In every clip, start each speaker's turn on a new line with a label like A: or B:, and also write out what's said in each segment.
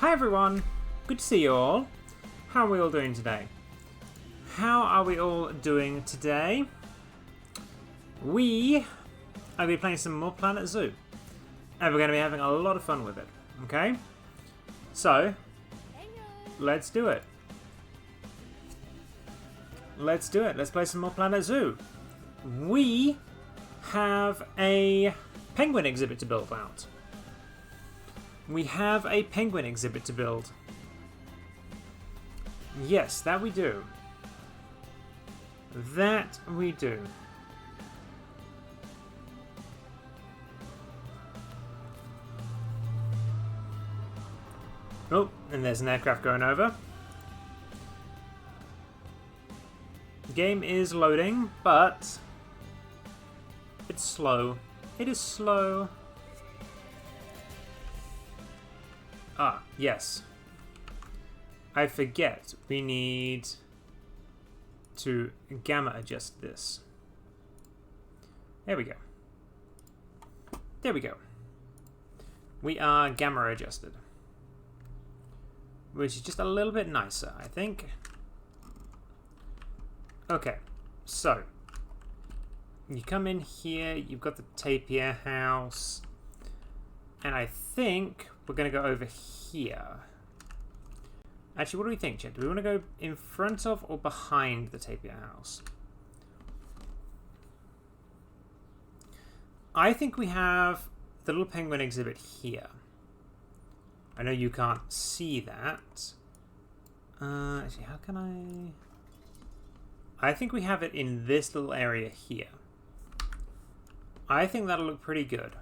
A: Hi everyone, good to see you all. How are we all doing today? How are we all doing today? We are going to be playing some more Planet Zoo. And we're going to be having a lot of fun with it, okay? So, let's do it. Let's do it. Let's play some more Planet Zoo. We have a penguin exhibit to build out. We have a penguin exhibit to build. Yes, that we do. That we do. Oh, and there's an aircraft going over. The game is loading, but it's slow. It is slow. Ah, yes. I forget. We need to gamma adjust this. There we go. There we go. We are gamma adjusted. Which is just a little bit nicer, I think. Okay, so you come in here, you've got the tapir house, and I think we're going to go over here. Actually, what do we think, Chet? Do we want to go in front of or behind the tapir house? I think we have the little penguin exhibit here. I know you can't see that. Actually, how can I think we have it in this little area here. I think that'll look pretty good.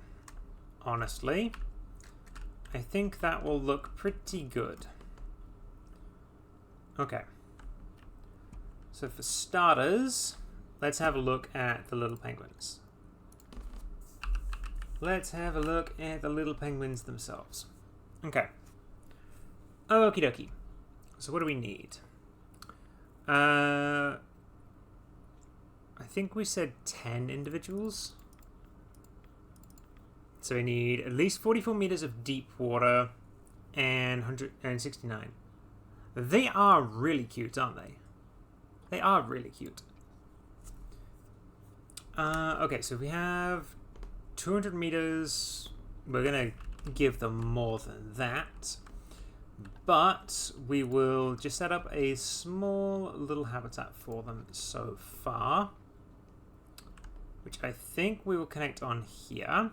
A: Honestly. I think that will look pretty good. Okay. So for starters, let's have a look at the little penguins. Let's have a look at the little penguins themselves. Okay. Okie dokie. So what do we need? I think we said 10 individuals. So we need at least 44 meters of deep water and 169. They are really cute, aren't they? They are really cute. Okay, so we have 200 meters. We're going to give them more than that. But we will just set up a small little habitat for them so far. Which I think we will connect on here.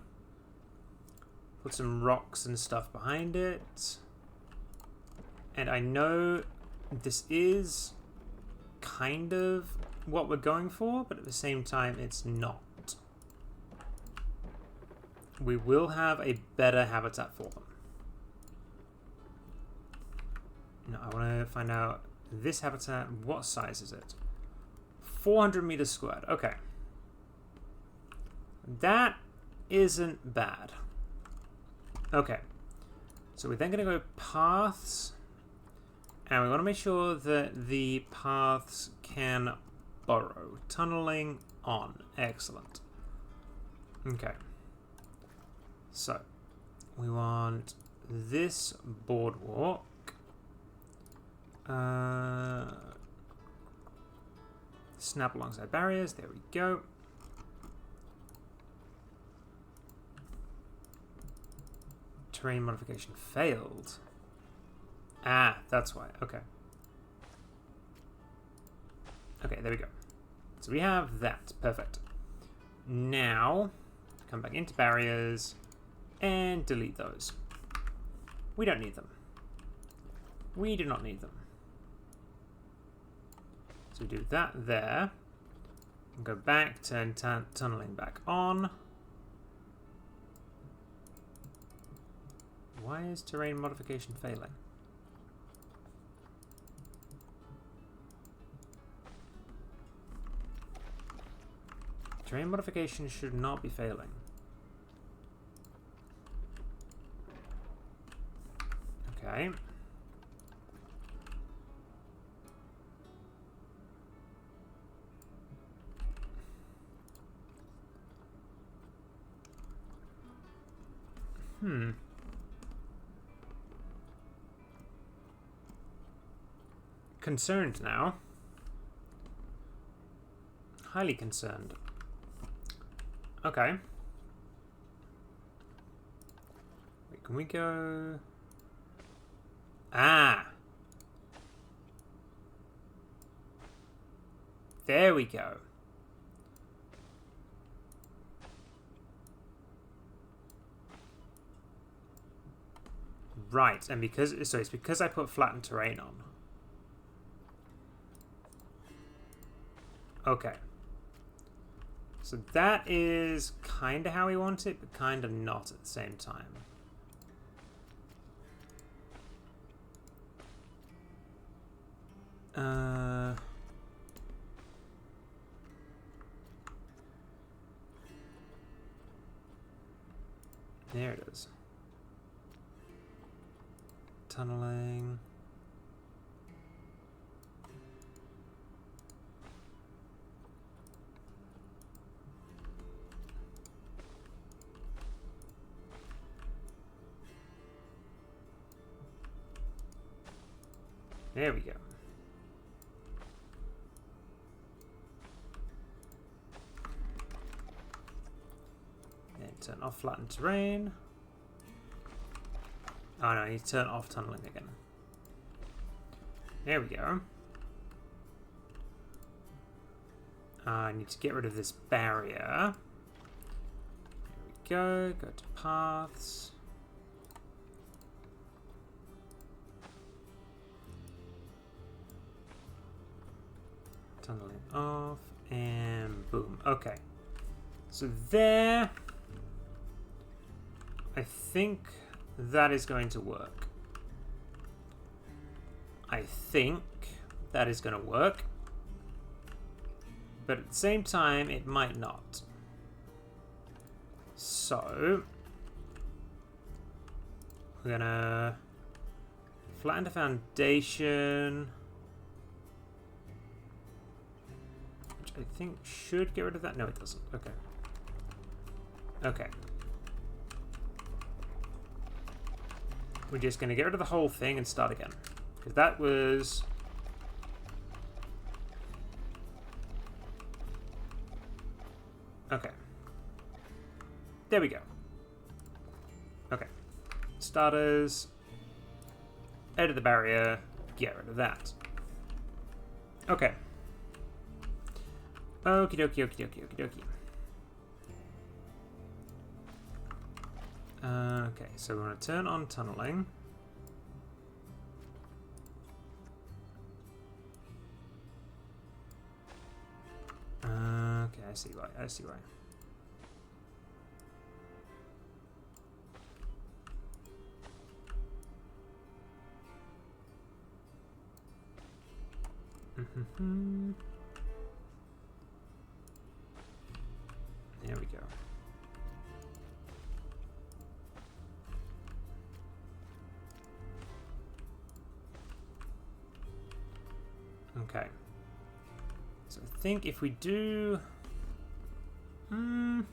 A: Put some rocks and stuff behind it. And I know this is kind of what we're going for, but at the same time it's not. We will have a better habitat for them. Now I want to find out this habitat, what size is it? 400 meters squared. Okay. That isn't bad. Okay. So we're then going to go paths. And we want to make sure that the paths can burrow. Tunneling on. Excellent. Okay. So, we want this boardwalk. Snap alongside barriers. There we go. Terrain modification failed. Ah, that's why. Okay. Okay, there we go. So we have that. Perfect. Now, come back into barriers and delete those. We don't need them. We do not need them. So we do that there. And go back, turn tunneling back on. Why is terrain modification failing? Terrain modification should not be failing. Okay. concerned now. Highly concerned. Okay. Wait, can we go... Ah! There we go. Right, and because... So it's because I put flattened terrain on. Okay. So that is kind of how we want it, but kind of not at the same time. There it is. Tunneling. There we go. And turn off flattened terrain. Oh no, I need to turn off tunneling again. There we go. I need to get rid of this barrier. There we go. Go to paths. Tunneling off, and boom. Okay. So there, I think that is going to work. I think that is going to work. But at the same time, it might not. So, we're going to flatten the foundation. I think should get rid of that. No, it doesn't. Okay. Okay. We're just going to get rid of the whole thing and start again. Because that was... Okay. There we go. Okay. Starters. Edit the barrier. Get rid of that. Okay. Okie dokie, okie dokie, okie dokie. Okay, so we're going to turn on tunneling. Okay, I see why, I see why. There we go. Okay. So I think if we do... I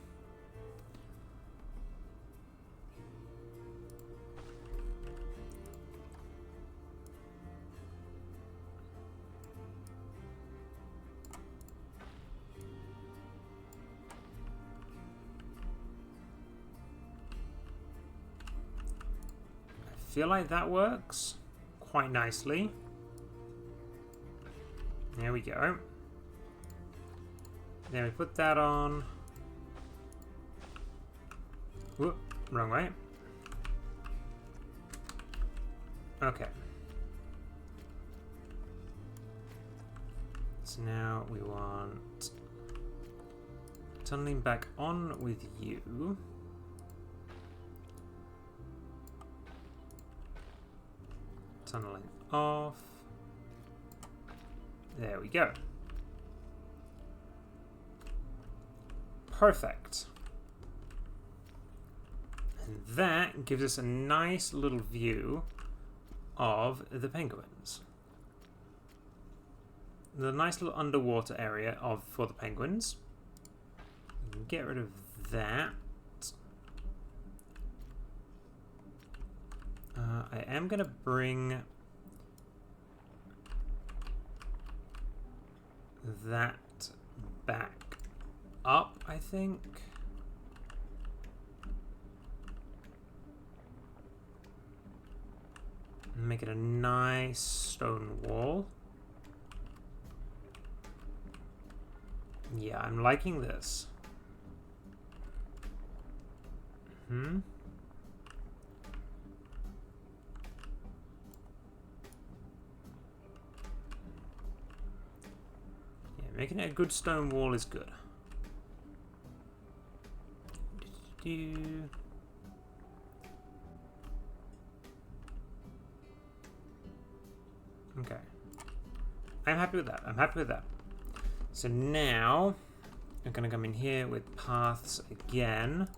A: feel like that works quite nicely. There we go. Then we put that on. Whoop, wrong way. Okay. So now we want tunneling back on with you. Tunneling off. There we go. Perfect. And that gives us a nice little view of the penguins. The nice little underwater area for the penguins. We can get rid of that. I am going to bring that back up, I think. Make it a nice stone wall. Yeah, I'm liking this. Hmm. Yeah, making it a good stone wall is good. Okay. I'm happy with that. I'm happy with that. So now I'm going to come in here with paths again.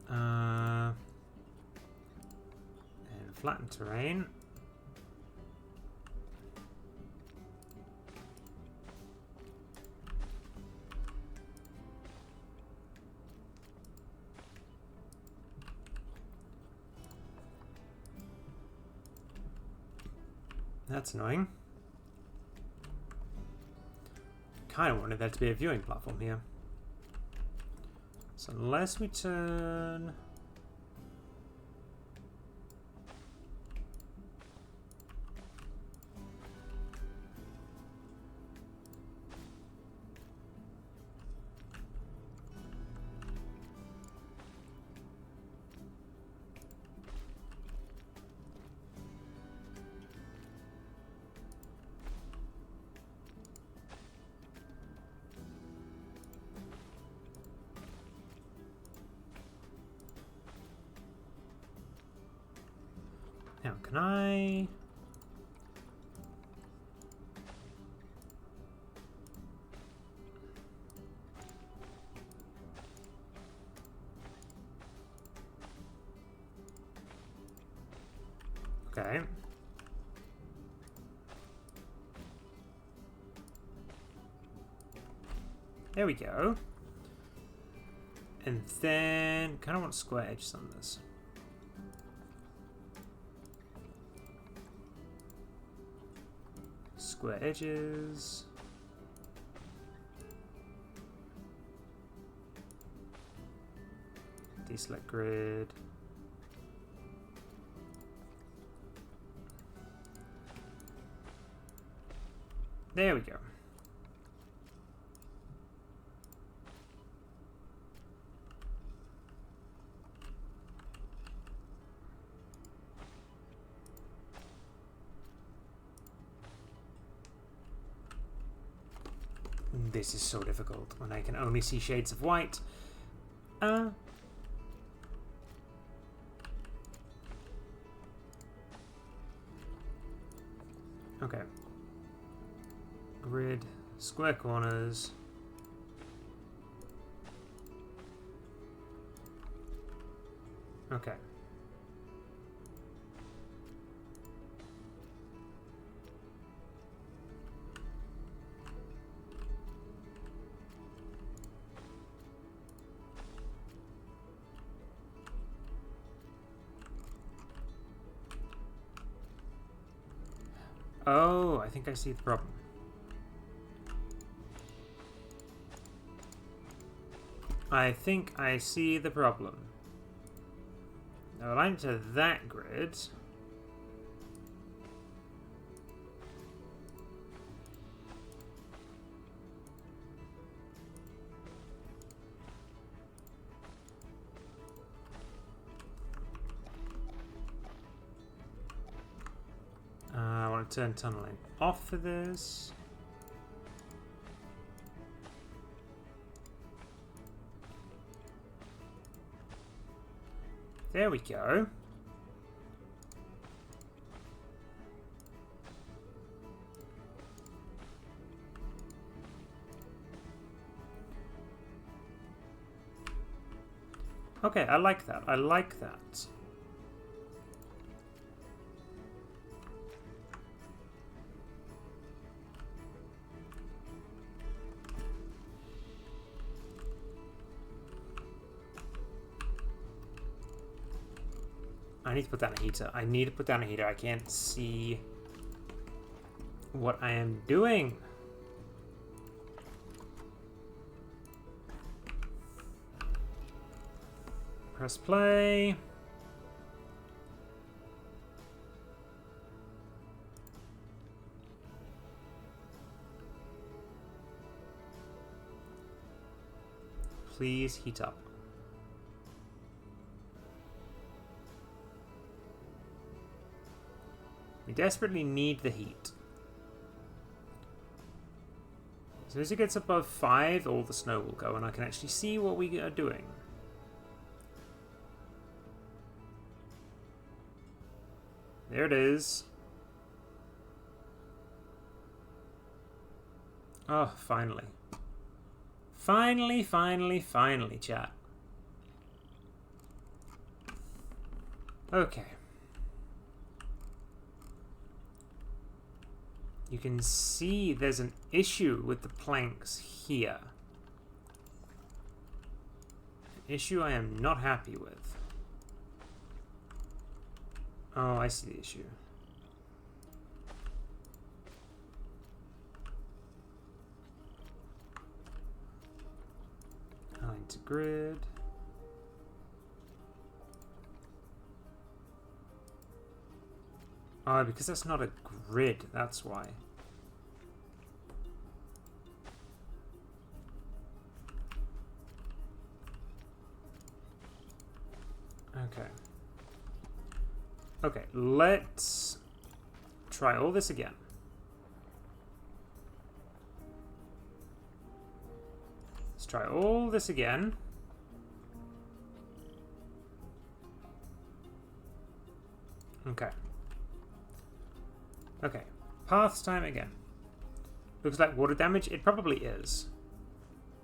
A: And flatten terrain. That's annoying. Kind of wanted there to be a viewing platform here. So unless we turn... Now, can I... Okay. There we go. And then, kind of want square edges on this. Square edges. Deselect grid. There we go. This is so difficult when I can only see shades of white. Okay. Grid, square corners. Okay. Oh, I think I see the problem. I think I see the problem. Now align it to that grid. I want to turn tunneling off for this. There we go. Okay, I like that. I like that. I need to put down a heater. I need to put down a heater. I can't see what I am doing. Press play. Please heat up. We desperately need the heat. As soon as it gets above 5, all the snow will go and I can actually see what we are doing. There it is. Oh, finally. Finally, chat. Okay. You can see there's an issue with the planks here. An issue I am not happy with. Oh, I see the issue. Align to grid. Oh, because that's not a grid, that's why. Okay. Okay, let's try all this again. Let's try all this again. Okay. Okay, paths time again. Looks like water damage. It probably is.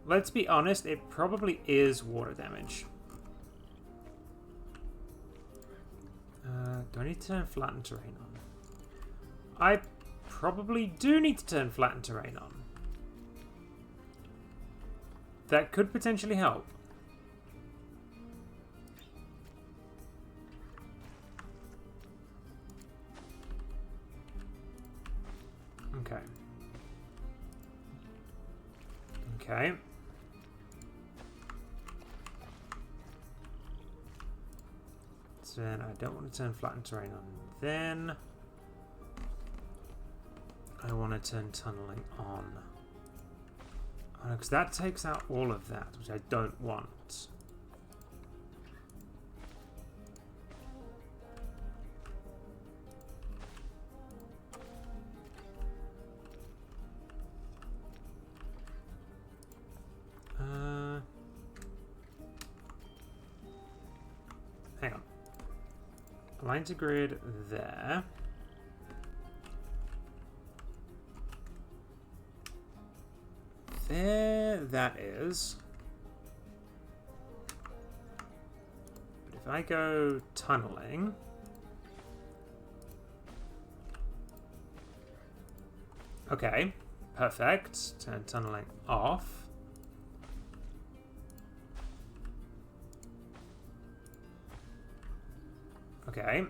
A: Let's be honest, it probably is water damage. Do I need to turn flattened terrain on? I probably do need to turn flattened terrain on. That could potentially help. Okay. Okay. So then I don't want to turn flattened terrain on. Then I want to turn tunneling on. Because that takes out all of that, which I don't want. Hang on. Align to grid there. There that is. But if I go tunneling. Okay, perfect. Turn tunneling off. Okay.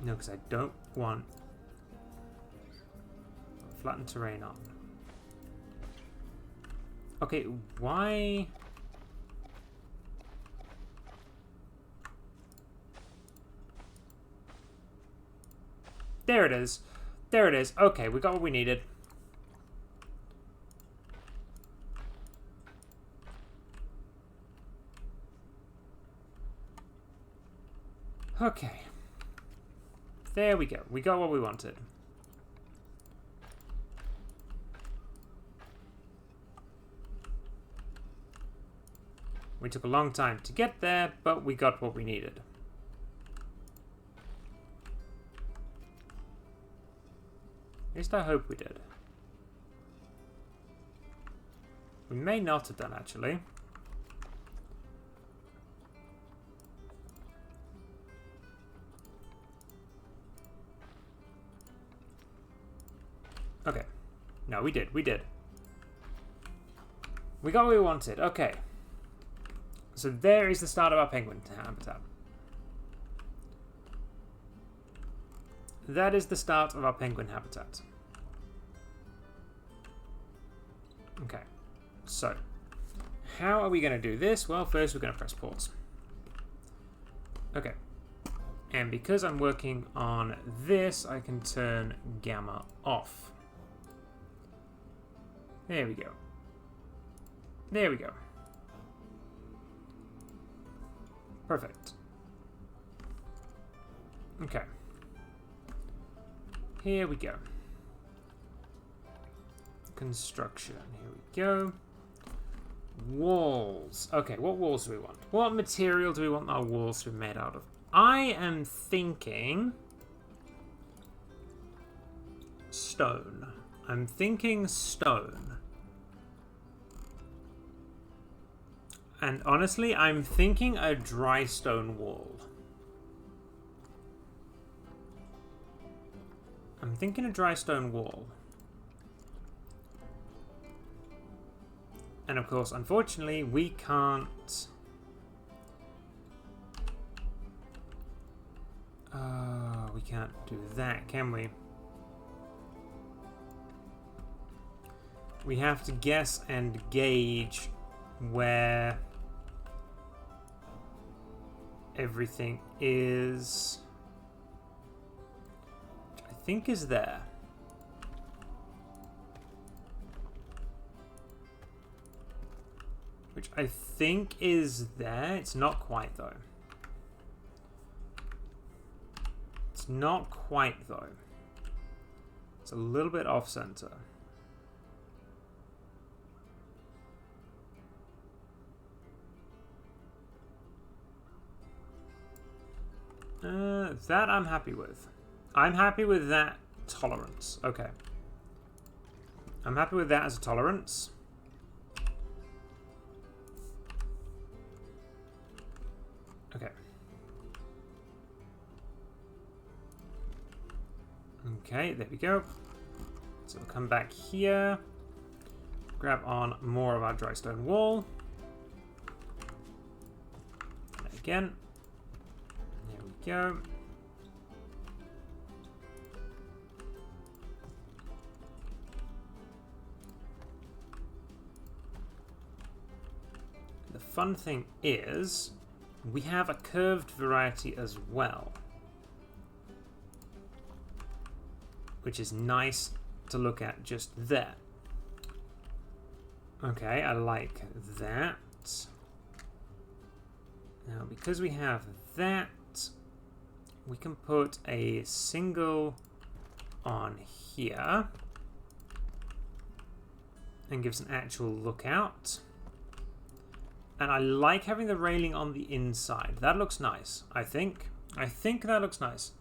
A: No, because I don't want flattened terrain on. Okay, why? There it is. There it is. Okay, we got what we needed. Okay. There we go. We got what we wanted. We took a long time to get there, but we got what we needed. At least I hope we did. We may not have done, actually. Okay. No, we did. We did. We got what we wanted. Okay. So there is the start of our penguin habitat. That is the start of our penguin habitat. Okay. So, how are we going to do this? Well, first we're going to press pause. Okay. And because I'm working on this, I can turn gamma off. There we go. There we go. Perfect. Okay. Here we go. Construction. Here we go. Walls. Okay, what walls do we want? What material do we want our walls to be made out of? I am thinking stone. I'm thinking stone. And honestly, I'm thinking a dry stone wall. I'm thinking a dry stone wall. And of course, unfortunately, we can't... we can't do that, can we? We have to guess and gauge where everything is. Which I think is there. Which I think is there. It's not quite though. It's not quite though. It's a little bit off center. That I'm happy with. I'm happy with that tolerance. Okay. I'm happy with that as a tolerance. Okay. Okay, there we go. So we'll come back here. Grab on more of our dry stone wall. And again. There we go. The fun thing is, we have a curved variety as well, which is nice to look at just there. Okay, I like that. Now, because we have that, we can put a single on here and gives an actual lookout. And I like having the railing on the inside. That looks nice, I think. I think that looks nice.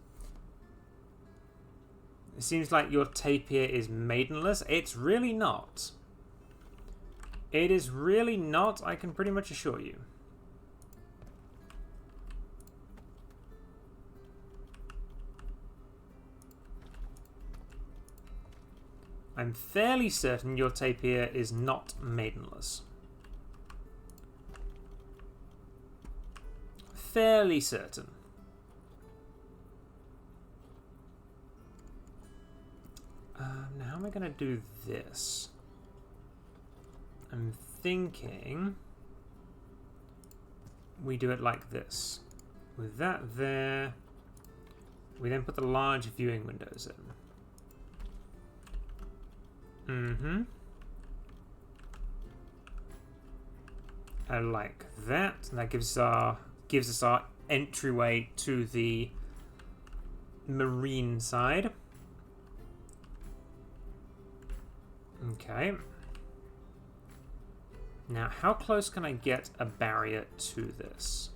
A: It seems like your tapir is maidenless. It's really not. It is really not, I can pretty much assure you. I'm fairly certain your tapir is not maidenless. Fairly certain. Now how am I going to do this? I'm thinking we do it like this. With that there, we then put the large viewing windows in. Mm-hmm. I like that. That gives us our entryway to the marine side. Okay. Now, how close can I get a barrier to this?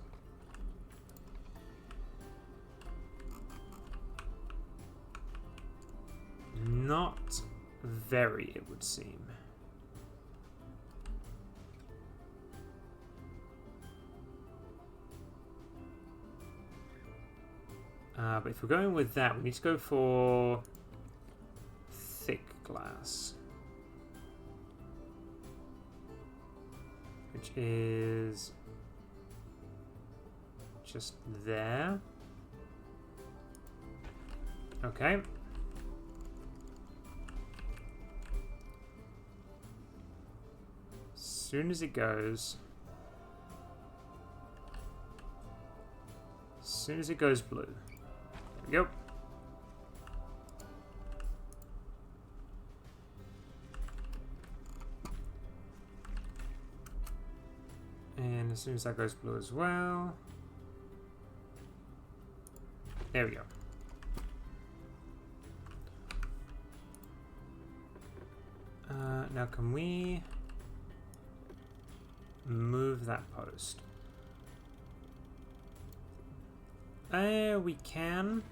A: Not very, it would seem. But if we're going with that, we need to go for thick glass. Which is just there. Okay. As soon as it goes... As soon as it goes blue. There we go. And as soon as that goes blue as well. There we go. Now can we move that post? We can.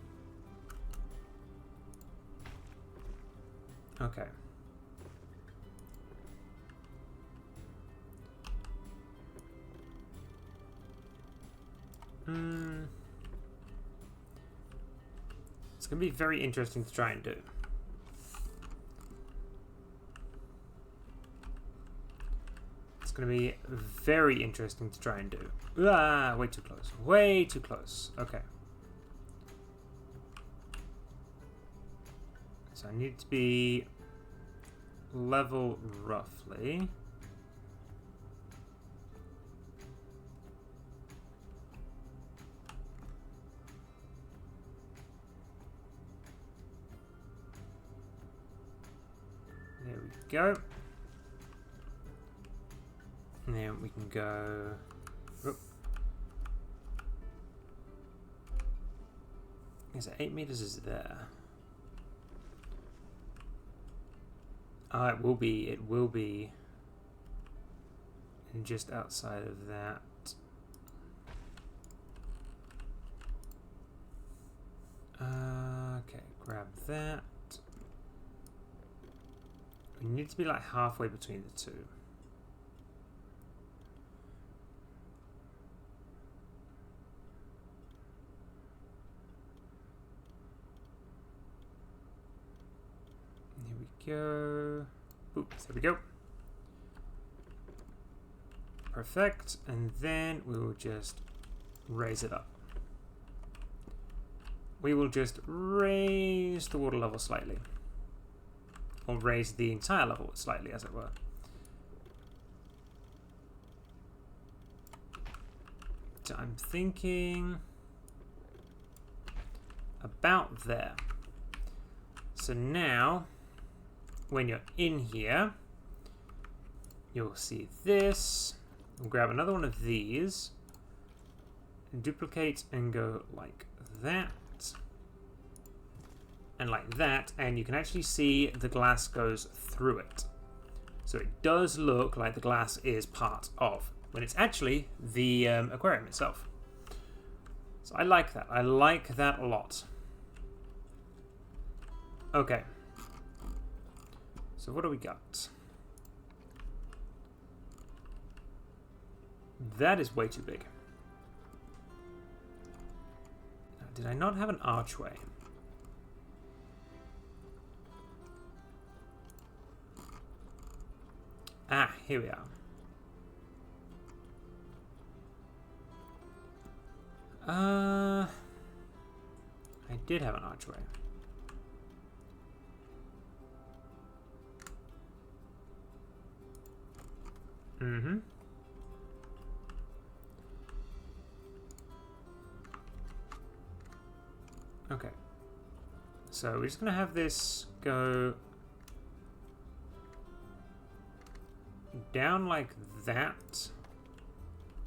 A: Okay. It's going to be very interesting to try and do. It's going to be very interesting to try and do. Ah, way too close. Way too close. Okay. So I need to be level roughly. There we go. And then we can go... Whoop. Is it 8 meters is there? It will be just outside of that. Okay, grab that. We need to be like halfway between the two. Here we go. Oops, there we go. Perfect. And then we will just raise it up. We will just raise the water level slightly. Or raise the entire level slightly, as it were. So I'm thinking about there. So now, when you're in here, you'll see this. We'll grab another one of these, duplicate and go like that. And like that, and you can actually see the glass goes through it. So it does look like the glass is part of, when it's actually the aquarium itself. So I like that. I like that a lot. Okay. So what do we got? That is way too big. Did I not have an archway? Ah, here we are. I did have an archway. Mm-hmm. Okay. So we're just gonna have this go down like that,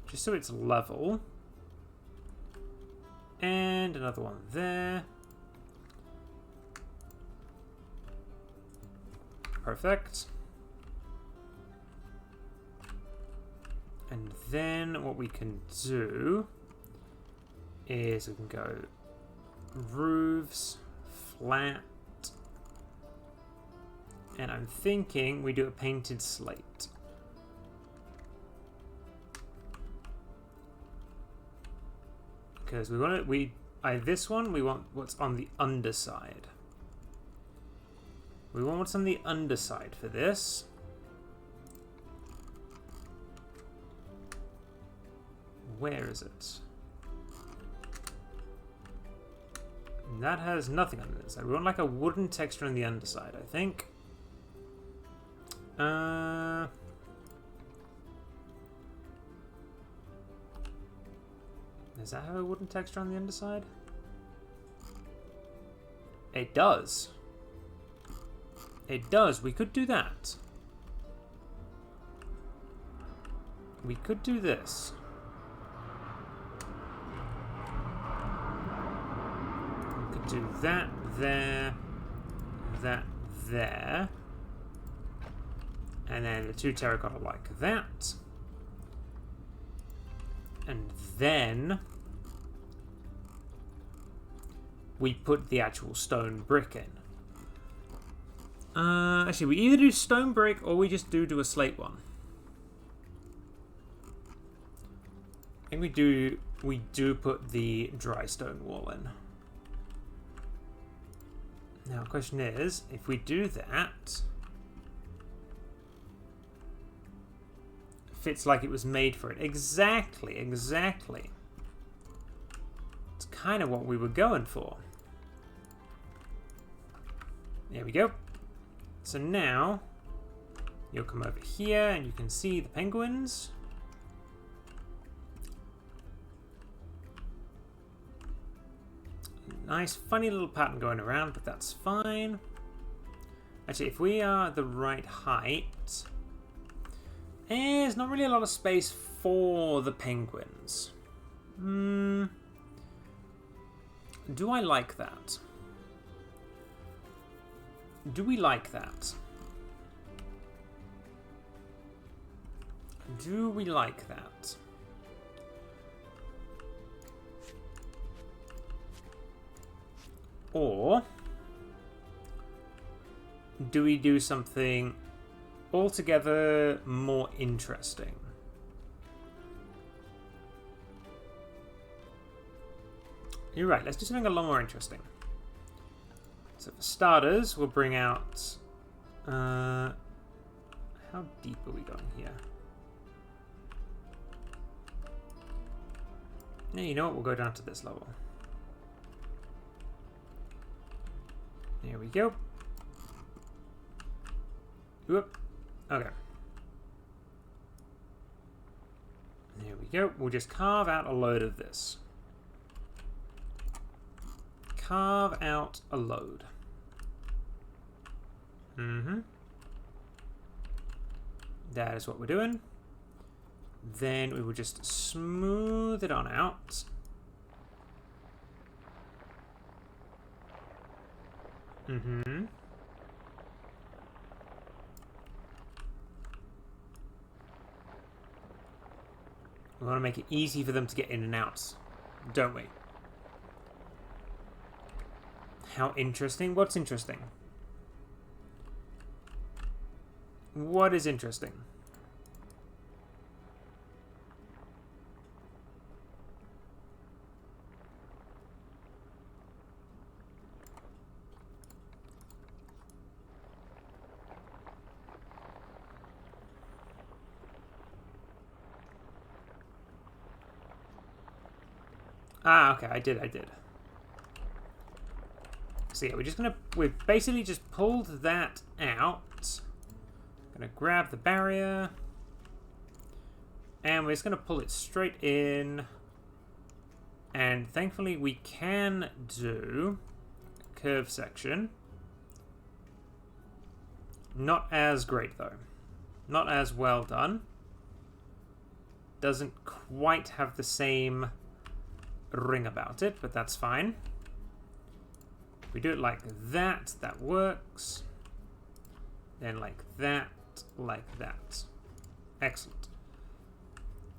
A: just so it's level. And another one there. Perfect. And then what we can do is we can go roofs, flat, and I'm thinking we do a painted slate. Because we want to, this one, we want what's on the underside. We want what's on the underside for this. Where is it? That has nothing on the inside. We want like a wooden texture on the underside, I think. Does that have a wooden texture on the underside? It does. It does. We could do that. We could do this. We could do that there, that there. And then the two terracotta like that. And then we put the actual stone brick in. Actually, we either do stone brick or we just do a slate one. I think we do put the dry stone wall in. Now, the question is, if we do that, fits like it was made for it. Exactly, exactly. It's kind of what we were going for. There we go. So now, you'll come over here and you can see the penguins. Nice, funny little pattern going around, but that's fine. Actually, if we are the right height, there's not really a lot of space for the penguins. Do I like that? Do we like that? Do we like that? Or do we do something altogether more interesting? You're right, let's do something a lot more interesting. So for starters, we'll bring out... how deep are we going here? Yeah, you know what? We'll go down to this level. There we go. Whoop. Okay. There we go. We'll just carve out a load of this. Carve out a load. That is what we're doing. Then we will just smooth it on out. We want to make it easy for them to get in and out, don't we? How interesting? What's interesting? What is interesting? Ah, okay, I did. So yeah, we've basically just pulled that out. Gonna grab the barrier. And we're just gonna pull it straight in. And thankfully we can do a curve section. Not as great though. Not as well done. Doesn't quite have the same ring about it, but that's fine. If we do it like that, that works. Then like that, like that. Excellent.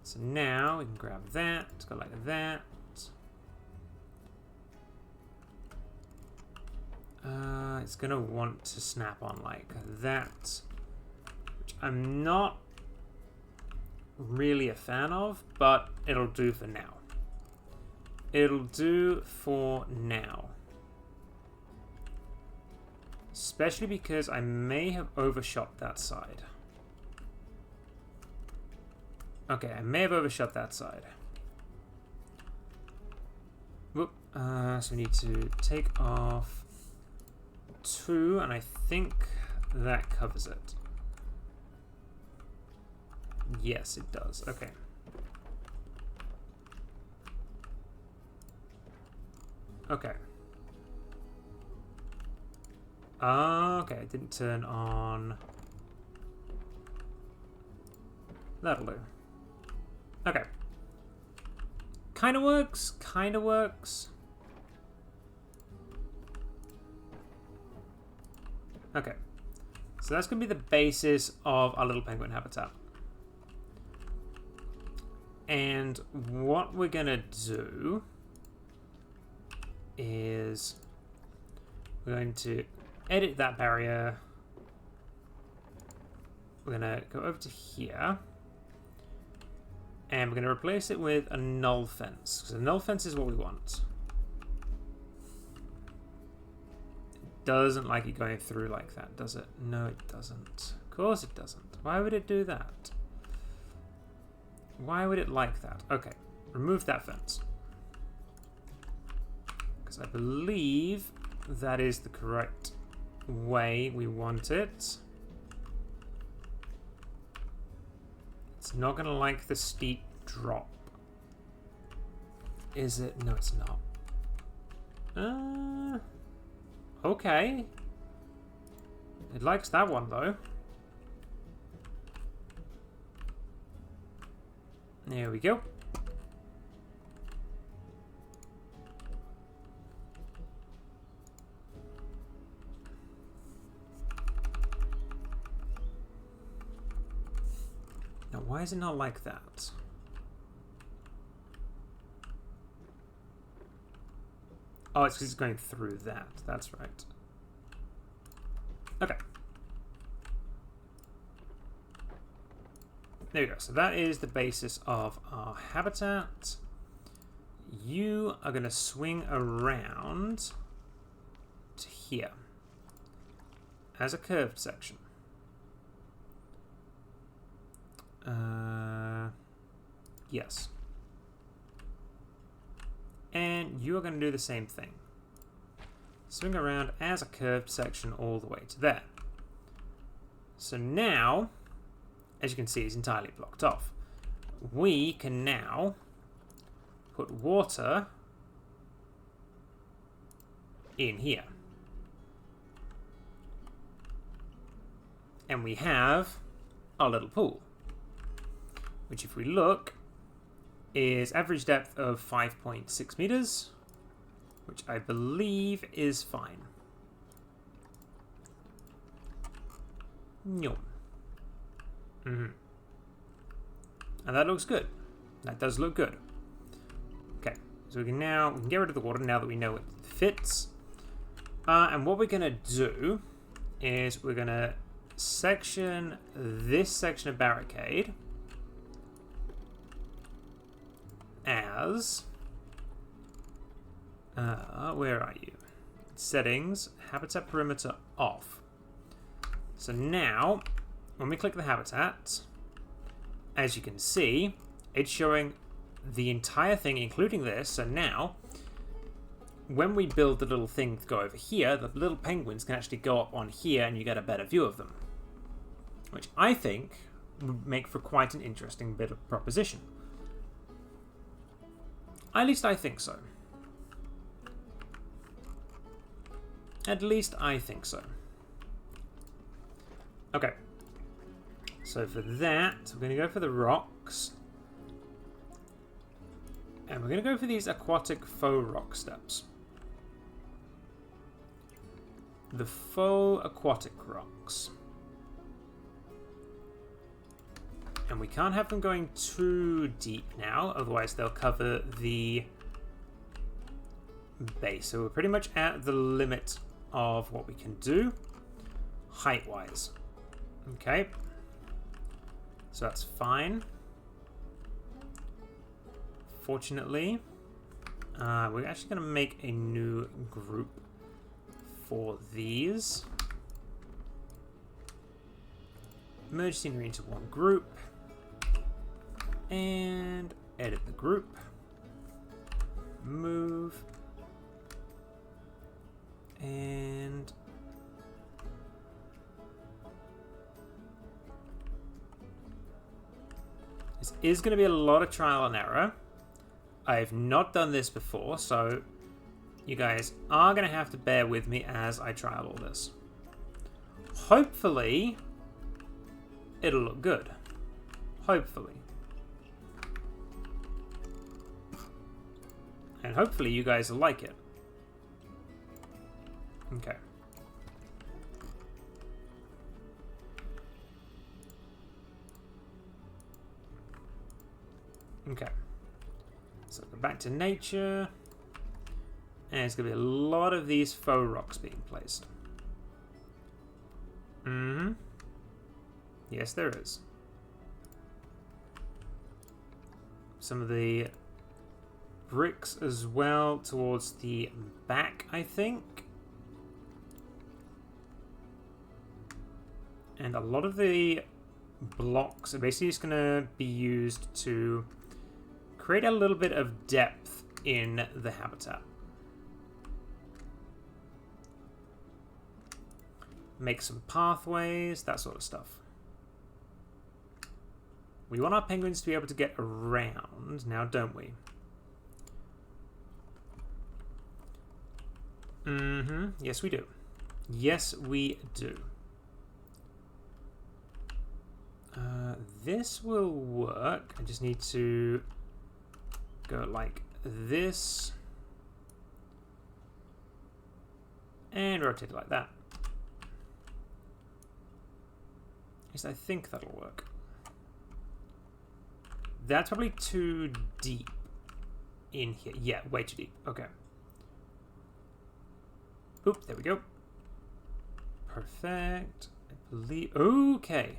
A: So now we can grab that, go like that. It's gonna want to snap on like that, which I'm not really a fan of, but it'll do for now. It'll do for now. Especially because I may have overshot that side. Okay, I may have overshot that side. Whoop. So we need to take off 2, and I think that covers it. Yes, it does. Okay. Okay. Okay, it didn't turn on. That'll do. Okay. Kinda works, kinda works. Okay. So that's going to be the basis of our little penguin habitat. And what we're going to do is we're going to edit that barrier. We're going to go over to here. And we're going to replace it with a null fence. Because a null fence is what we want. It doesn't like it going through like that, does it? No, it doesn't. Of course it doesn't. Why would it do that? Why would it like that? Okay, remove that fence. Because I believe that is the correct way we want it. It's not going to like the steep drop. Is it? No, it's not. Okay. It likes that one, though. There we go. Now, why is it not like that? Oh, it's because it's going through that. That's right. Okay. There we go. So that is the basis of our habitat. You are going to swing around to here as a curved section. Yes. And you are going to do the same thing. Swing around as a curved section all the way to there. So now, as you can see, it's entirely blocked off. We can now put water in here. And we have our little pool, which if we look, is average depth of 5.6 meters, which I believe is fine. No. And that looks good. That does look good. Okay, so we can get rid of the water now that we know it fits. And what we're gonna do is we're gonna section this section of barricade as where are you? Settings, habitat perimeter off. So now, when we click the habitat, as you can see, it's showing the entire thing, including this. So now, when we build the little thing to go over here, the little penguins can actually go up on here and you get a better view of them. Which I think would make for quite an interesting bit of proposition. At least I think so. At least I think so. Okay. So for that, we're going to go for the rocks. And we're going to go for these aquatic faux rock steps. The faux aquatic rocks. And we can't have them going too deep now, otherwise they'll cover the base. So we're pretty much at the limit of what we can do, height-wise. Okay. So that's fine. Fortunately, We're actually going to make a new group for these. Merge scenery into one group. And edit the group. Move. And this is going to be a lot of trial and error. I've not done this before, so you guys are going to have to bear with me as I trial all this. Hopefully, it'll look good. Hopefully. And hopefully you guys will like it. Okay. Okay. So go back to nature. And it's going to be a lot of these faux rocks being placed. Mm-hmm. Yes, there is. Some of the bricks as well towards the back, I think. And a lot of the blocks are basically just going to be used to create a little bit of depth in the habitat. Make some pathways, that sort of stuff. We want our penguins to be able to get around now, don't we? Mm-hmm. Yes, we do. Yes, we do. This will work. I just need to go like this. And rotate it like that. Yes, I think that'll work. That's probably too deep in here. Yeah, way too deep. Okay. Oop, there we go. Perfect. I believe... Okay.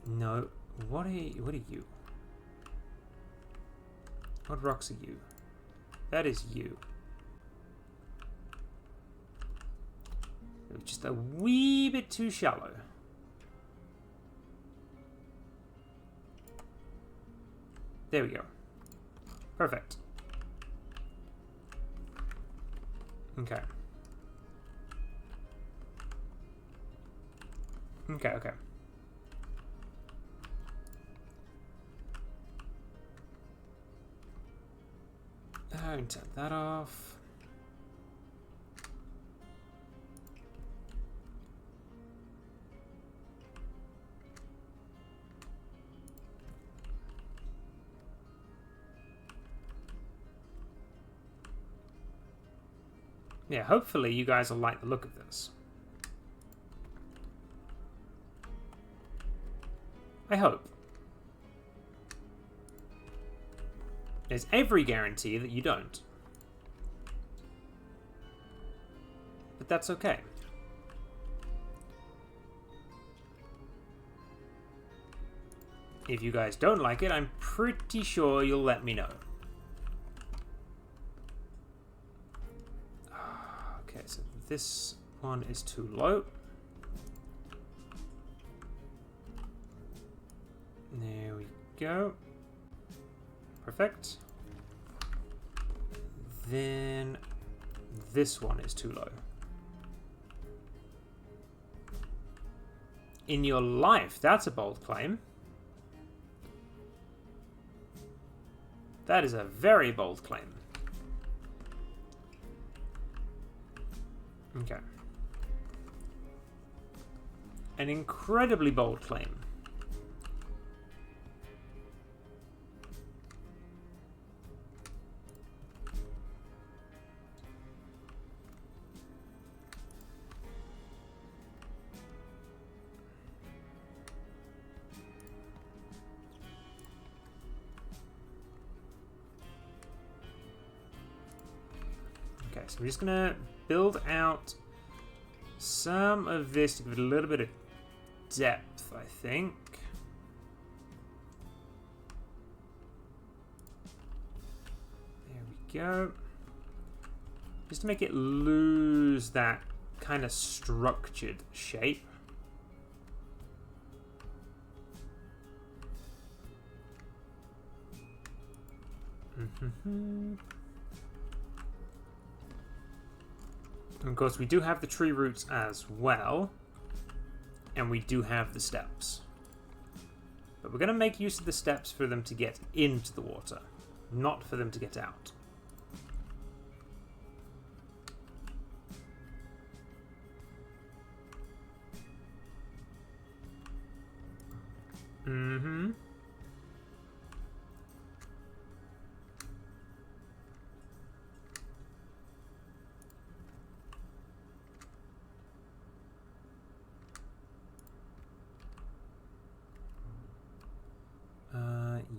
A: No. What are you? What rocks are you? That is you. Just a wee bit too shallow. There we go. Perfect. Okay. Okay. And turn that off. Yeah, hopefully you guys will like the look of this. I hope. There's every guarantee that you don't. But that's okay. If you guys don't like it, I'm pretty sure you'll let me know. Okay, so this one is too low. There we go. Perfect. Then this one is too low. In your life, that's a bold claim. That is a very bold claim. Okay. An incredibly bold claim. Okay, so we're just gonna build out some of this to give it a little bit of depth, I think. go. Just to make it lose that kind of structured shape. And of course, we do have the tree roots as well, and we do have the steps. But we're going to make use of the steps for them to get into the water, not for them to get out.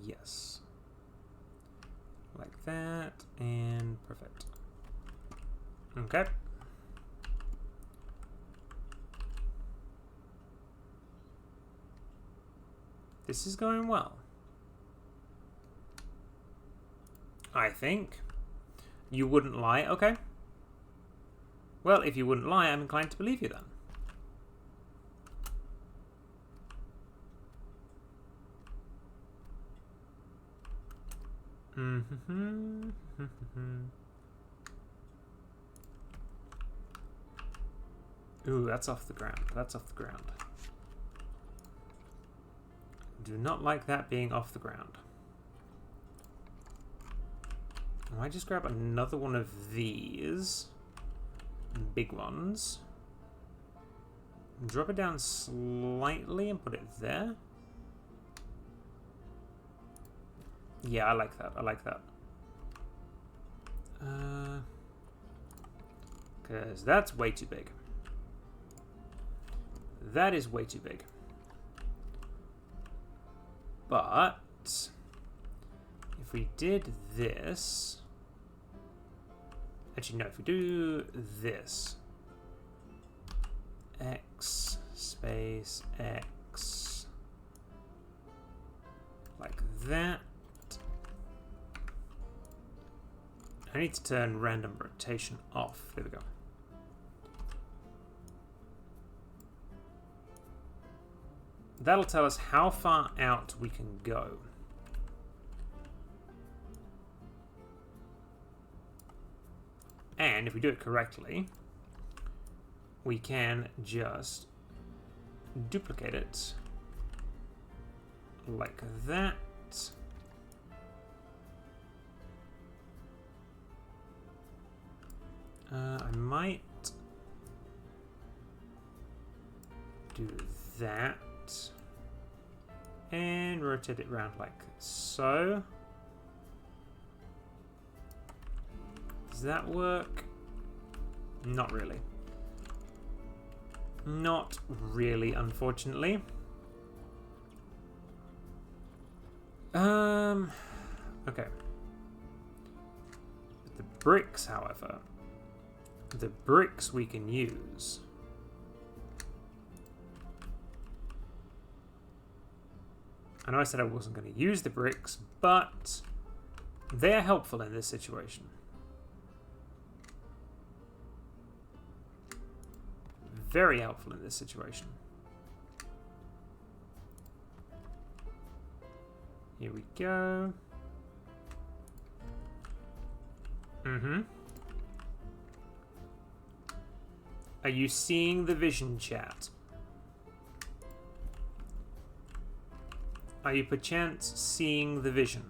A: Yes. Like that, and perfect. Okay. This is going well. I think. You wouldn't lie, okay. Well, if you wouldn't lie, I'm inclined to believe you then. Ooh, that's off the ground. That's off the ground. Do not like that being off the ground. I might just grab another one of these big ones. Drop it down slightly and put it there. Yeah, I like that. I like that. Because that's way too big. That is way too big. But if we did this... Actually, no, if we do this. X space X. Like that. I need to turn random rotation off. There we go. That'll tell us how far out we can go. And if we do it correctly, we can just duplicate it like that. I might do that and rotate it around like so. Does that work? Not really. Not really, unfortunately. Okay. The bricks, however. The bricks we can use. I know I said I wasn't going to use the bricks, but they are helpful in this situation. Very helpful in this situation. Here we go. Are you seeing the vision, chat? Are you perchance seeing the vision?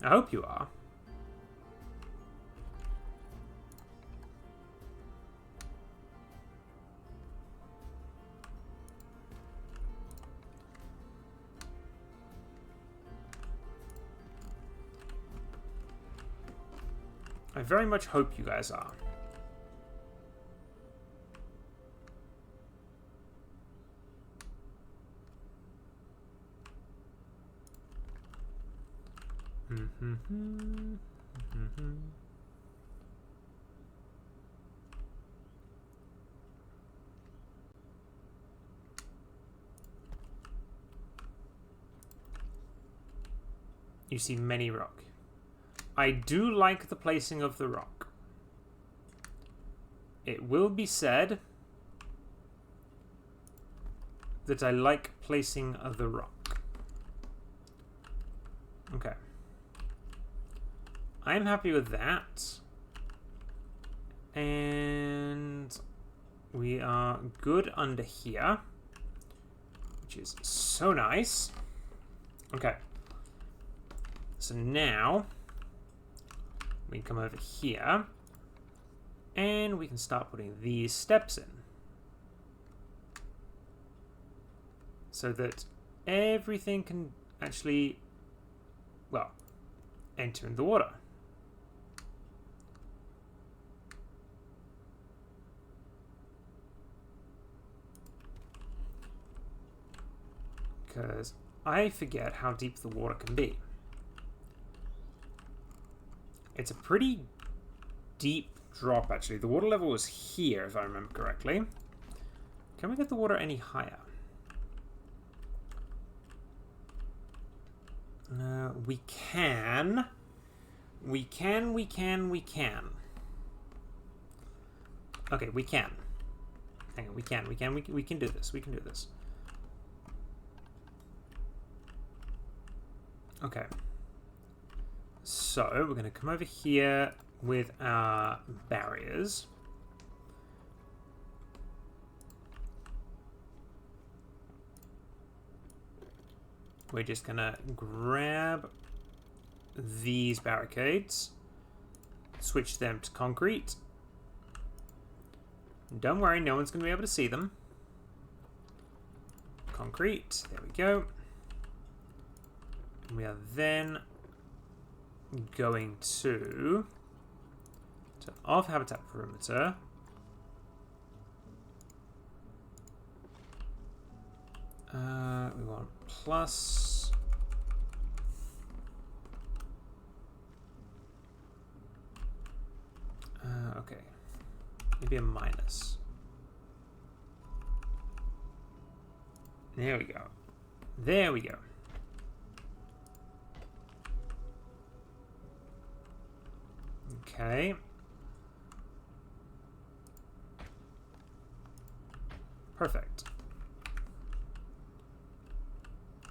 A: I hope you are. I very much hope you guys are. you see many rock. I do like the placing of the rock. It will be said that I like placing the rock. Okay. I'm happy with that. And we are good under here, which is so nice. Okay. So now we can come over here and we can start putting these steps in so that everything can actually, well, enter in the water. Because I forget how deep the water can be. It's a pretty deep drop, actually. The water level was here, if I remember correctly. Can we get the water any higher? We can. We can. Okay, we can. Hang on, we can do this. We can do this. Okay. So, we're going to come over here with our barriers. We're just going to grab these barricades, switch them to concrete. Don't worry, no one's going to be able to see them. Concrete, there we go. We are then going to turn off habitat perimeter. We want plus. Okay, maybe a minus. There we go. There we go. Okay. Perfect.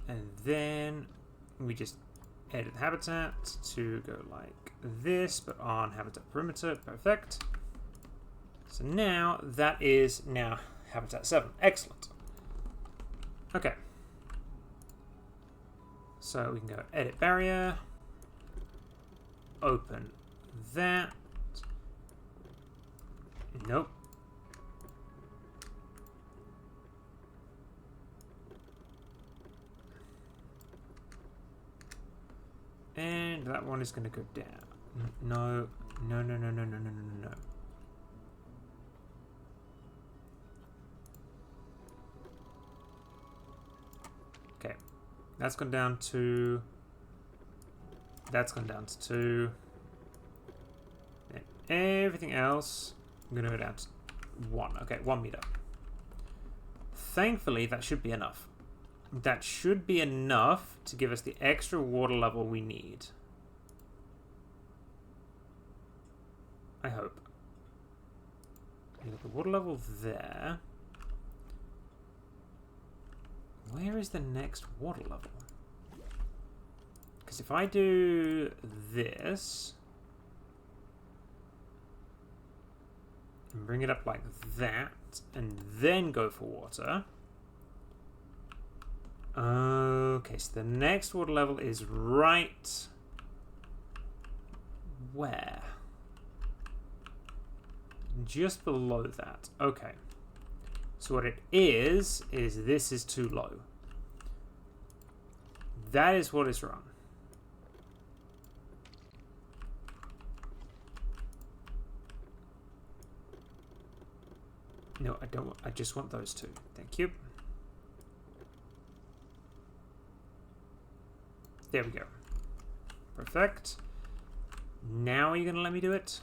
A: And then we just edit the habitat to go like this, but on habitat perimeter. Perfect. So now that is now habitat 7. Excellent. Okay. So we can go edit barrier. Open that. Nope. And that one is going to go down. No. Okay. That's gone down to... That's gone down to 2. And everything else, I'm going to go down to 1. Okay, 1 meter. Thankfully, that should be enough. That should be enough to give us the extra water level we need. I hope. You got the water level there. Where is the next water level? Because if I do this and bring it up like that and then go for water. Okay, so the next water level is right where? Just below that. Okay. So what it is this is too low. That is what is wrong. No, I don't. I just want those two. Thank you. There we go. Perfect. Now are you going to let me do it?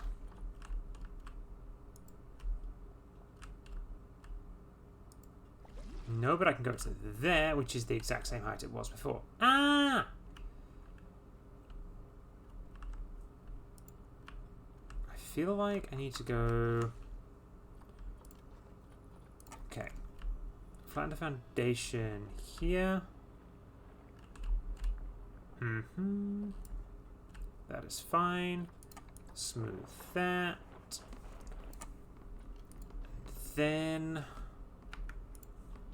A: No, but I can go to there, which is the exact same height it was before. Ah! feel like I need to go... Okay. Flatten the foundation here. That is fine. Smooth that. Then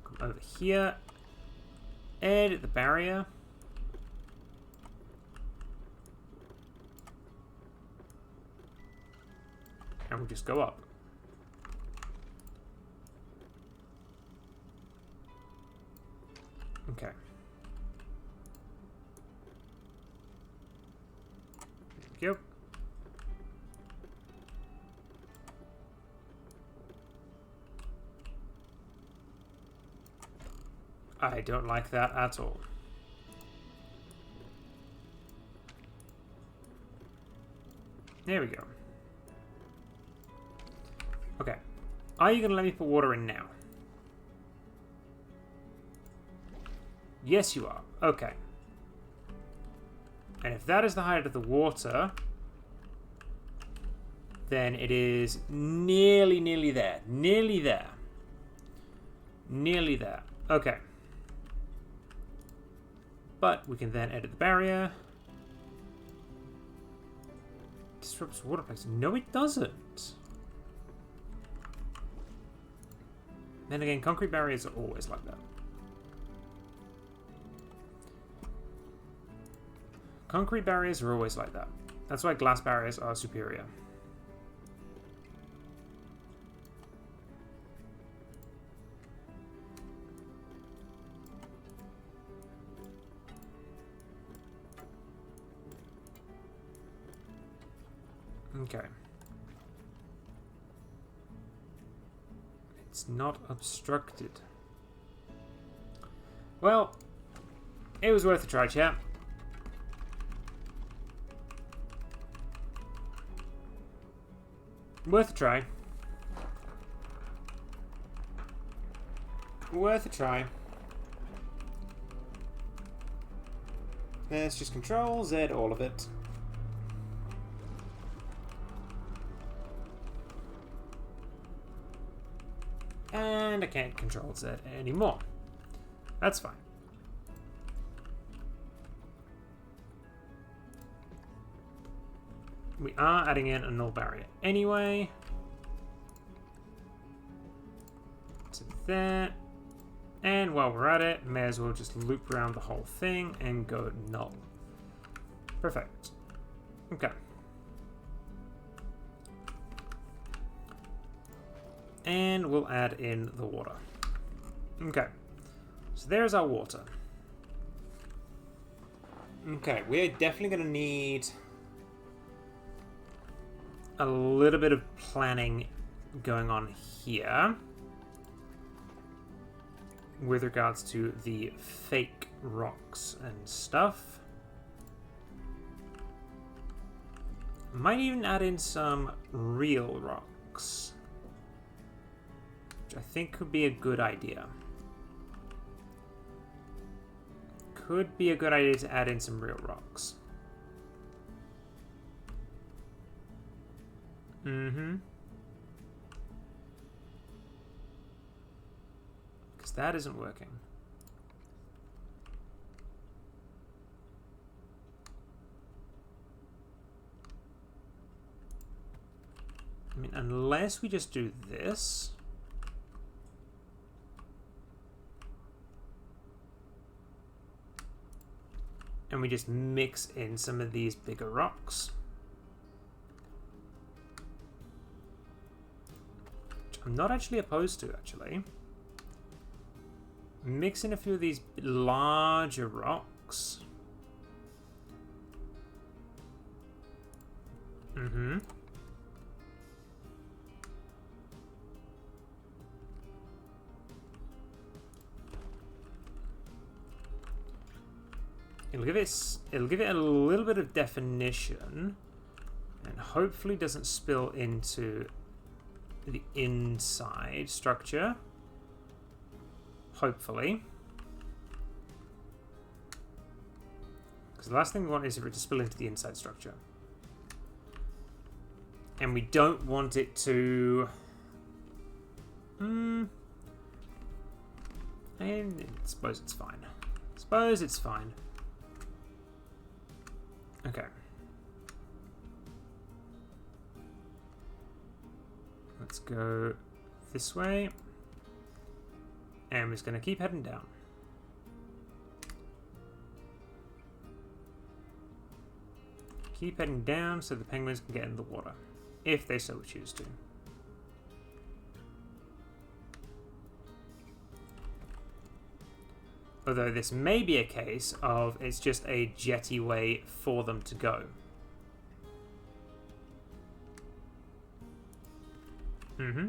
A: come over here. Edit the barrier. And we'll just go up. Okay. There we go. I don't like that at all. There we go. Okay. Are you going to let me put water in now? Yes, you are. Okay. And if that is the height of the water, then it is nearly there. Nearly there. Nearly there. Okay. But we can then edit the barrier. Disrupts water placement. No, it doesn't. Then again, concrete barriers are always like that. Concrete barriers are always like that. That's why glass barriers are superior. Okay. It's not obstructed. Well, it was worth a try, chat. Worth a try. Worth a try. Let's just Control Z all of it. And I can't Control Z anymore. That's fine. We are adding in a null barrier anyway. To that. And while we're at it, may as well just loop around the whole thing and go null. Perfect. Okay. And we'll add in the water. Okay. So there's our water. Okay, we're definitely going to need a little bit of planning going on here with regards to the fake rocks and stuff. Might even add in some real rocks, which I think could be a good idea. Could be a good idea to add in some real rocks. Because that isn't working. I mean, unless we just do this. And we just mix in some of these bigger rocks. Which I'm not actually opposed to, actually. Mix in a few of these larger rocks. It'll give it a little bit of definition, and hopefully doesn't spill into the inside structure. Hopefully. Because the last thing we want is for it to spill into the inside structure. And we don't want it to... I suppose it's fine. Suppose it's fine. Okay. Let's go this way. And we're just going to keep heading down. Keep heading down so the penguins can get in the water, if they so choose to. Although this may be a case of it's just a jetty way for them to go. Mm-hmm.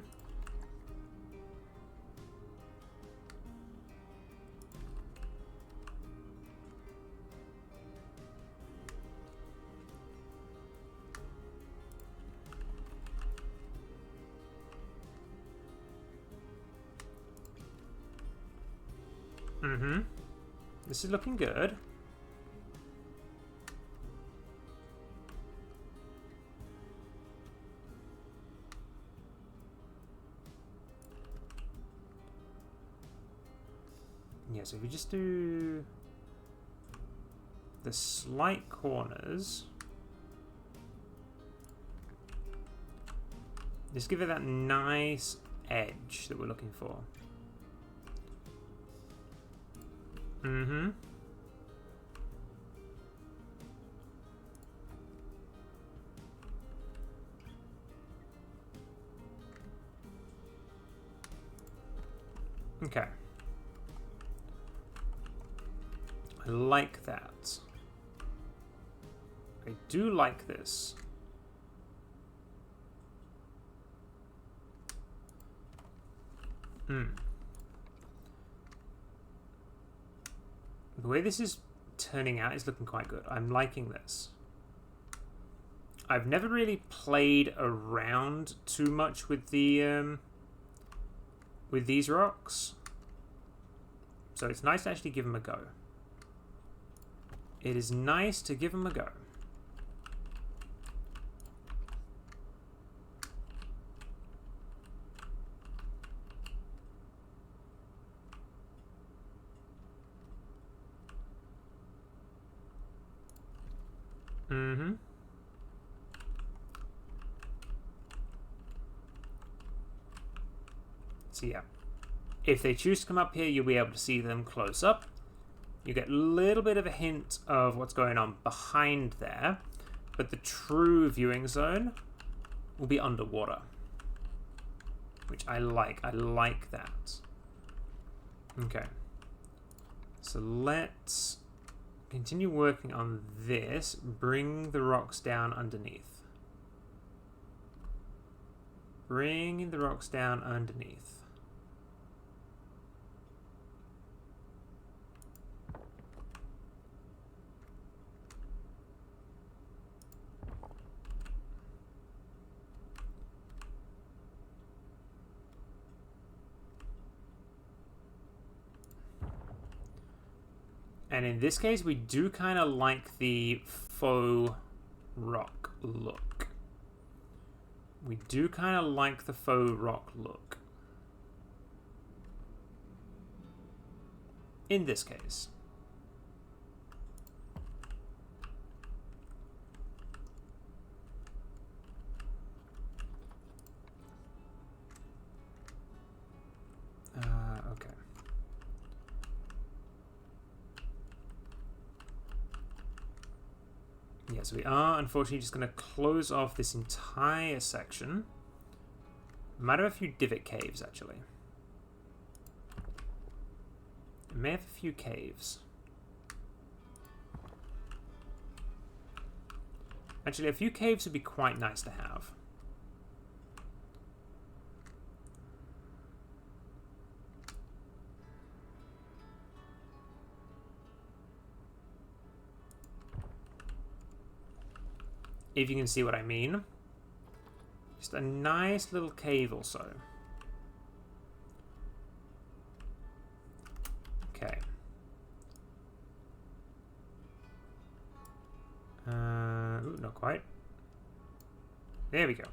A: Mm-hmm. This is looking good. Yeah, so if we just do the slight corners, just give it that nice edge that we're looking for. Mm-hmm. Okay. I like that. I do like this. The way this is turning out is looking quite good. I'm liking this. I've never really played around too much with the with these rocks, so it's nice to actually give them a go. It is nice to give them a go. Mm-hmm. So yeah, if they choose to come up here, you'll be able to see them close up. You get a little bit of a hint of what's going on behind there, but the true viewing zone will be underwater, which I like. I like that. Okay. So let's continue working on this. Bring the rocks down underneath. Bring the rocks down underneath. And in this case, we do kind of like the faux rock look. We do kind of like the faux rock look. In this case. Okay. Yeah, so we are unfortunately just going to close off this entire section. Might have a few divot caves, actually. It may have a few caves. Actually, a few caves would be quite nice to have. If you can see what I mean. Just a nice little cave or so. Okay. Ooh, not quite. There we go.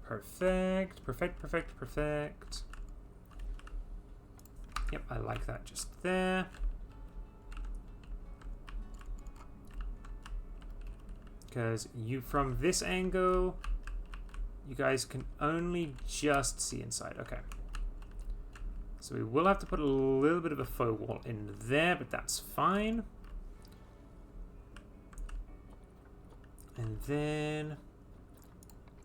A: Perfect, perfect, perfect, perfect. Yep, I like that just there. Because you, from this angle, you guys can only just see inside. Okay. So we will have to put a little bit of a faux wall in there, but that's fine. And then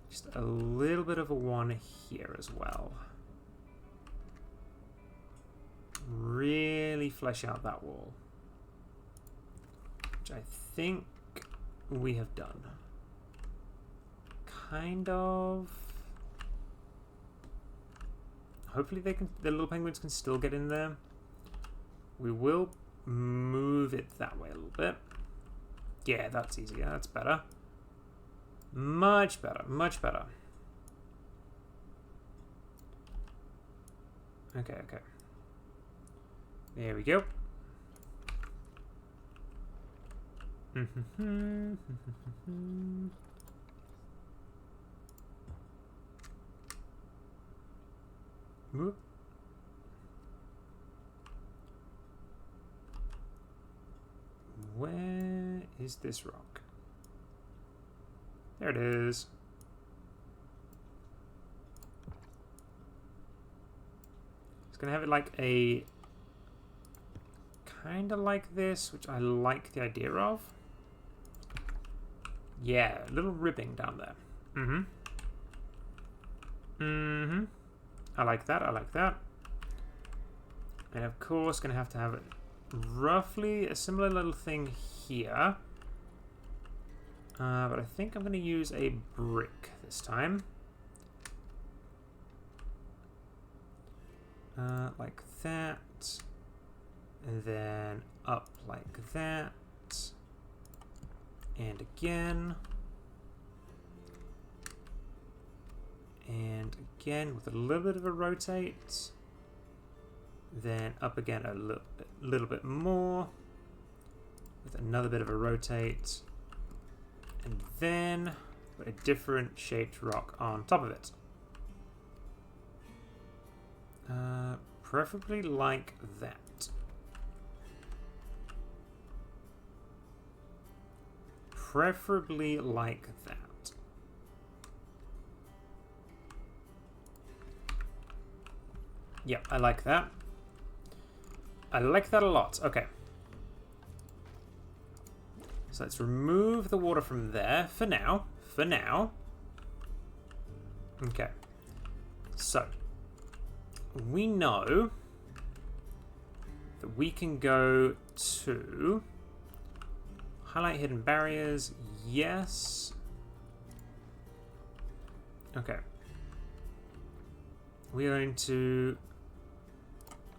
A: just a little bit of a one here as well. Really flesh out that wall, which I think we have done. Kind of. Hopefully they can, the little penguins can still get in there. We will move it that way a little bit. Yeah, that's easier. That's better. Much better. Much better. Okay, okay. There we go. Whoop. Where is this rock? There it is. It's gonna have it like a kind of like this, which I like the idea of. Yeah, a little ribbing down there. I like that, I like that. And of course, gonna have to have it roughly a similar little thing here. But I think I'm gonna use a brick this time. Like that. And then up like that. And again. And again with a little bit of a rotate. Then up again a little bit more. With another bit of a rotate. And then put a different shaped rock on top of it. Preferably like that. Preferably like that. Yep, I like that. I like that a lot. Okay. So let's remove the water from there for now. For now. Okay. So we know that we can go to highlight hidden barriers. Yes. Okay. We are going to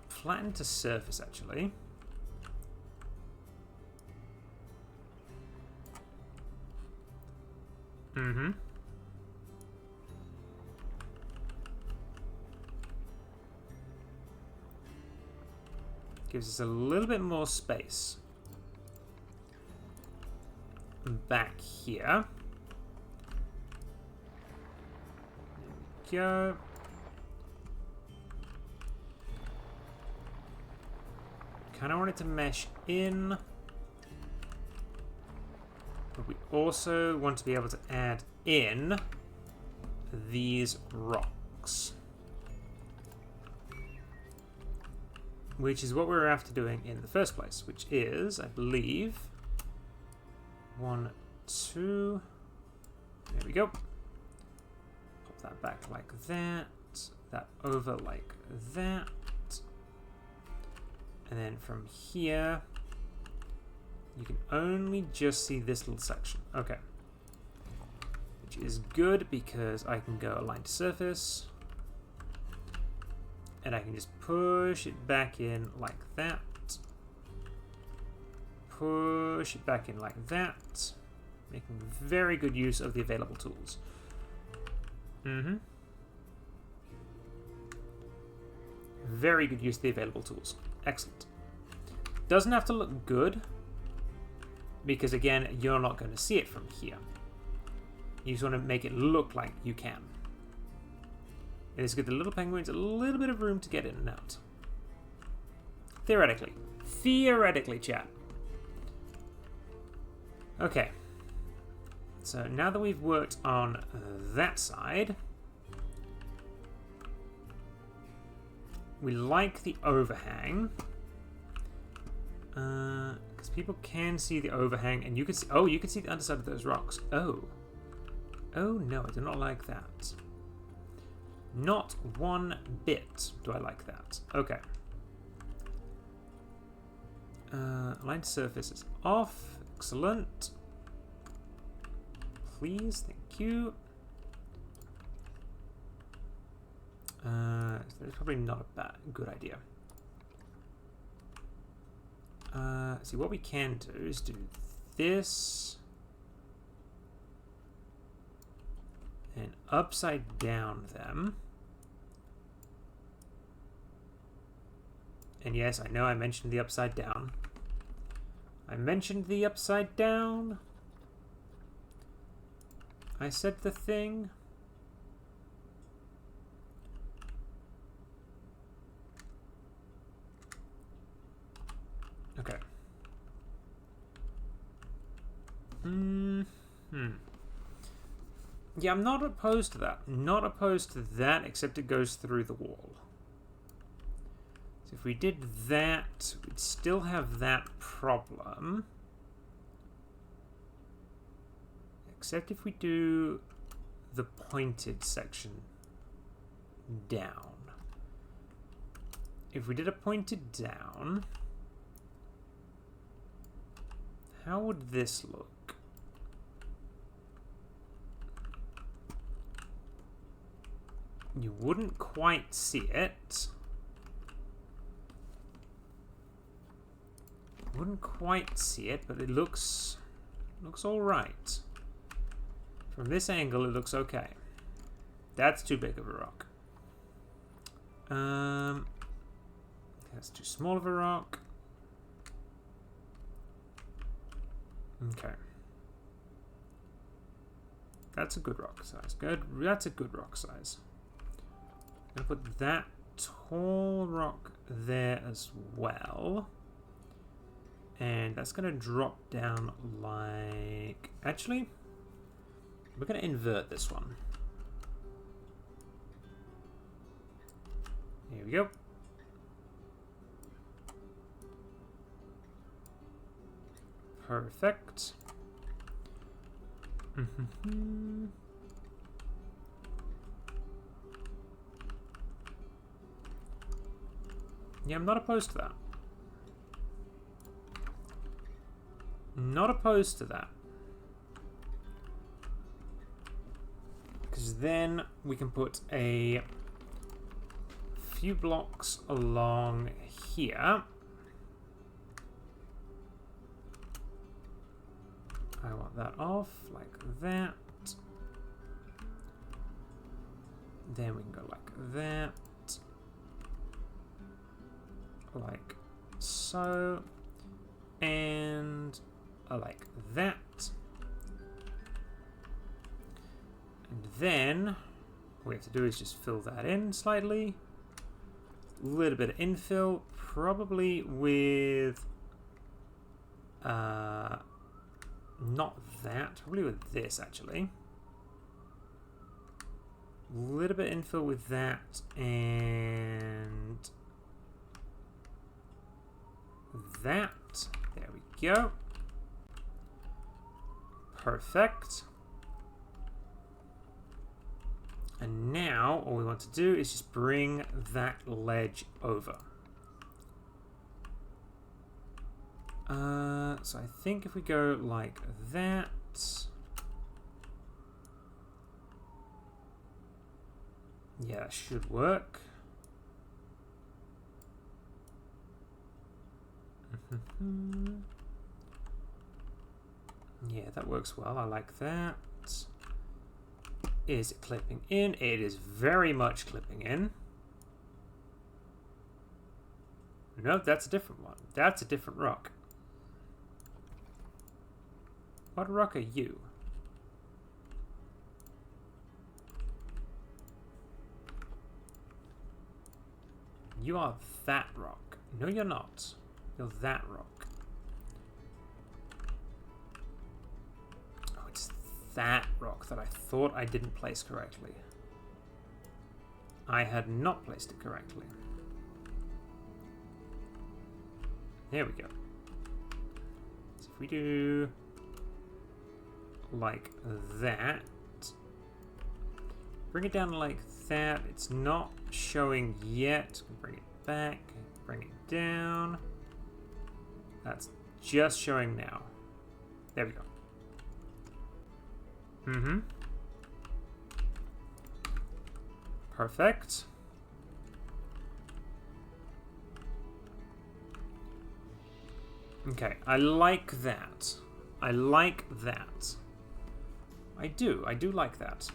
A: flatten to surface actually. Gives us a little bit more space back here. There we go. Kind of want it to mesh in, but we also want to be able to add in these rocks, which is what we were after doing in the first place, which is, I believe, 1, 2, there we go. Pop that back like that, that over like that, and then from here, you can only just see this little section. Okay. Which is good because I can go align to surface. And I can just push it back in like that. Push it back in like that. Making very good use of the available tools. Very good use of the available tools. Excellent. doesn't have to look good, because again, you're not going to see it from here. You just want to make it look like you can. And it's give the little penguins a little bit of room to get in and out. Theoretically. Theoretically, chat. Okay. So now that we've worked on that side, we like the overhang. Because people can see the overhang, and you can see... Oh, you can see the underside of those rocks. Oh. Oh, no, I do not like that. Not one bit do I like that. Okay. Line surface is off. Excellent. Please, thank you. That's probably not a good idea. See, what we can do is do this and upside down them. And yes, I know I mentioned the upside down. I mentioned the upside down. I said the thing. Okay. Yeah, I'm not opposed to that. Not opposed to that, except it goes through the wall. So if we did that, we'd still have that problem. Except if we do the pointed section down. If we did a pointed down, how would this look? You wouldn't quite see it. Wouldn't quite see it, but it looks all right. From this angle, it looks okay. That's too big of a rock. That's too small of a rock. Okay. That's a good rock size. Good. That's a good rock size. I'm going to put that tall rock there as well. And that's going to drop down like... Actually, we're going to invert this one. Here we go. Perfect. Yeah, I'm not opposed to that. Not opposed to that. Because then we can put a few blocks along here. I want that off like that. Then we can go like that. Like so. And like that. And then what we have to do is just fill that in slightly. A little bit of infill, probably with not that, probably with this actually. A little bit of infill with that and that. There we go. Perfect. And now all we want to do is just bring that ledge over. So I think if we go like that. Yeah, that should work. Yeah, that works well. I like that. Is it clipping in? It is very much clipping in. No, that's a different one. That's a different rock. What rock are you? You are that rock. No, you're not. You're that rock. Oh, it's that rock that I thought I didn't place correctly. I had not placed it correctly. There we go. So if we do like that, bring it down like that. It's not showing yet. Bring it back, bring it down. That's just showing now. There we go. Mm-hmm. Perfect. Okay, I like that. I like that. I do like that.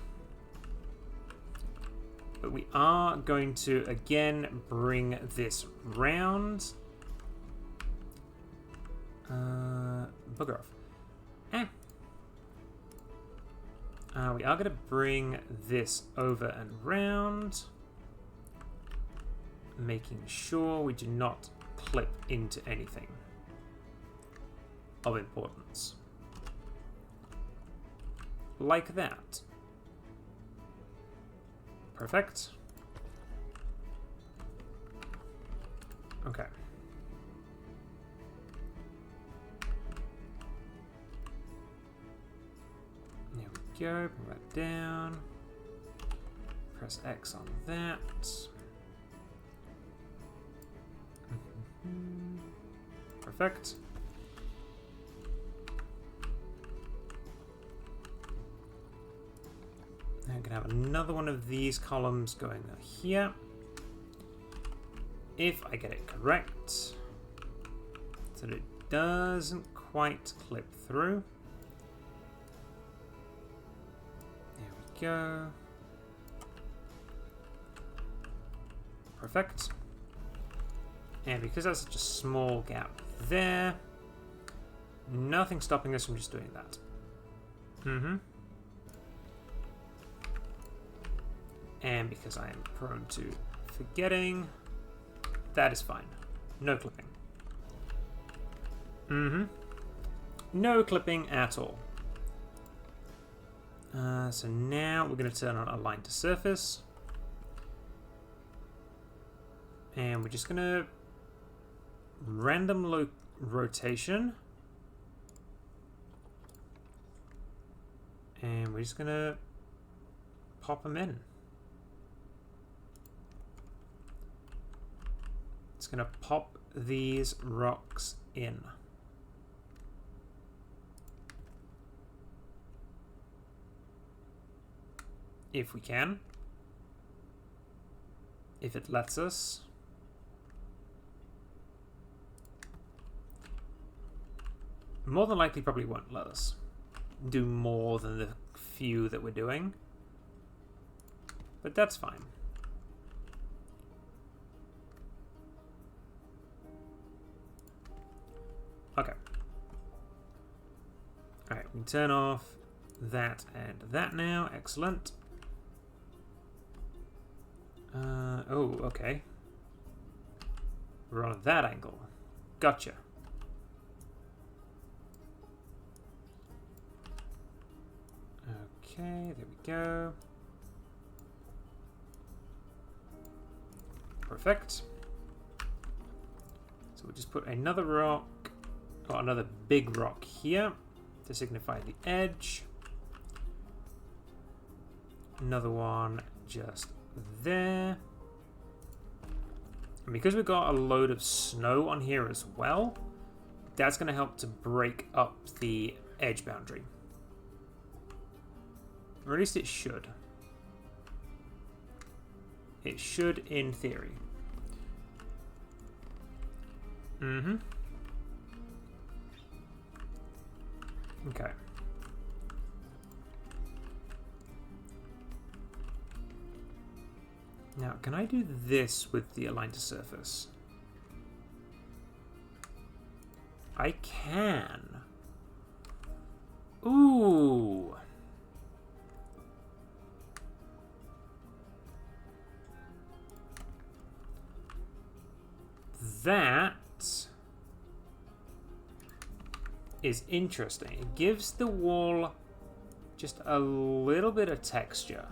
A: But we are going to, again, bring this round. Bugger off. We are going to bring this over and round. Making sure we do not clip into anything of importance. Like that. Perfect. Okay. There we go. Bring that down. Press X on that. Perfect. I'm going to have another one of these columns going here. If I get it correct. So that it doesn't quite clip through. There we go. Perfect. And because that's such a small gap there, nothing stopping us from just doing that. And because I am prone to forgetting, that is fine. No clipping. No clipping at all. So now we're going to turn on Align to Surface. And we're just going to random rotation. And we're just going to pop them in. It's going to pop these rocks in. If we can. If it lets us. More than likely probably won't let us do more than the few that we're doing. But that's fine. Okay. Alright, we can turn off that and that now. Excellent. Oh, okay. We're on that angle. Gotcha. Okay, there we go. Perfect. So we'll just put another rock, or another big rock here to signify the edge. Another one just there. And because we've got a load of snow on here as well, that's going to help to break up the edge boundary. Or at least it should. It should in theory. Okay. Now, can I do this with the Align to Surface? I can. Ooh. That is interesting. It gives the wall just a little bit of texture.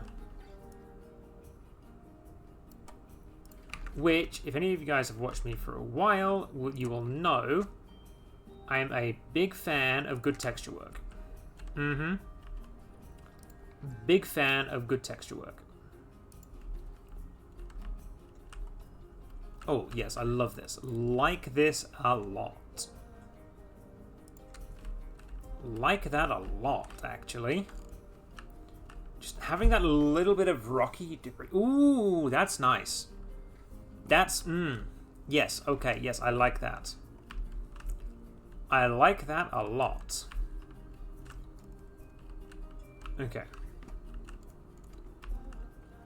A: Which, if any of you guys have watched me for a while, you will know I am a big fan of good texture work. Big fan of good texture work. Oh, yes, I love this. Like this a lot. Like that a lot, actually. Just having that little bit of rocky debris. Ooh, that's nice. That's, yes, okay, yes, I like that. I like that a lot. Okay.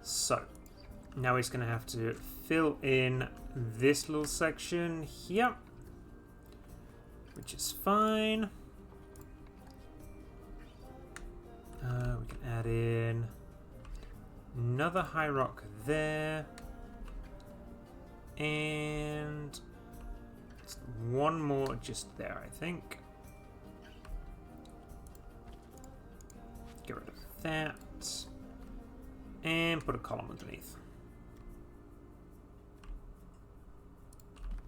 A: So, now he's going to have to fill in this little section here, which is fine. We can add in another high rock there. And one more just there, I think. Get rid of that. And put a column underneath.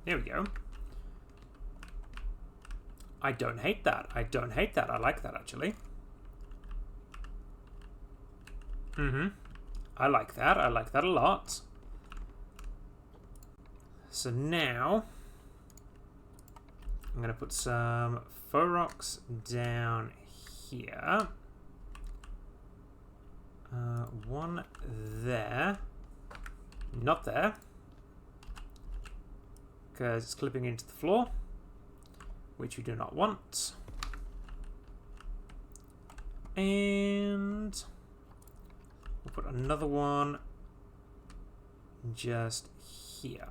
A: There we go. I don't hate that. I don't hate that. I like that, actually. I like that. I like that a lot. So now, I'm going to put some faux rocks down here. One there. Not there. Because it's clipping into the floor, which we do not want. And we'll put another one just here.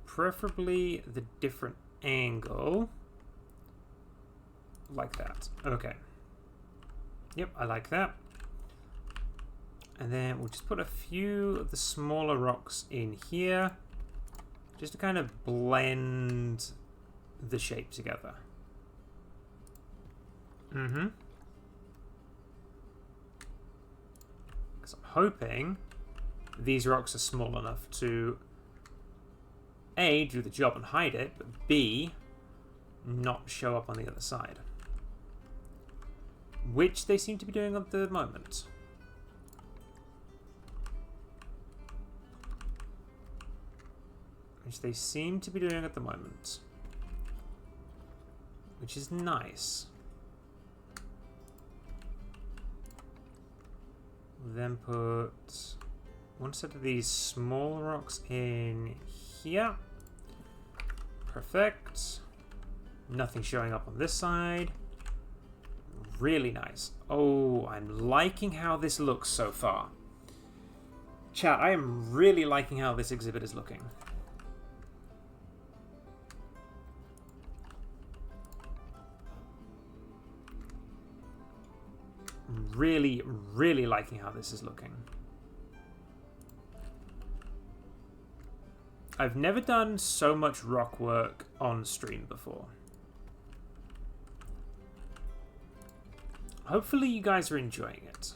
A: Preferably the different angle. Like that. Okay. Yep, I like that. And then we'll just put a few of the smaller rocks in here, just to kind of blend the shape together. Because I'm hoping these rocks are small enough to A, do the job and hide it, but B, not show up on the other side. Which they seem to be doing at the moment. Which they seem to be doing at the moment. Which is nice. We'll then put one set of these small rocks in here. Perfect. Nothing showing up on this side. Really nice. Oh, I'm liking how this looks so far. Chat, I am really liking how this exhibit is looking. Really, really liking how this is looking. I've never done so much rock work on stream before. Hopefully you guys are enjoying it.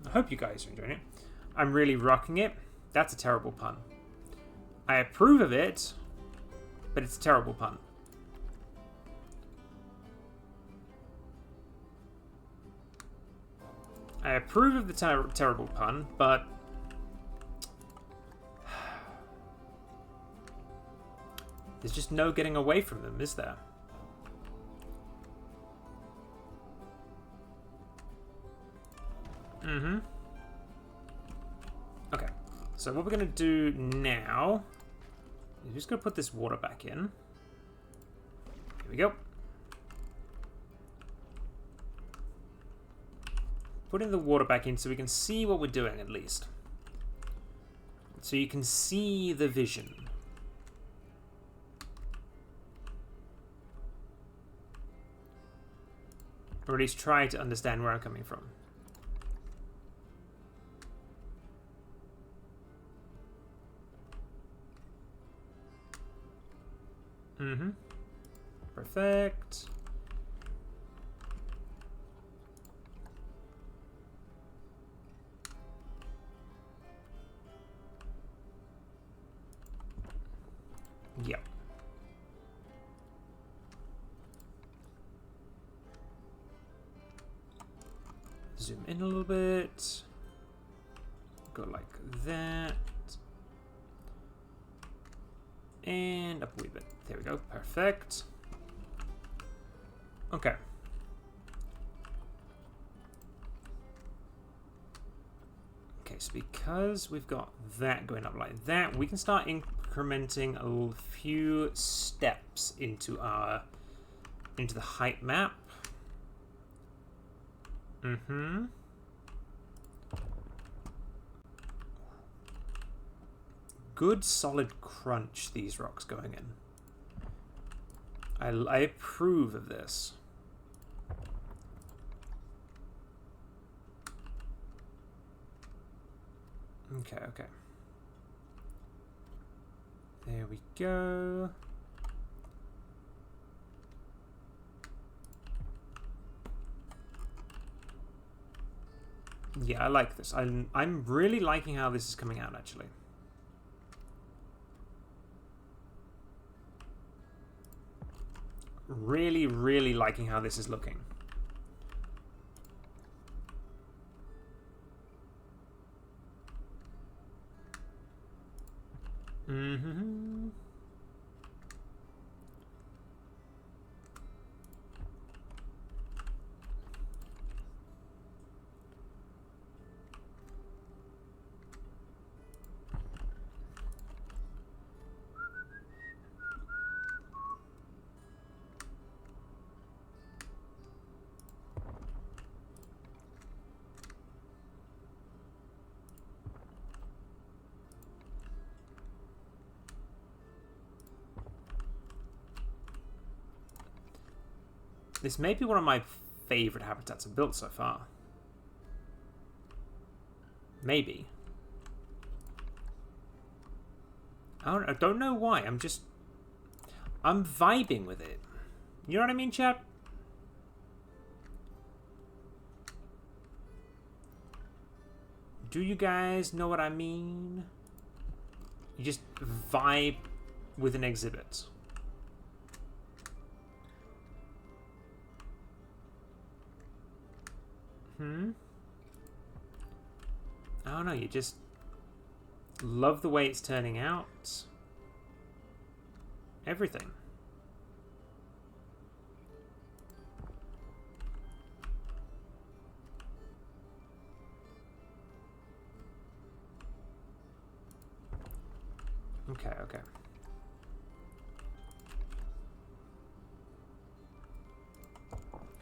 A: I hope you guys are enjoying it. I'm really rocking it. That's a terrible pun. I approve of it, but it's a terrible pun. I approve of the terrible pun, but there's just no getting away from them, is there? Okay, So what we're going to do now is just going to put this water back in. Here we go. Putting the water back in so we can see what we're doing at least. So you can see the vision. Or at least try to understand where I'm coming from. Mm-hmm. Perfect. Yep. Zoom in a little bit. Go like that. And up a wee bit. There we go. Perfect. Okay. Okay, so because we've got that going up like that, we can start incrementing a few steps into the height map. Mm-hmm. Good solid crunch these rocks going in. I approve of this. Okay, okay. There we go. Yeah, I like this. I'm really liking how this is coming out, actually. Really, really liking how this is looking. Mm-hmm. This may be one of my favorite habitats I've built so far. Maybe. I don't know why. I'm vibing with it. You know what I mean, chat? Do you guys know what I mean? You just vibe with an exhibit. I don't know, you just love the way it's turning out. Everything. Okay, okay.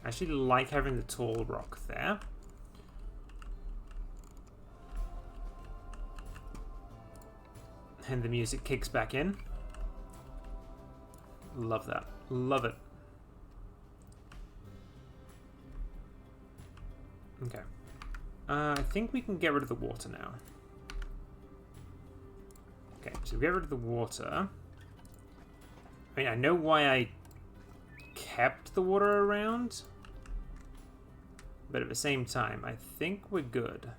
A: I actually like having the tall rock there. And the music kicks back in. Love that. Love it. Okay. I think we can get rid of the water now. Okay, so we get rid of the water. I mean, I know why I kept the water around. But at the same time, I think we're good.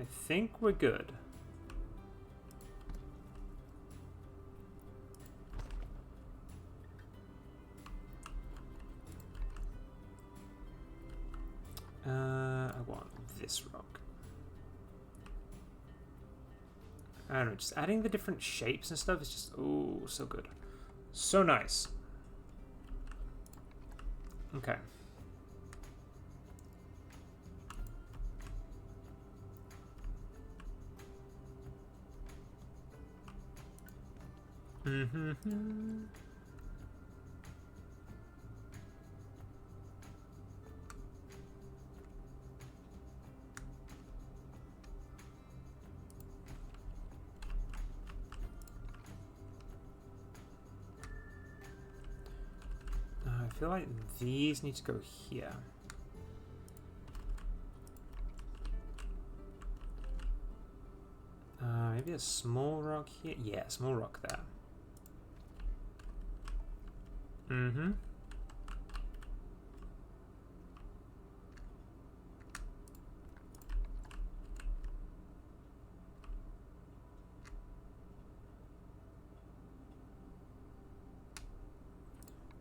A: I think we're good. I want this rock. I don't know, just adding the different shapes and stuff is just, oh, so good. So nice. Okay. Mm-hmm. I feel like these need to go here. Maybe a small rock here? Yeah, small rock there. Mm-hmm.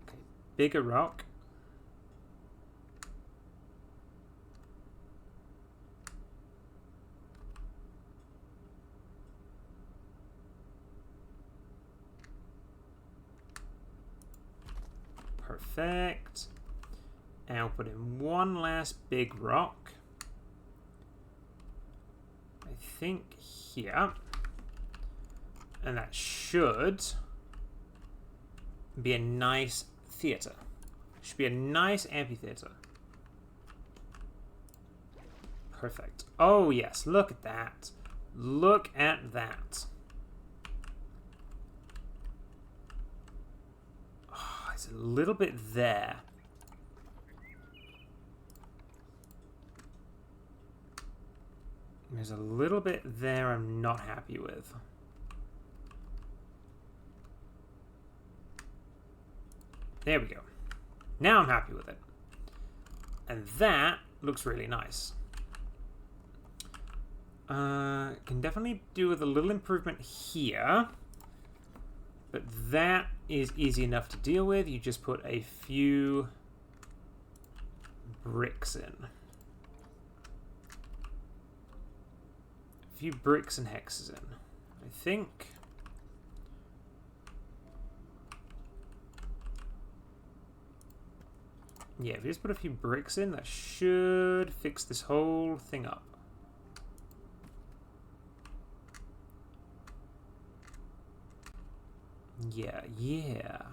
A: Okay, bigger rock. Perfect. And I'll put in one last big rock. I think here. And that should be a nice theatre. Should be a nice amphitheatre. Perfect. Oh yes, look at that. Look at that. Oh, it's a little bit there. There's a little bit there I'm not happy with. There we go. Now I'm happy with it. And that looks really nice. Can definitely do with a little improvement here. But that is easy enough to deal with. You just put a few bricks in. A few bricks and hexes in, I think. Yeah, if you just put a few bricks in, that should fix this whole thing up. Yeah, yeah.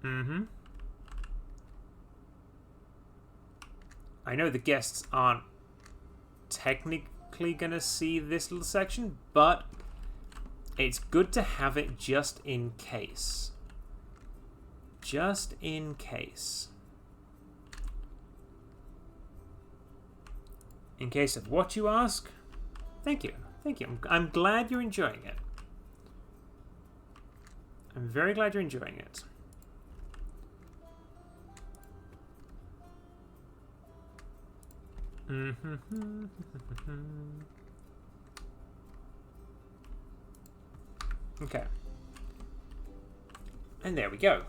A: Mm-hmm. I know the guests aren't technically gonna see this little section, but it's good to have it just in case. Just in case. In case of what you ask? Thank you. Thank you. I'm glad you're enjoying it. I'm very glad you're enjoying it. Okay. And there we go.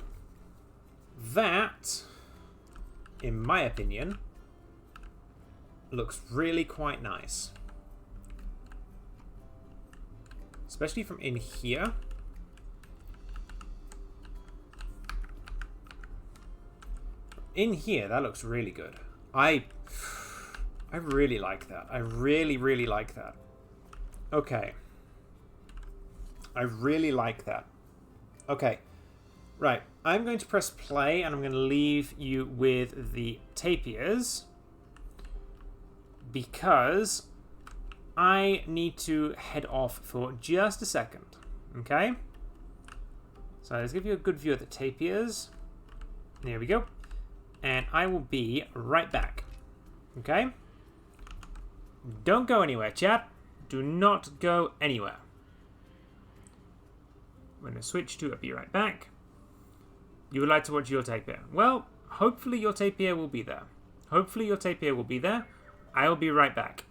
A: That, in my opinion, looks really quite nice. Especially from in here. In here, that looks really good. I really like that. I really, really like that. Okay. I really like that. Okay. Right. I'm going to press play and I'm going to leave you with the tapirs because I need to head off for just a second. Okay? So let's give you a good view of the tapirs. There we go. And I will be right back. Okay? Don't go anywhere, chat. Do not go anywhere. I'm going to switch to I'll be right back. You would like to watch your tapir? Well, hopefully your tapir will be there. Hopefully your tapir will be there. I will be right back.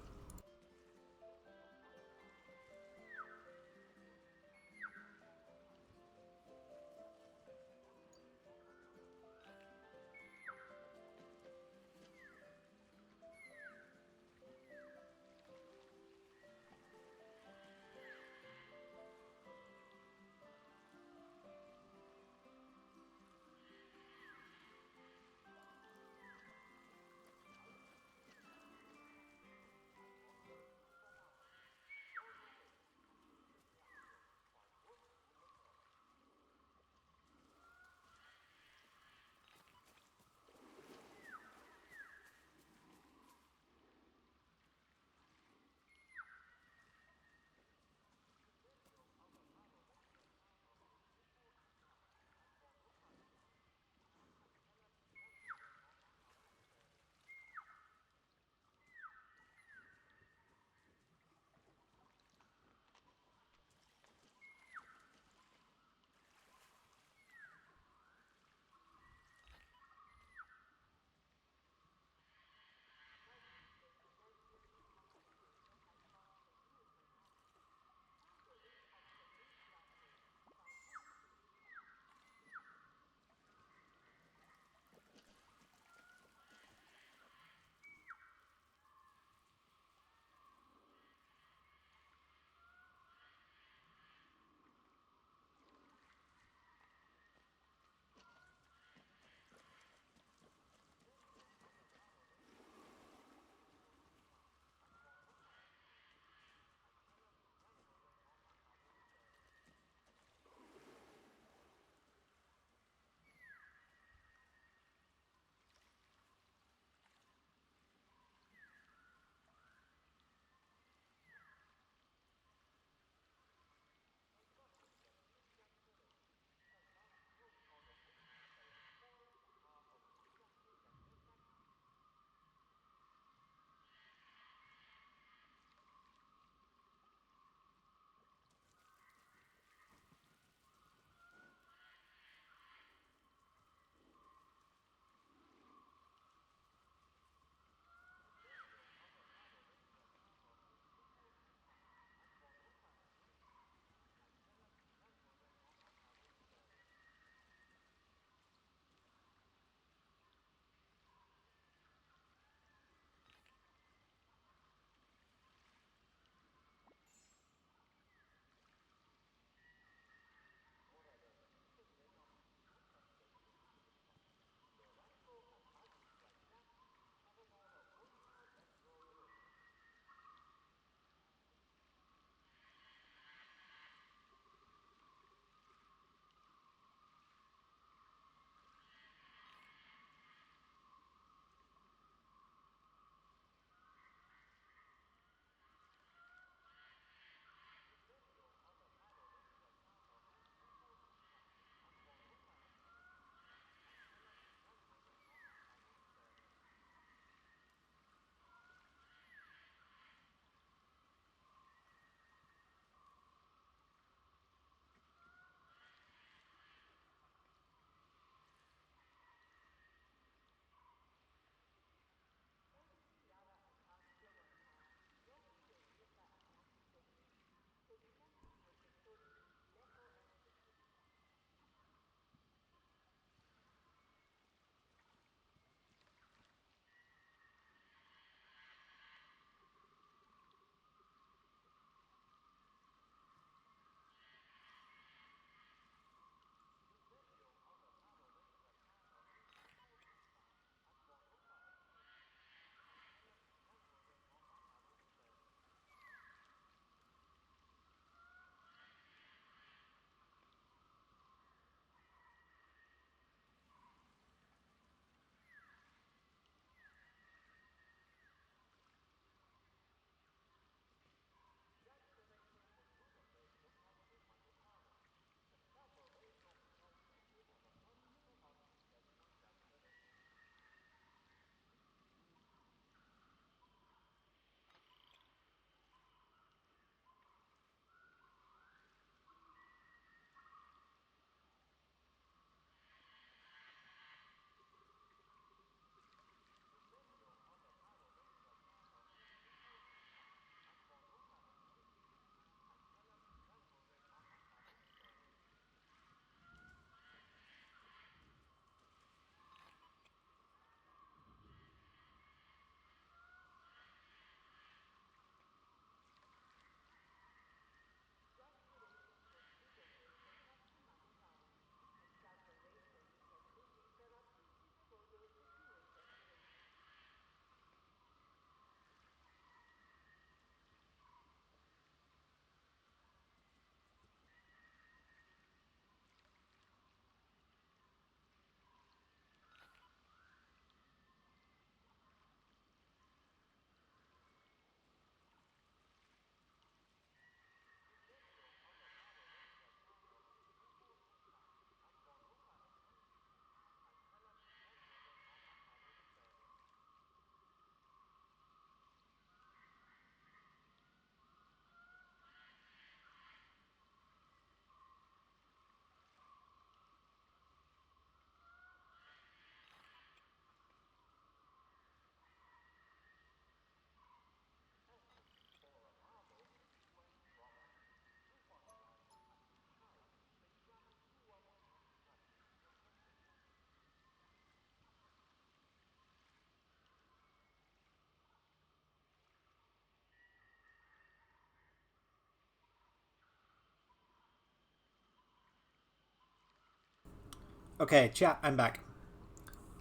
A: Okay, chat, I'm back.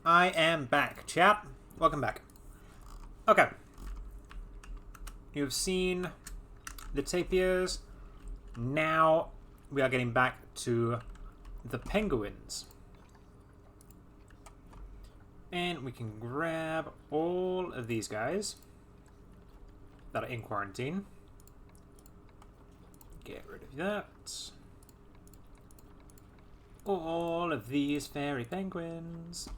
A: I am back, chat. Welcome back. Okay. You've seen the tapirs. Now we are getting back to the penguins. And we can grab all of these guys that are in quarantine. Get rid of that. All of these fairy penguins.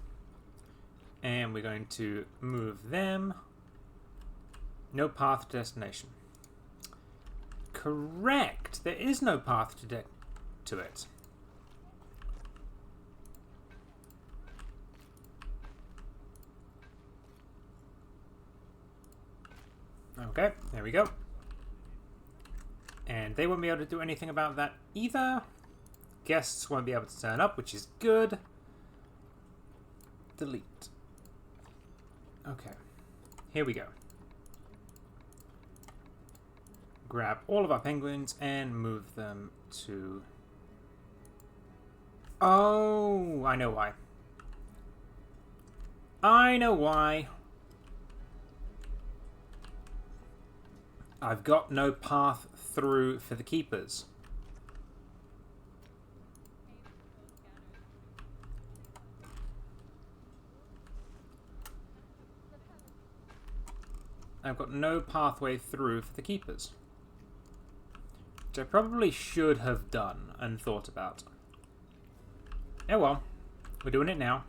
A: And we're going to move them. No path to destination. Correct. There is no path to it. Okay, there we go. And they won't be able to do anything about that either. Guests won't be able to turn up, which is good. Delete. Okay, here we go. Grab all of our penguins and move them to... Oh, I know why. I know why. I've got no path through for the keepers. I've got no pathway through for the keepers. Which I probably should have done and thought about. Oh well, we're doing it now.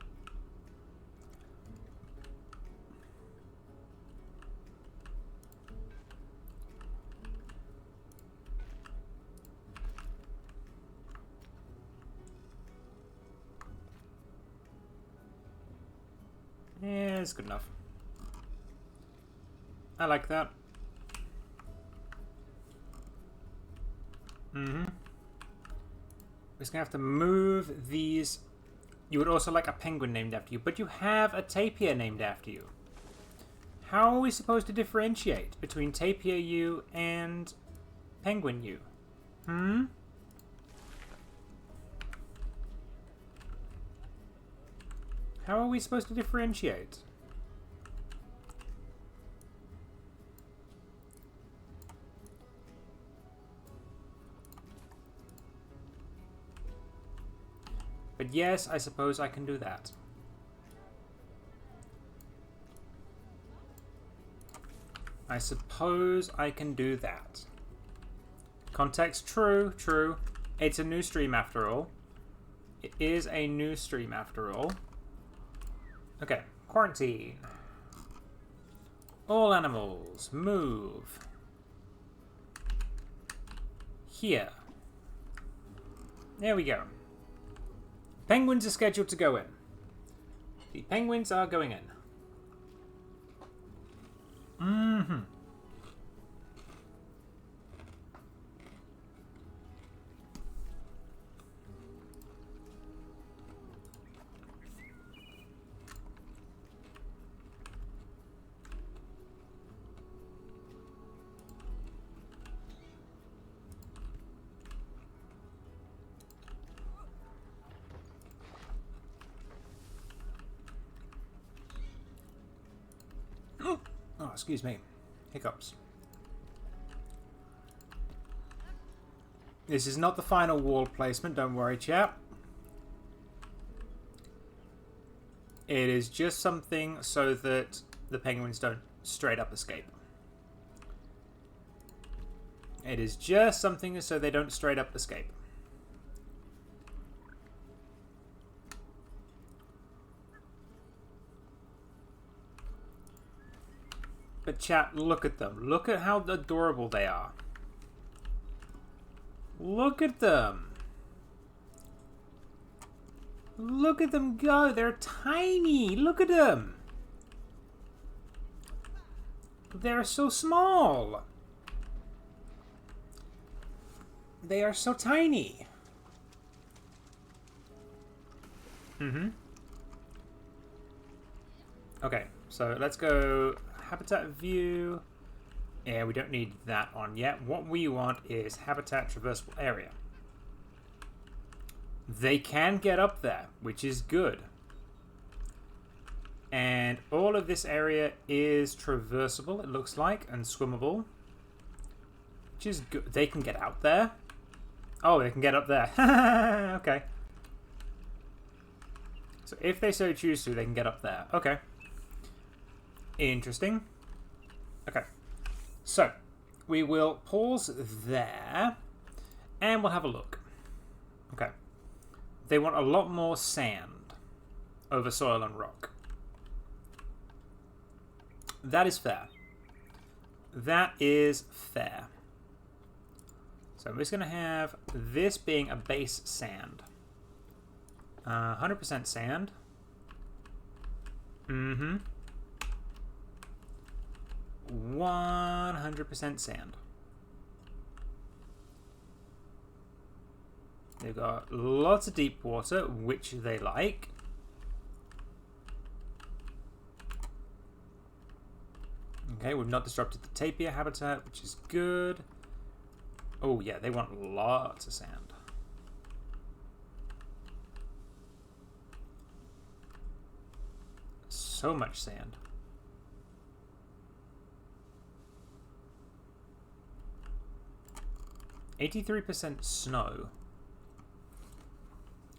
A: Yeah, it's good enough. I like that. We're just gonna have to move these. You would also like a penguin named after you, but you have a tapir named after you. How are we supposed to differentiate between tapir you and penguin you? How are we supposed to differentiate? But yes, I suppose I can do that. I suppose I can do that. Context, true, true. It's a new stream after all. It is a new stream after all. Okay, quarantine. All animals, move. Here. There we go. Penguins are scheduled to go in. The penguins are going in. Oh, excuse me. Hiccups. This is not the final wall placement, don't worry, chap. It is just something so that the penguins don't straight up escape. It is just something so they don't straight up escape. But chat, look at them. Look at how adorable they are. Look at them. Look at them go. They're tiny. Look at them. They're so small. They are so tiny. Okay, so let's go habitat view. Yeah, we don't need that on yet. What we want is habitat traversable area. They can get up there, which is good. And all of this area is traversable, it looks like, and swimmable. Which is good. They can get out there? Oh, they can get up there. Okay. So if they so choose to, they can get up there. Okay. Interesting. Okay. So, we will pause there, and we'll have a look. Okay. They want a lot more sand over soil and rock. That is fair. That is fair. So I'm just going to have this being a base sand. 100% sand. 100% sand. They've got lots of deep water, which they like. Okay, we've not disrupted the tapir habitat, which is good. Oh yeah, they want lots of sand. So much sand. %83 snow.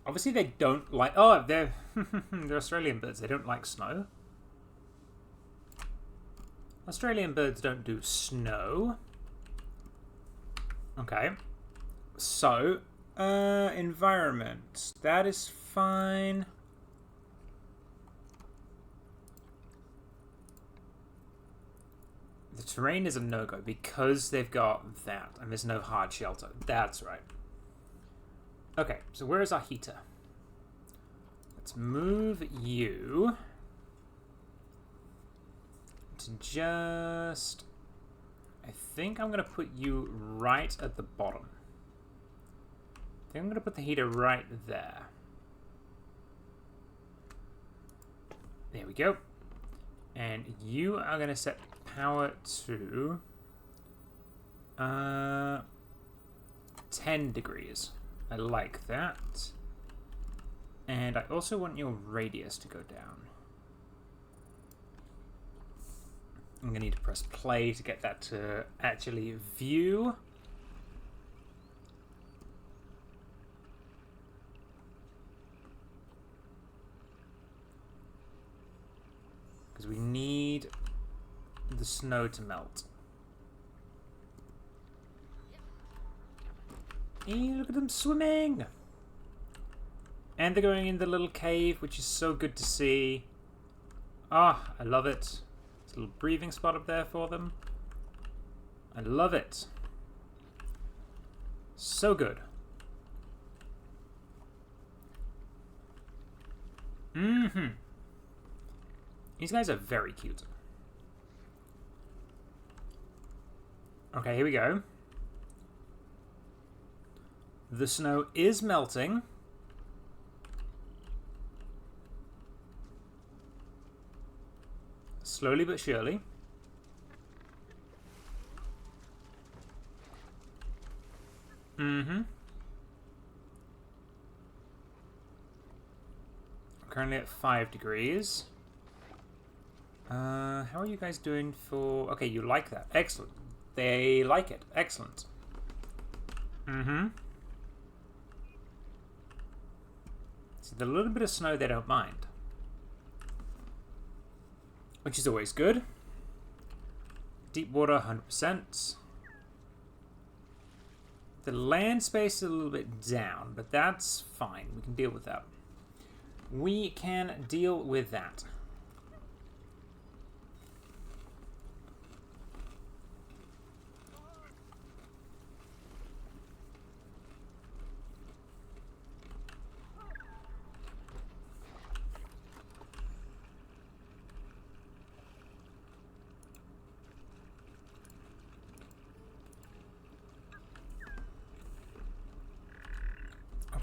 A: Obviously they don't like... Oh, they're Australian birds. They don't like snow. Australian birds don't do snow. Okay. So, environment. That is fine. The terrain is a no-go because they've got that, and there's no hard shelter. That's right. Okay, so where is our heater? Let's move you to just... I think I'm going to put you right at the bottom. I think I'm going to put the heater right there. There we go. And you are going to set power to 10 degrees. I like that. And I also want your radius to go down. I'm going to need to press play to get that to actually view. Because we need the snow to melt. Hey, look at them swimming! And they're going in the little cave, which is so good to see. Ah, I love it. A little breathing spot up there for them. I love it. So good. These guys are very cute. Okay, here we go. The snow is melting. Slowly but surely. Currently at 5 degrees. How are you guys doing for... Okay, you like that. Excellent. They like it. Excellent. See, the little bit of snow they don't mind. Which is always good. Deep water, 100%. The land space is a little bit down, but that's fine. We can deal with that. We can deal with that.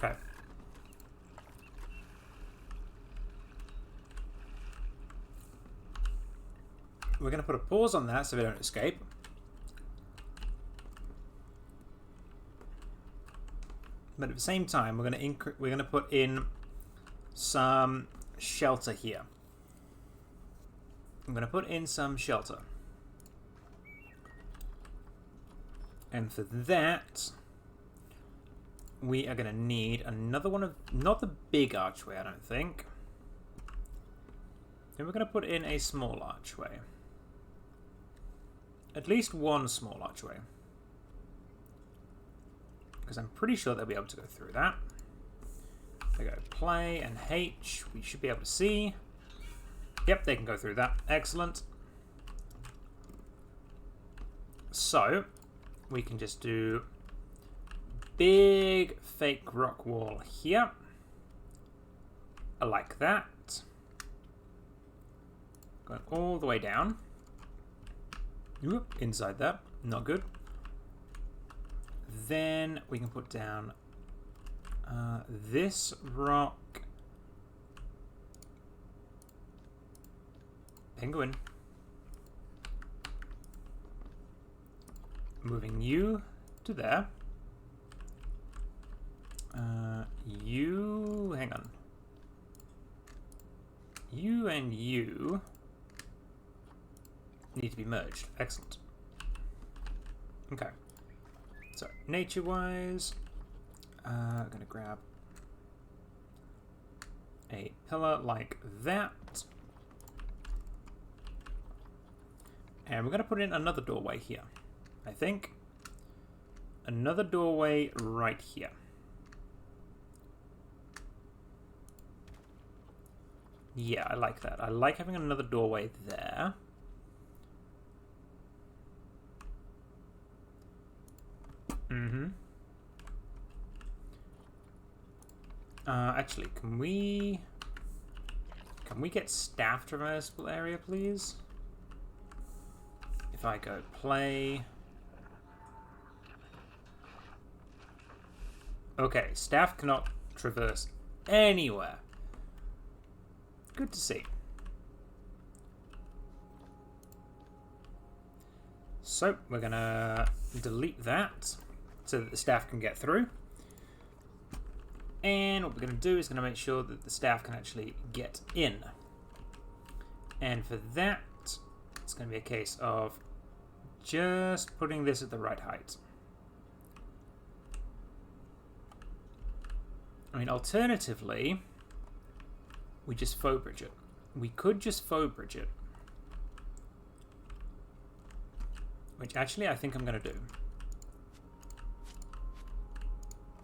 A: Okay. We're going to put a pause on that so they don't escape. But at the same time, we're gonna put in some shelter here. I'm gonna put in some shelter. And for that, we are gonna need another one of, not the big archway, I don't think. And we're gonna put in a small archway. At least one small archway. Because I'm pretty sure they'll be able to go through that. They go play and H. We should be able to see. Yep, they can go through that. Excellent. So, we can just do big fake rock wall here. I like that. Going all the way down. Oop, inside that. Not good. Then we can put down this rock. Penguin. Moving you to there. You, hang on. You and you need to be merged. Excellent. Okay. So, nature-wise, I'm going to grab a pillar like that. And we're going to put in another doorway here, I think. Another doorway right here. Yeah, I like that. I like having another doorway there. Actually, can we get staff traversable area, please? If I go play. Okay, staff cannot traverse anywhere. Good to see. So, we're gonna delete that so that the staff can get through. And what we're going to do is going to make sure that the staff can actually get in. And for that, it's going to be a case of just putting this at the right height. I mean, alternatively, we just faux bridge it. We could just faux bridge it. Which actually I think I'm going to do.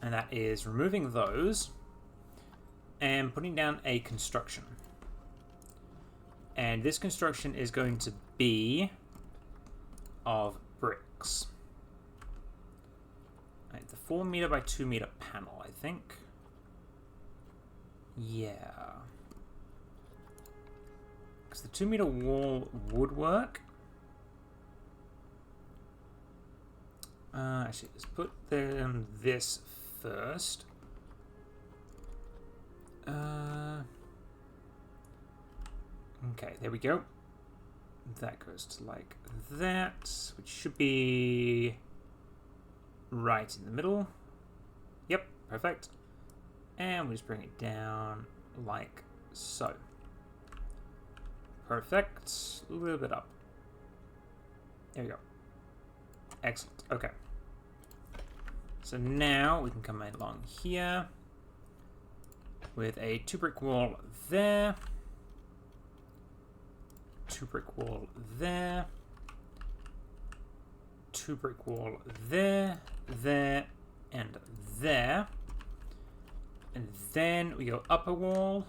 A: And that is removing those and putting down a construction. And this construction is going to be of bricks. Right, the 4 meter by 2 meter panel, I think. Yeah. Because the 2 meter wall would work. Actually, let's put them this first. Okay, there we go. That goes to like that, which should be right in the middle. Yep, perfect. And we just bring it down like so. Perfect. A little bit up. There we go. Excellent. Okay. So now we can come along here with a 2 brick wall there, 2 brick wall there, 2 brick wall there, there, and there. And then we go up a wall.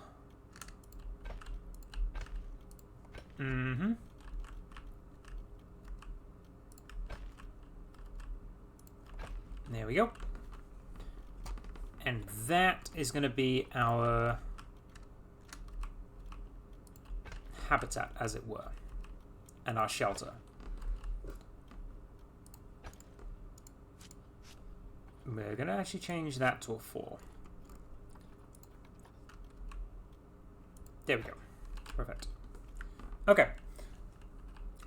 A: There we go. And that is going to be our habitat, as it were, and our shelter. We're going to actually change that to a 4. There we go. Perfect. Okay.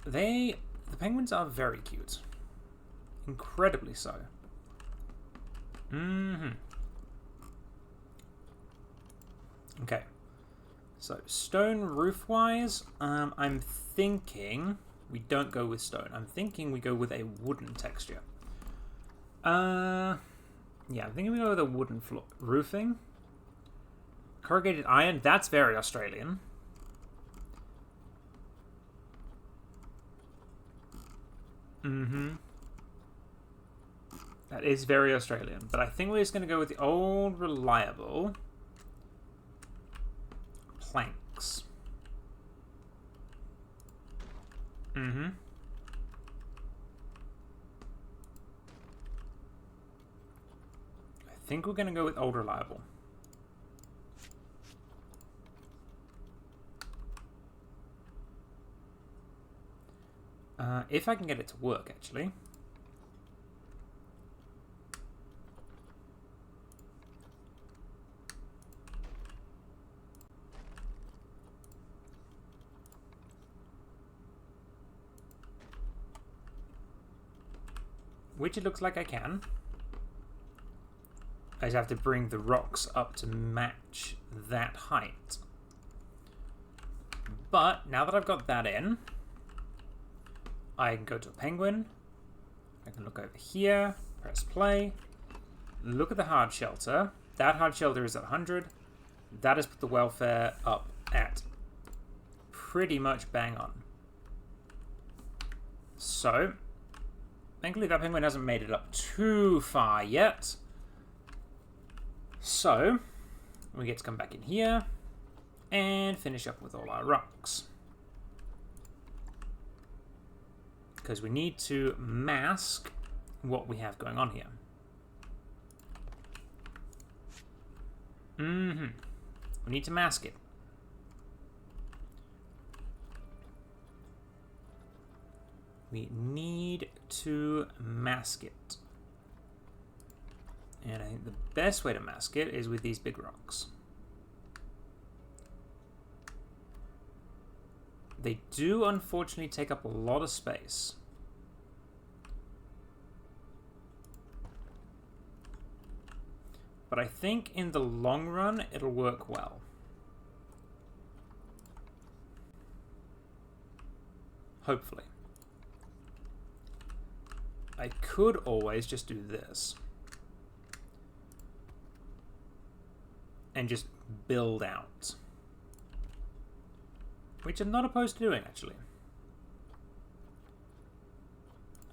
A: The penguins are very cute. Incredibly so. Okay. So, stone roof-wise, I'm thinking we don't go with stone. I'm thinking we go with a wooden texture. Yeah, I'm thinking we go with a wooden floor. Roofing. Corrugated iron, that's very Australian. Mm-hmm. That is very Australian. But I think we're just going to go with the old reliable planks. Mm-hmm. I think we're going to go with old reliable. If I can get it to work, actually. Which it looks like I can. I just have to bring the rocks up to match that height. But now that I've got that in, I can go to a penguin. I can look over here, press play, look at the hard shelter. That hard shelter is at 100. That has put the welfare up at pretty much bang on. So, thankfully that penguin hasn't made it up too far yet. So, we get to come back in here and finish up with all our rocks. Because we need to mask what we have going on here. We need to mask it. We need to mask it. And I think the best way to mask it is with these big rocks. They do unfortunately take up a lot of space. But I think in the long run, it'll work well. Hopefully. I could always just do this. And just build out. Which I'm not opposed to doing, actually.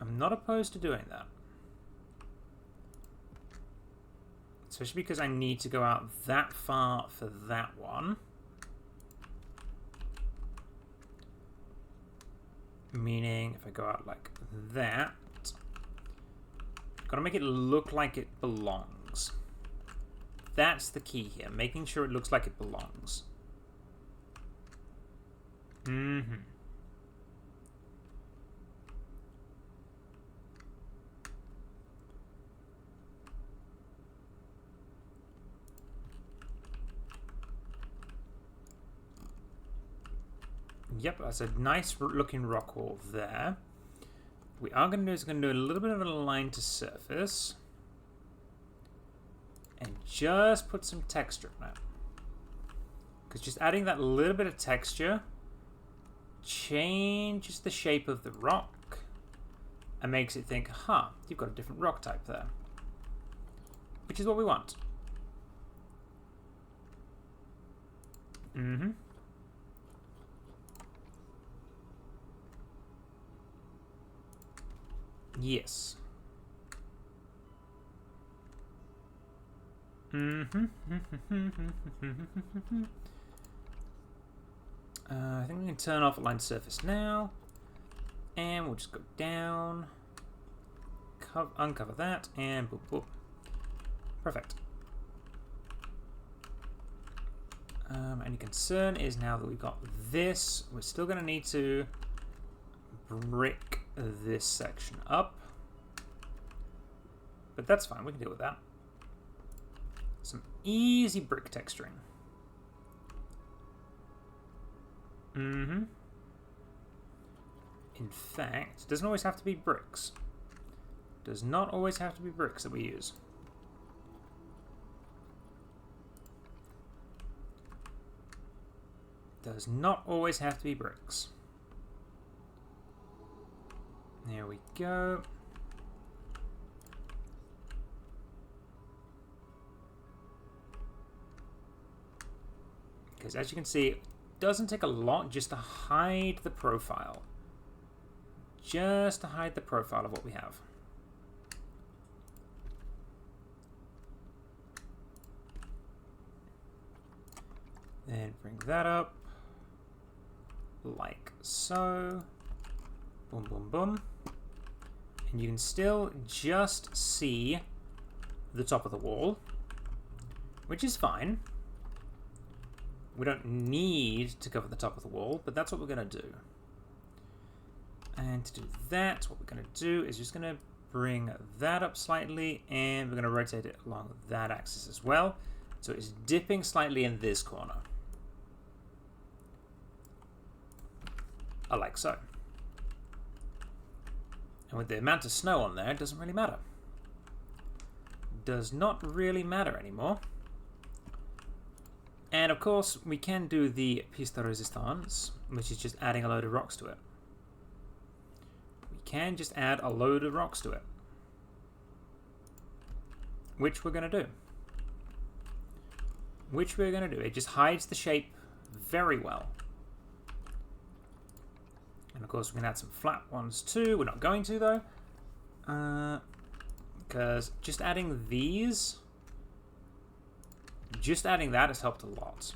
A: I'm not opposed to doing that. Especially because I need to go out that far for that one. Meaning, if I go out like that, I've got to make it look like it belongs. That's the key here, making sure it looks like it belongs. Yep, that's a nice looking rock wall there. We are going to do is going to do a little bit of a line to surface. And just put some texture on it. Because just adding that little bit of texture changes the shape of the rock. And makes it think, huh, you've got a different rock type there. Which is what we want. Yes. I think we can turn off line surface now. And we'll just go down. Uncover that. And boop, boop. Perfect. Any concern is now that we've got this, we're still going to need to brick this section up. But that's fine, we can deal with that. Some easy brick texturing. In fact, it doesn't always have to be bricks. Does not always have to be bricks that we use. Does not always have to be bricks. There we go. Because as you can see, it doesn't take a lot just to hide the profile. Just to hide the profile of what we have. Then bring that up. Like so. Boom, boom, boom. And you can still just see the top of the wall, which is fine. We don't need to cover the top of the wall, but that's what we're going to do. And to do that, what we're going to do is just going to bring that up slightly, and we're going to rotate it along that axis as well. So it's dipping slightly in this corner. Like so. And with the amount of snow on there, it doesn't really matter. Does not really matter anymore. And of course, we can do the pièce de résistance, which is just adding a load of rocks to it. We can just add a load of rocks to it. Which we're going to do. It just hides the shape very well. And of course, we can add some flat ones too. We're not going to, though. Because just adding these... Just adding that has helped a lot.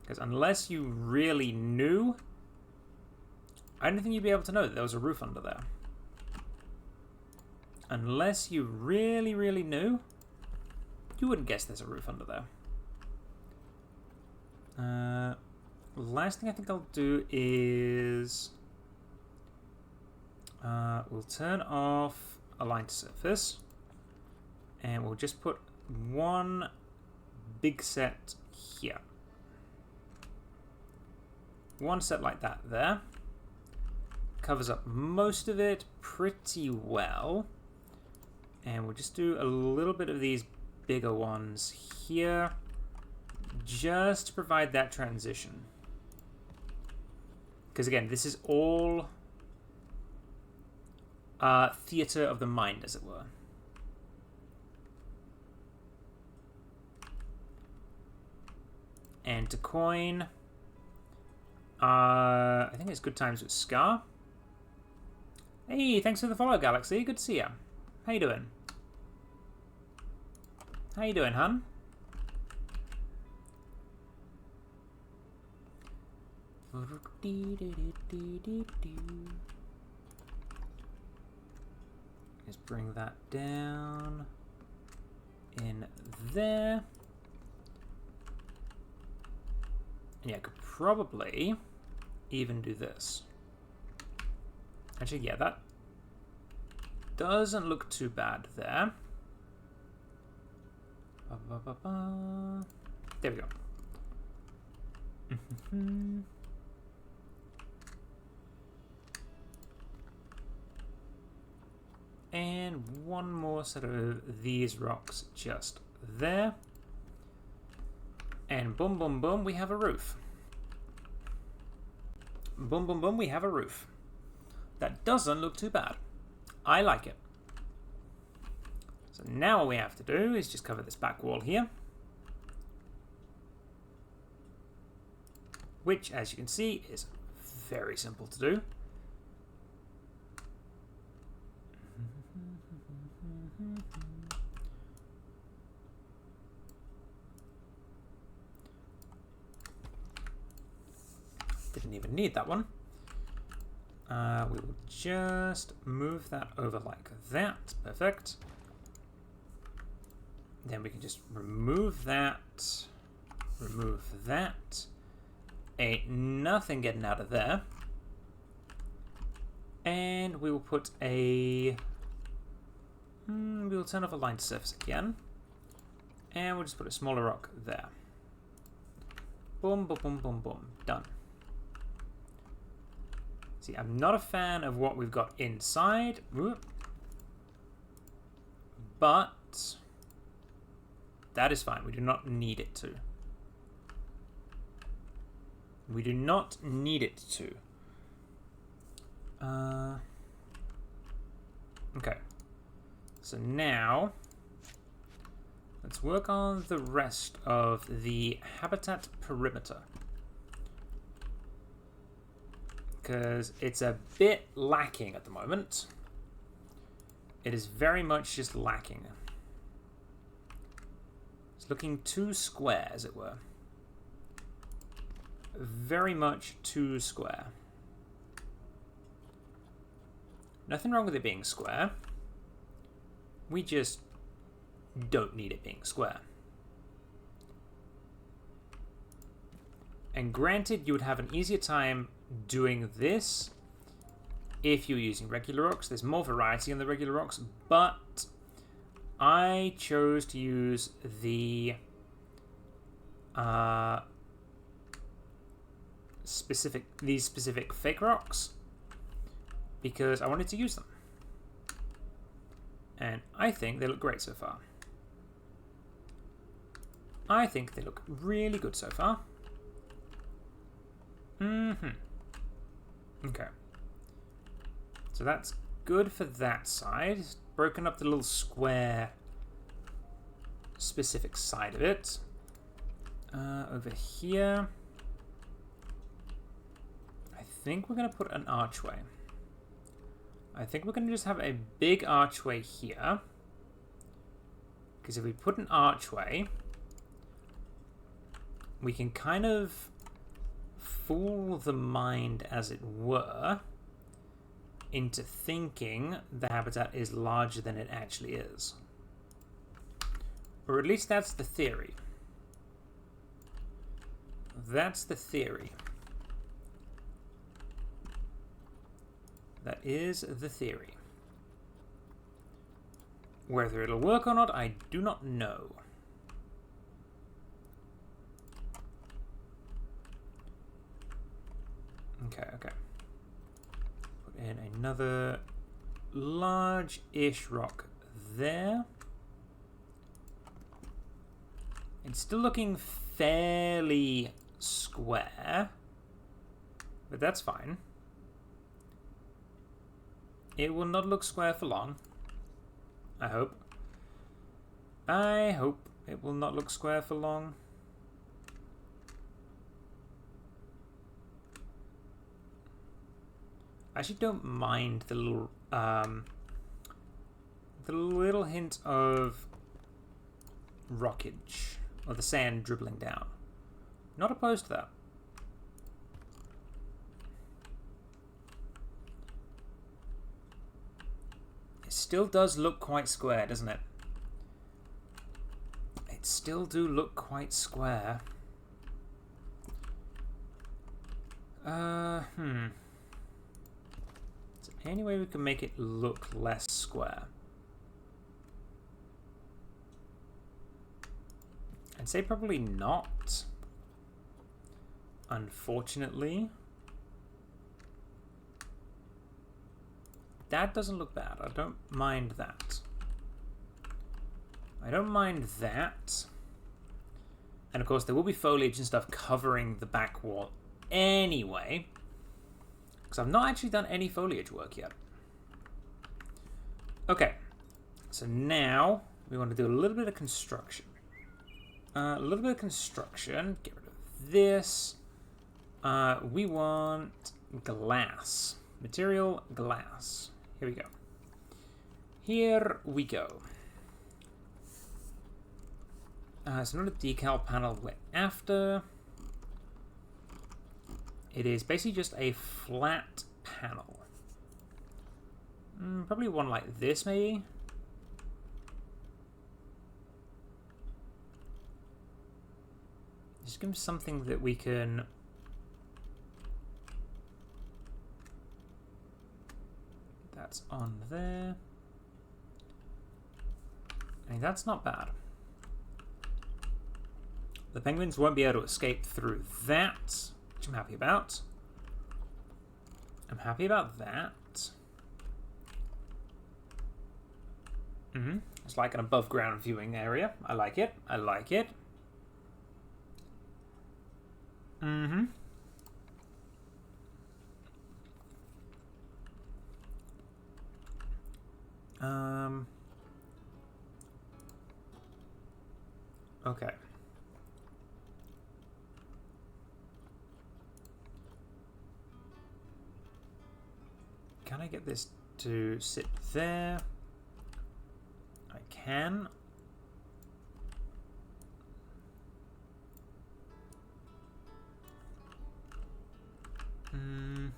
A: Because unless you really knew... I don't think you'd be able to know that there was a roof under there. Unless you really, really knew, you wouldn't guess there's a roof under there. Last thing I think I'll do is... we'll turn off Align to Surface. And we'll just put one big set here. One set like that there. Covers up most of it pretty well. And we'll just do a little bit of these bigger ones here. Just to provide that transition. Because again, this is all theatre of the mind, as it were. And to coin, I think it's Good Times with Scar. Hey, thanks for the follow, Galaxy. Good to see ya. How you doing? How you doing, hun? Just bring that down in there. Yeah, I could probably even do this. Actually, yeah, that doesn't look too bad there. There we go. And one more set of these rocks just there. And boom, boom, boom, we have a roof. Boom, boom, boom, we have a roof. That doesn't look too bad. I like it. So now all we have to do is just cover this back wall here. Which, as you can see, is very simple to do. Didn't even need that one. We will just move that over like that. Perfect. Then we can just remove that. Remove that. Ain't nothing getting out of there. And we will put a... we will turn off Align to Surface again. And we'll just put a smaller rock there. Boom, boom, boom, boom, boom. Done. See, I'm not a fan of what we've got inside. But that is fine. We do not need it to. We do not need it to. Okay. So now, let's work on the rest of the habitat perimeter. Because it's a bit lacking at the moment. It is very much just lacking. It's looking too square, as it were. Very much too square. Nothing wrong with it being square. We just don't need it being square. And granted, you would have an easier time doing this if you're using regular rocks. There's more variety in the regular rocks, but I chose to use the these specific fake rocks because I wanted to use them. And I think they look great so far. I think they look really good so far. Okay. So that's good for that side. It's broken up the little square specific side of it. Over here, I think we're going to put an archway. I think we're going to just have a big archway here. Because if we put an archway, we can kind of fool the mind, as it were, into thinking the habitat is larger than it actually is. Or at least that's the theory. That's the theory. That is the theory. Whether it'll work or not, I do not know. Okay. Put in another large-ish rock there. It's still looking fairly square, but that's fine. It will not look square for long. I hope. I hope it will not look square for long. I actually don't mind the little hint of rockage, or the sand dribbling down. Not opposed to that. It still does look quite square, doesn't it? It still do look quite square. Is there any way we can make it look less square? I'd say probably not. Unfortunately. That doesn't look bad. I don't mind that. I don't mind that. And of course, there will be foliage and stuff covering the back wall anyway. Because I've not actually done any foliage work yet. Okay. So now we want to do a little bit of construction. Get rid of this. We want glass. Material glass. Here we go. Here we go. It's not a decal panel we're after. It is basically just a flat panel. Probably one like this, maybe. Just give them something that we can... That's on there. I mean, that's not bad. The penguins won't be able to escape through that, which I'm happy about. I'm happy about that. It's like an above ground viewing area. I like it. I like it. Okay. Can I get this to sit there? I can. There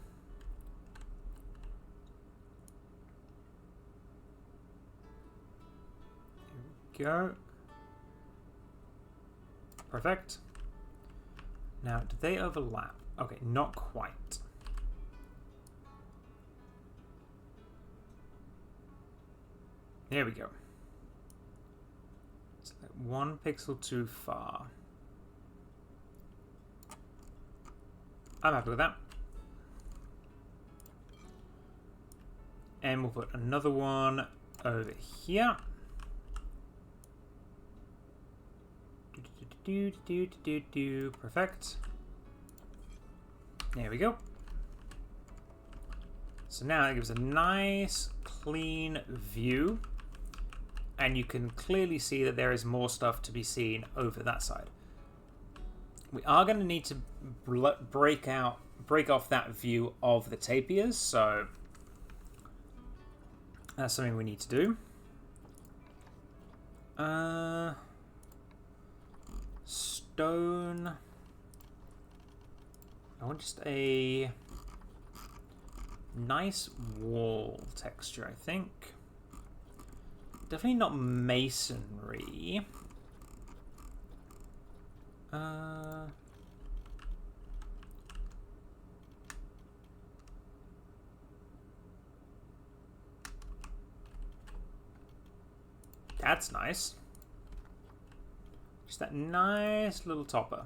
A: we go. Perfect. Now, do they overlap? Okay, not quite. There we go. It's like 1 pixel too far. I'm happy with that. And we'll put another one over here. Perfect. There we go. So now it gives a nice, clean view. And you can clearly see that there is more stuff to be seen over that side. We are going to need to break off that view of the tapirs, so that's something we need to do. Stone. I want just a nice wall texture, I think. Definitely not masonry. That's nice. Just that nice little topper.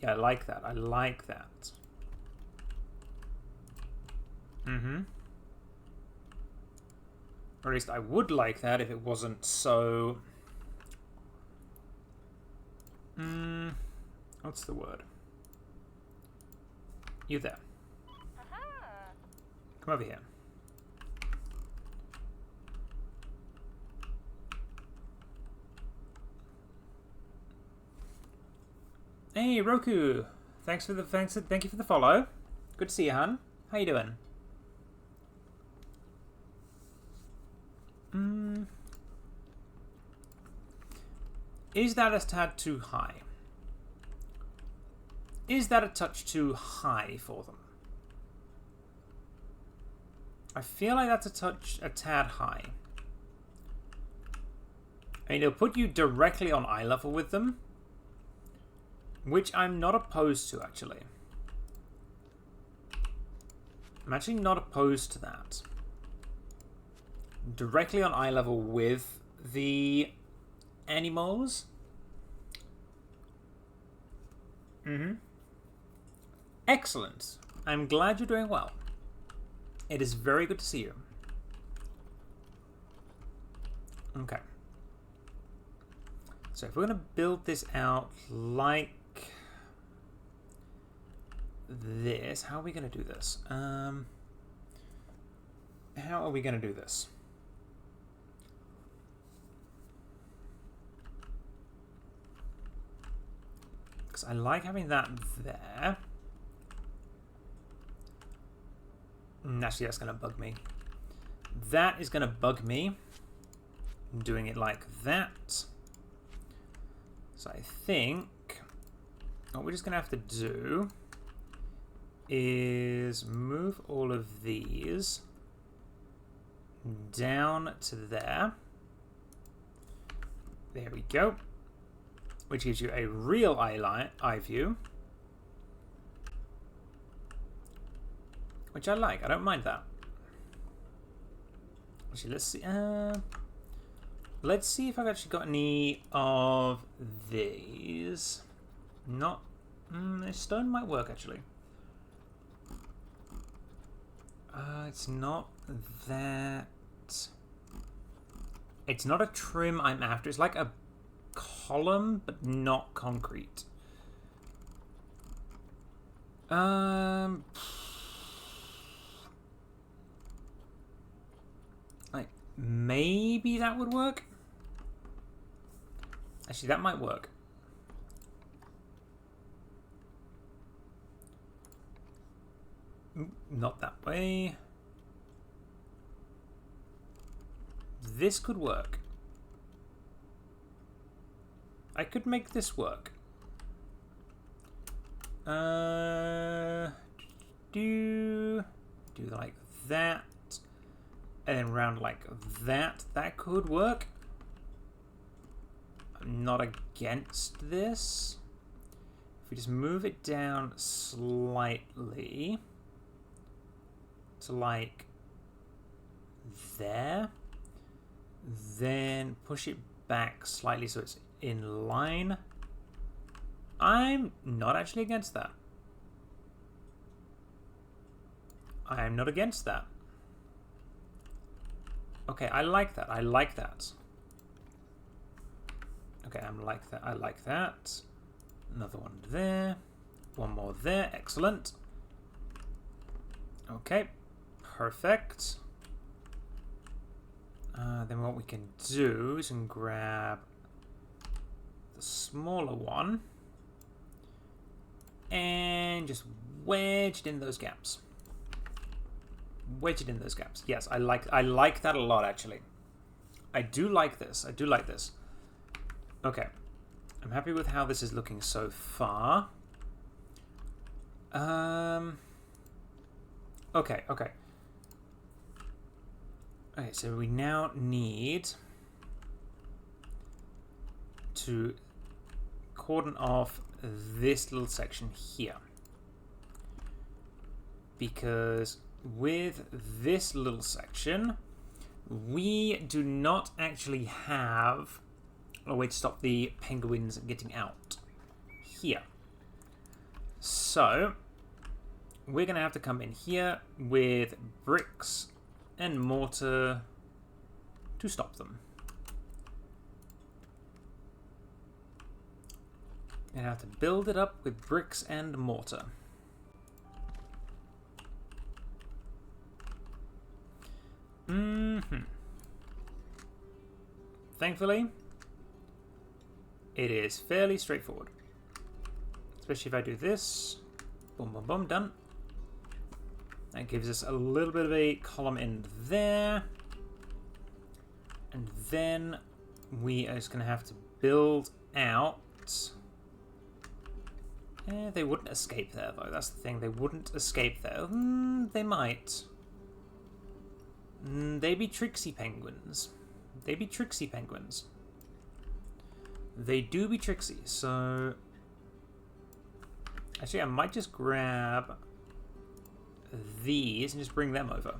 A: Yeah, I like that. I like that. Or at least I would like that if it wasn't so... what's the word? You there. Come over here. Hey, Roku. Thank you for the follow. Good to see you, hon. How you doing? Is that a tad too high? Is that a touch too high for them? I feel like that's a tad high. I mean, it'll put you directly on eye level with them, which I'm not opposed to, actually. I'm actually not opposed to that. Directly on eye level with the animals. Excellent. I'm glad you're doing well. It is very good to see you. Okay. So if we're going to build this out like this, how are we going to do this? How are we going to do this? Because I like having that there. Actually, that's going to bug me. That is going to bug me. I'm doing it like that. So I think what we're just going to have to do is move all of these down to there. There we go. Which gives you a real eye view. Which I like. I don't mind that. Actually, let's see. Let's see if I've actually got any of these. Not... this stone might work, actually. It's not that... It's not a trim I'm after. It's like a column, but not concrete. maybe that would work. Actually, that might work. Not that way. This could work. I could make this work. Do like that, and then round like that. That could work. I'm not against this. If we just move it down slightly to like there, then push it back slightly so it's in line. I'm not actually against that. I am not against that. Okay, I like that. I like that. Okay, I like that. Another one there. One more there. Excellent. Okay, perfect. Then what we can do is grab the smaller one and just wedge it in those gaps. Wedge it in those gaps. Yes, I like that a lot, actually. I do like this. I do like this. Okay. I'm happy with how this is looking so far. Okay. Okay, so we now need to cordon off this little section here. Because with this little section, we do not actually have a way to stop the penguins getting out here. So we're going to have to come in here with bricks and mortar to stop them. And have to build it up with bricks and mortar. Thankfully, it is fairly straightforward. Especially if I do this. Boom, boom, boom, done. That gives us a little bit of a column in there. And then we are just going to have to build out. They wouldn't escape there, though. That's the thing. They wouldn't escape there. They might. They be tricksy penguins. They be tricksy penguins. They do be tricksy, so... Actually, I might just grab these and just bring them over.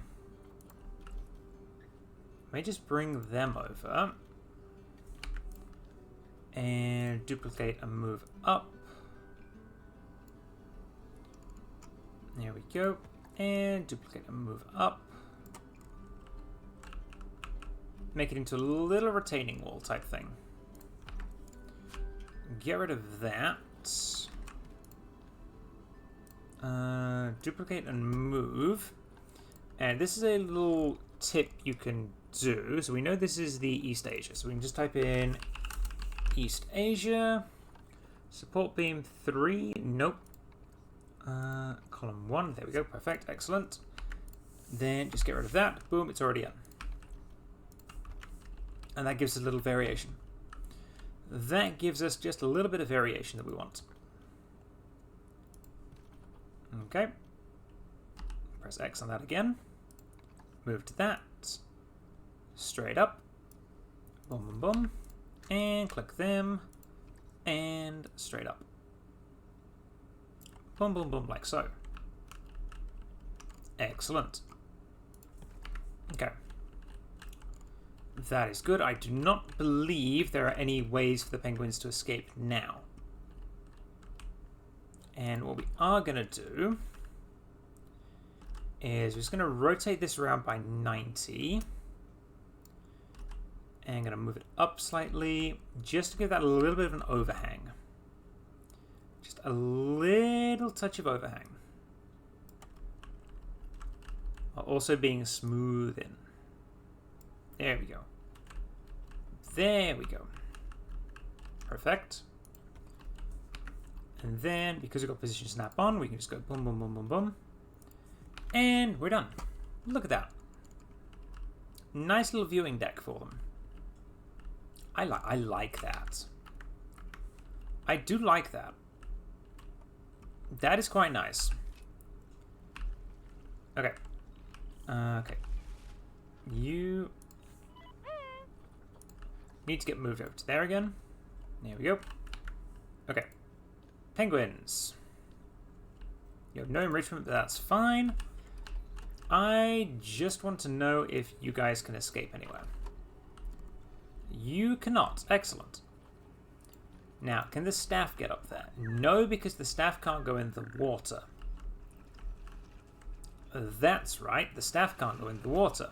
A: I may just bring them over. And duplicate and move up. There we go. And duplicate and move up. Make it into a little retaining wall type thing. Get rid of that. Duplicate and move. And this is a little tip you can do. So we know this is the East Asia. So we can just type in East Asia. Support beam 3. Nope. Column 1. There we go. Perfect. Excellent. Then just get rid of that. Boom. It's already in. And that gives us a little variation. That gives us just a little bit of variation that we want. Okay. Press X on that again. Move to that. Straight up. Boom, boom, boom. And click them. And straight up. Boom, boom, boom, like so. Excellent. Okay. That is good. I do not believe there are any ways for the penguins to escape now. And what we are going to do is we're just going to rotate this around by 90. And I'm going to move it up slightly just to give that a little bit of an overhang. Just a little touch of overhang. While also being smooth in. There we go. There we go. Perfect. And then, because we've got position snap on, we can just go boom, boom, boom, boom, boom. And we're done. Look at that. Nice little viewing deck for them. I like that. I do like that. That is quite nice. Okay. Okay. You need to get moved over to there again. There we go. Okay. Penguins. You have no enrichment, but that's fine. I just want to know if you guys can escape anywhere. You cannot. Excellent. Now, can the staff get up there? No, because the staff can't go in the water. That's right, the staff can't go in the water.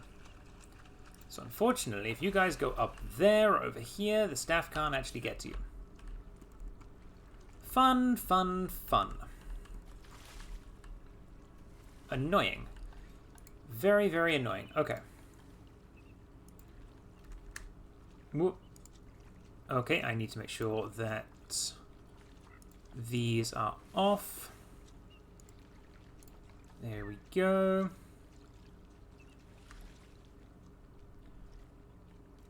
A: So unfortunately, if you guys go up there or over here, the staff can't actually get to you. Fun, fun, fun. Annoying. Very, very annoying. Okay. Whoop. Okay, I need to make sure that these are off. There we go.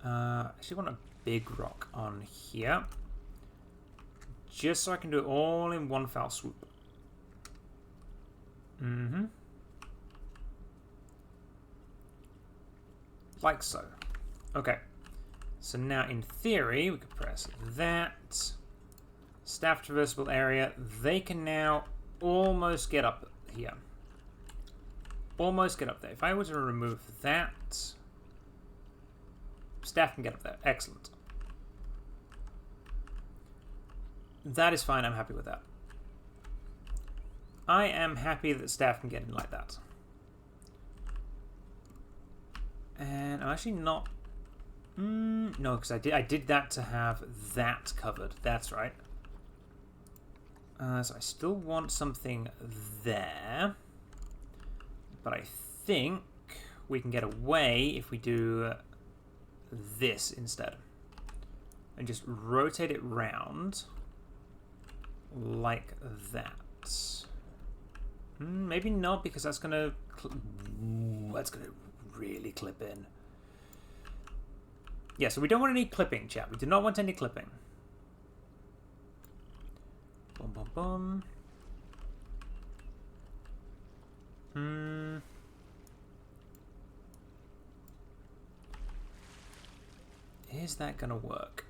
A: I actually want a big rock on here. Just so I can do it all in one foul swoop. Mm-hmm. Like so. Okay. So now, in theory, we could press that. Staff traversable area. They can now almost get up here. Almost get up there. If I were to remove that, staff can get up there. Excellent. That is fine. I'm happy with that. I am happy that staff can get in like that. And I'm actually not... no, because I did that to have that covered. That's right. So I still want something there. But I think we can get away if we do this instead. And just rotate it round like that. Maybe not, because that's gonna really clip in. Yeah, so we don't want any clipping, chat. We do not want any clipping. Boom, boom, boom. Is that gonna work?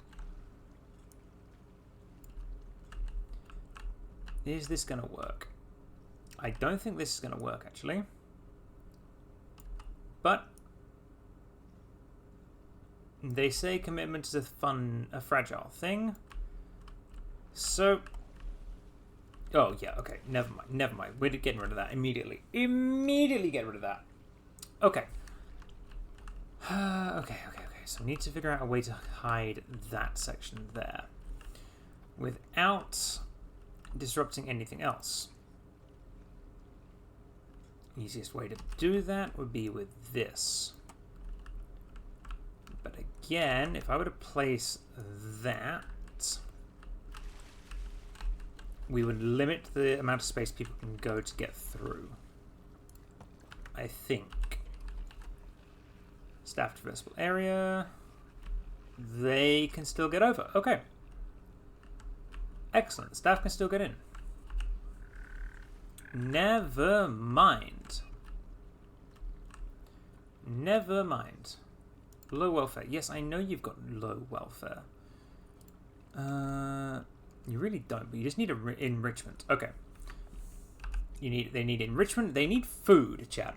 A: Is this gonna work? I don't think this is gonna work, actually. But they say commitment is a fragile thing. So, oh yeah, okay, never mind. We're getting rid of that immediately. Immediately get rid of that. Okay. Okay. So we need to figure out a way to hide that section there without disrupting anything else. Easiest way to do that would be with this. But again, if I were to place that, we would limit the amount of space people can go to get through. I think. Staff traversable area. They can still get over. Okay. Excellent. Staff can still get in. Never mind. Never mind. Low welfare. Yes, I know you've got low welfare. You really don't, but you just need enrichment. Okay. They need enrichment. They need food, chat.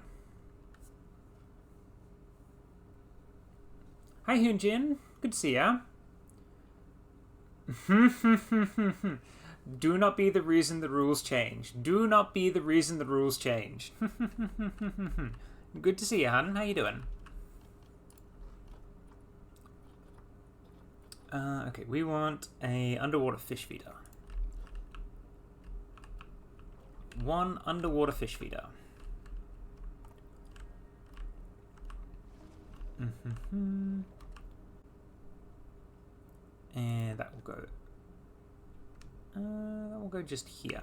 A: Hi, Hyunjin. Good to see ya. Do not be the reason the rules change. Do not be the reason the rules change. Good to see you, hun. How you doing? Okay, we want a underwater fish feeder. One underwater fish feeder. Mm-hmm. And that will go. That will go just here.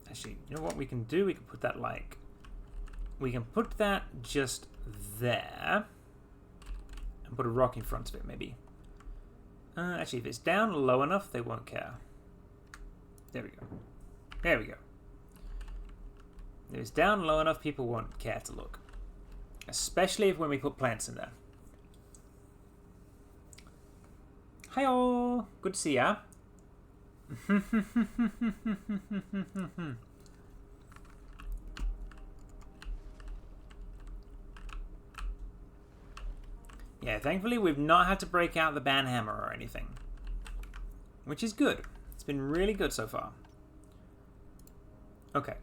A: Actually, you know what we can do? We can put that like. We can put that just there. And put a rock in front of it, maybe. Actually, if it's down low enough, they won't care. There we go. There we go. If it's down low enough, people won't care to look. Especially when we put plants in there. Hi all! Good to see ya. Yeah, thankfully we've not had to break out the banhammer or anything. Which is good. It's been really good so far. Okay,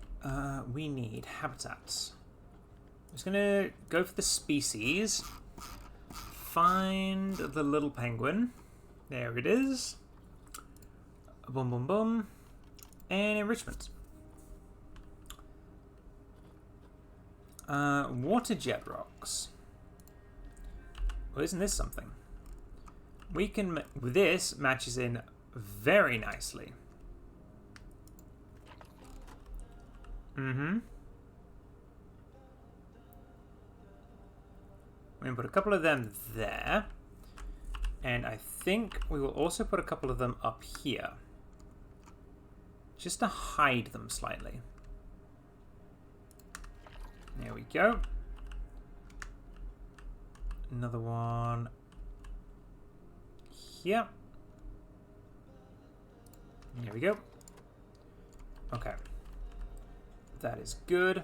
A: we need habitats. I'm just gonna go for the species. Find the little penguin. There it is. Boom, boom, boom. And enrichment. Water jet rocks. Well, isn't this something? We can... This matches in very nicely. Mm-hmm. We're going to put a couple of them there. And I think we will also put a couple of them up here. Just to hide them slightly. There we go. Another one here. There we go. Okay. That is good.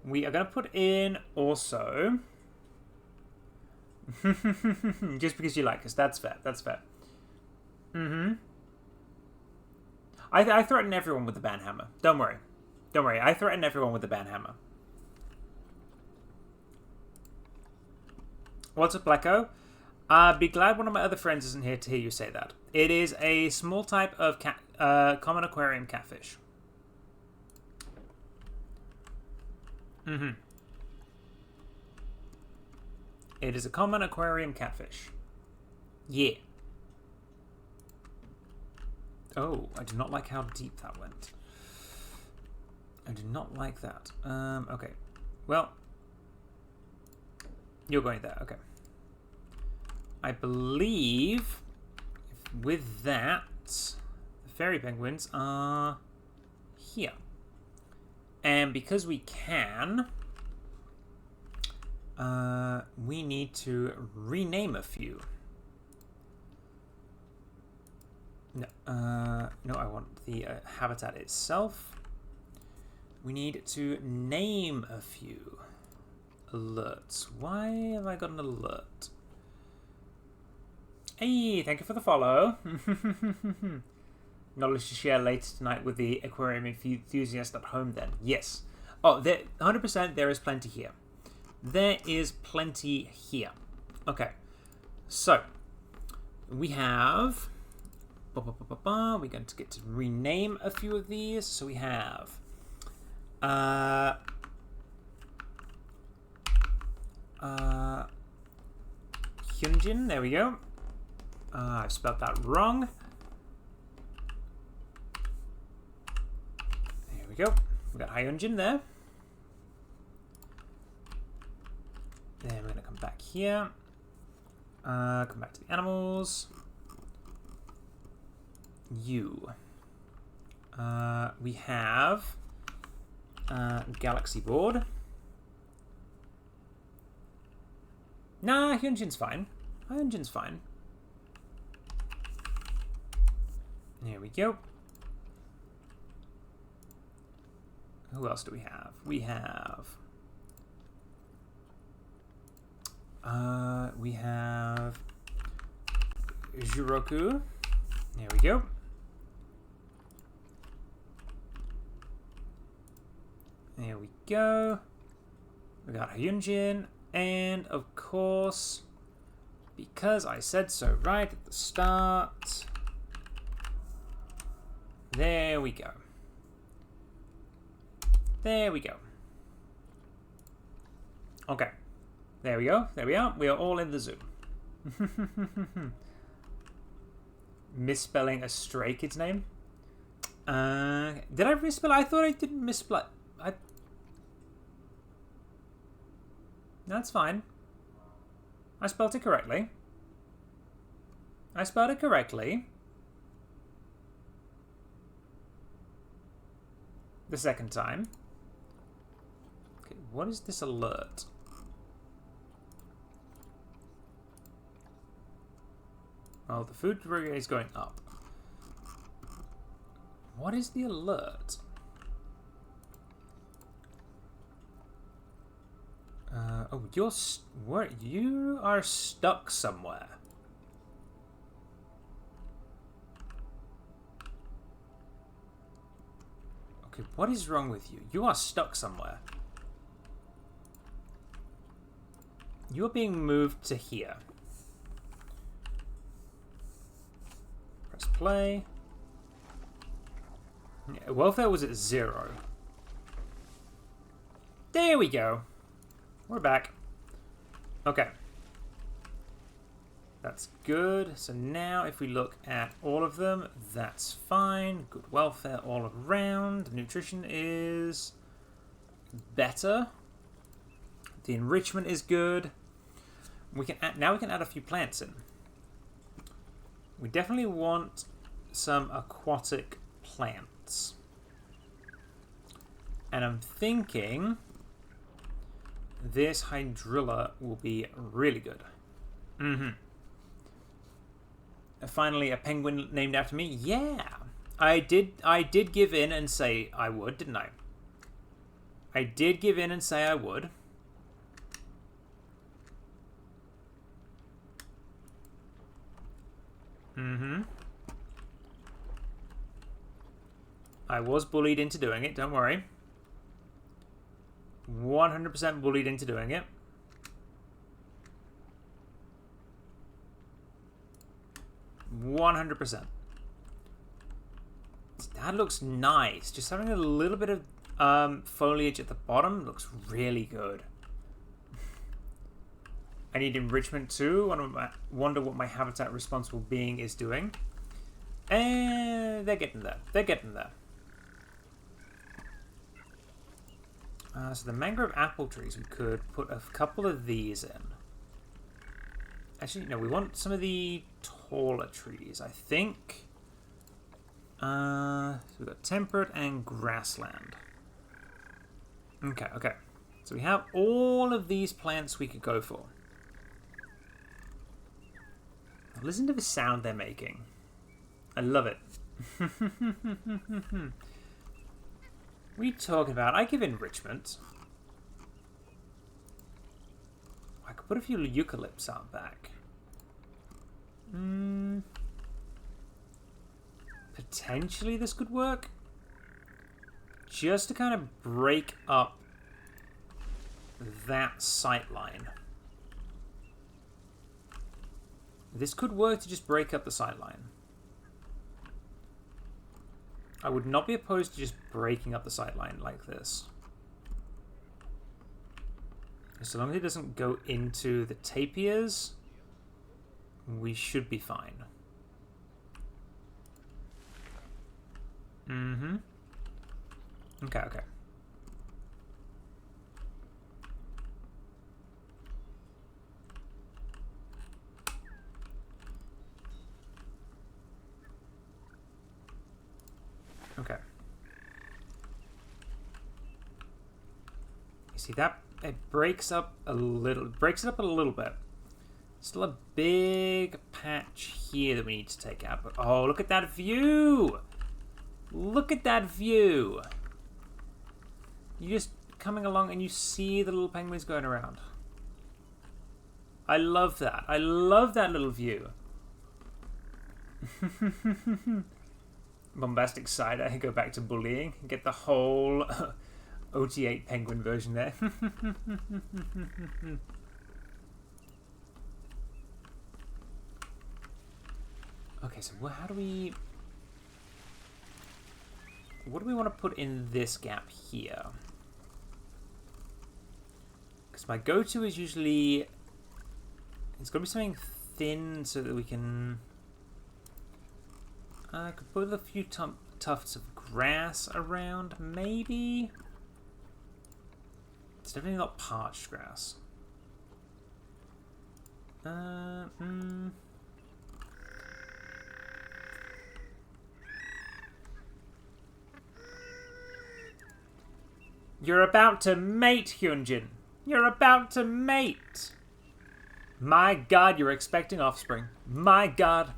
A: We are going to put in also... Just because you like us. That's fair. That's fair. Mm-hmm. I threaten everyone with the banhammer. Don't worry. Don't worry. I threaten everyone with the banhammer. What's up, Blacko? Be glad one of my other friends isn't here to hear you say that. It is a small type of common aquarium catfish. Mm-hmm. It is a common aquarium catfish. Yeah. Oh, I do not like how deep that went. I do not like that. Okay. Well, you're going there. Okay. I believe with that, the fairy penguins are here. And because we can, we need to rename a few. No, no, I want the habitat itself. We need to name a few. Alerts. Why have I got an alert? Hey, thank you for the follow. Knowledge to share later tonight with the aquarium enthusiast at home then. Yes. Oh, 100% there is plenty here. There is plenty here. Okay. So, we have... We're going to get to rename a few of these. So we have... Hyunjin, there we go. I've spelled that wrong. There we go. We got Hyunjin there. Then we're going to come back here. Come back to the animals. You. We have Galaxy Board. Nah, Hyunjin's fine. Hyunjin's fine. There we go. Who else do we have? We have... we have... Juroku. There we go. There we go. We got Hyunjin. And, of course, because I said so right at the start, there we go. There we go. Okay. There we go. There we are. We are all in the zoo. Misspelling a stray kid's name? Did I misspell? I thought I didn't misspell. That's fine. I spelled it correctly. I spelled it correctly. The second time. Okay, what is this alert? Oh, the food brigade is going up. What is the alert? Oh, you are stuck somewhere. Okay, what is wrong with you? You are stuck somewhere. You are being moved to here. Press play. Yeah, welfare was at 0. There we go. We're back. Okay. That's good. So now if we look at all of them, that's fine. Good welfare all around. Nutrition is better. The enrichment is good. We can now we can add a few plants in. We definitely want some aquatic plants. And I'm thinking this hydrilla will be really good. Finally, a penguin named after me. Yeah, I did give in and say I would, didn't I? I did give in and say I would. I was bullied into doing it, don't worry. 100% bullied into doing it. %. That looks nice. Just having a little bit of foliage at the bottom looks really good. I need enrichment too. I wonder what my habitat responsible being is doing. And they're getting there. They're getting there. So the mangrove apple trees, we could put a couple of these in. Actually, no, we want some of the taller trees, I think. So we've got temperate and grassland. Okay, okay. So we have all of these plants we could go for. Listen to the sound they're making. I love it. What are you talking about? I give enrichment. I could put a few eucalypts out back. Potentially this could work. Just to kind of break up that sight line. This could work to just break up the sight line. I would not be opposed to just breaking up the sight line like this. So long as it doesn't go into the tapirs, we should be fine. Okay, okay. Okay. You see that? It breaks up a little. Breaks it up a little bit. Still a big patch here that we need to take out. But oh, look at that view! Look at that view! You're just coming along and you see the little penguins going around. I love that. I love that little view. Bombastic side, I go back to bullying and get the whole OT8 penguin version there. Okay, so how do we... What do we want to put in this gap here? Because my go-to is usually... It's got to be something thin so that we can... I could put a few tufts of grass around, maybe? It's definitely not parched grass. You're about to mate, Hyunjin. You're about to mate. My God, you're expecting offspring. My God.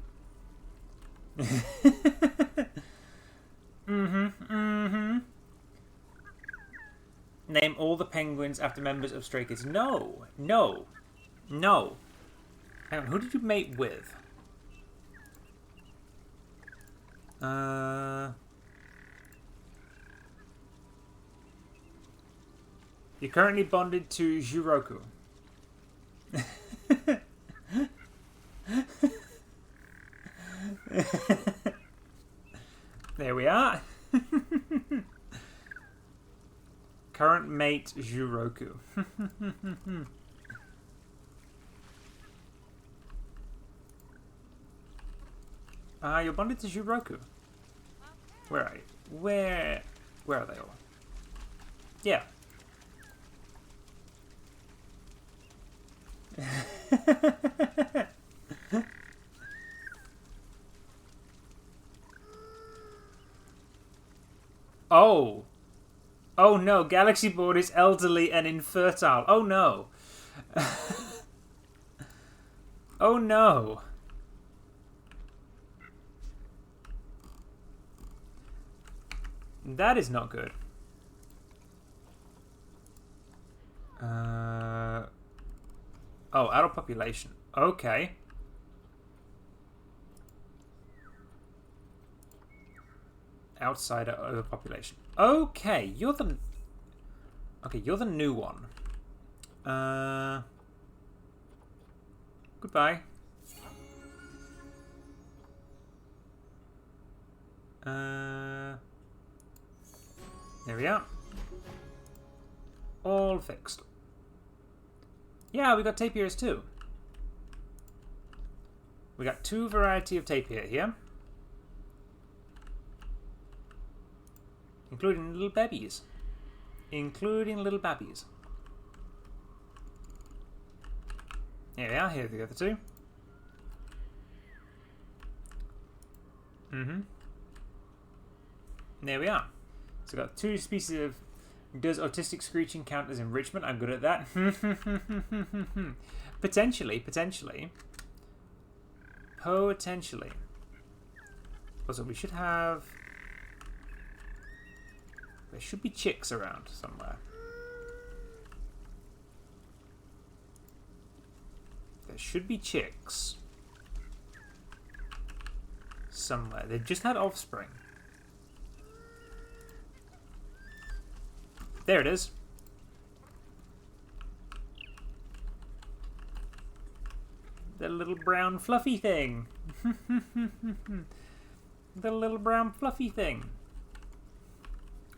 A: Name all the penguins after members of Stray Kids. No. No. No. Hang on, who did you mate with? You're currently bonded to Juroku. There we are. Current mate Juroku. You're bonded to Juroku. Where are you? Where are they all? Yeah. Oh. Oh no, Galaxy Board is elderly and infertile. Oh no. Oh no. That is not good. Oh, adult population. Okay. Outsider overpopulation. Okay, you're the... Okay, you're the new one. Goodbye. There we are. All fixed. Yeah, we got tapirs too. We got 2 variety of tapir here. Including little babies. Including little babbies. Here we are, here are the other 2. There we are. So we've got 2 species of... Does autistic screeching count as enrichment? I'm good at that. Potentially. Potentially. Also, we should have... There should be chicks around somewhere. There should be chicks. Somewhere. They've just had offspring. There it is. The little brown fluffy thing. The little brown fluffy thing.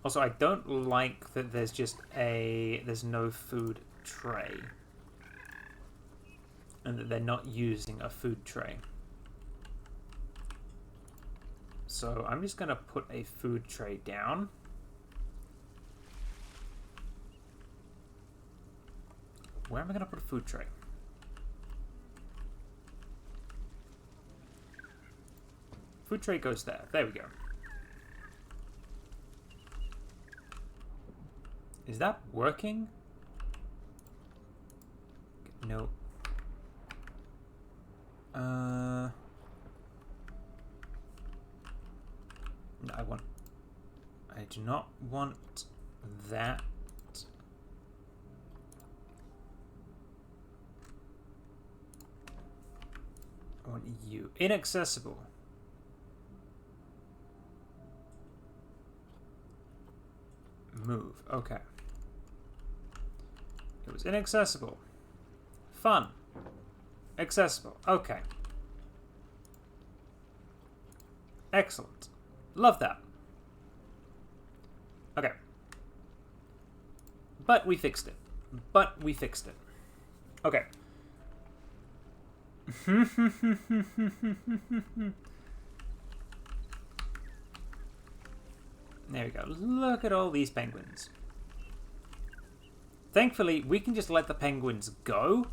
A: Also, I don't like that there's just there's no food tray. And that they're not using a food tray. So I'm just going to put a food tray down. Where am I going to put a food tray? Food tray goes there. There we go. Is that working? No. No, I do not want that. I want you. Inaccessible. Move. Okay. It was inaccessible. Fun. Accessible. Okay. Excellent. Love that. Okay. But we fixed it. but we fixed it. Okay. There we go. Look at all these penguins. Thankfully, we can just let the penguins go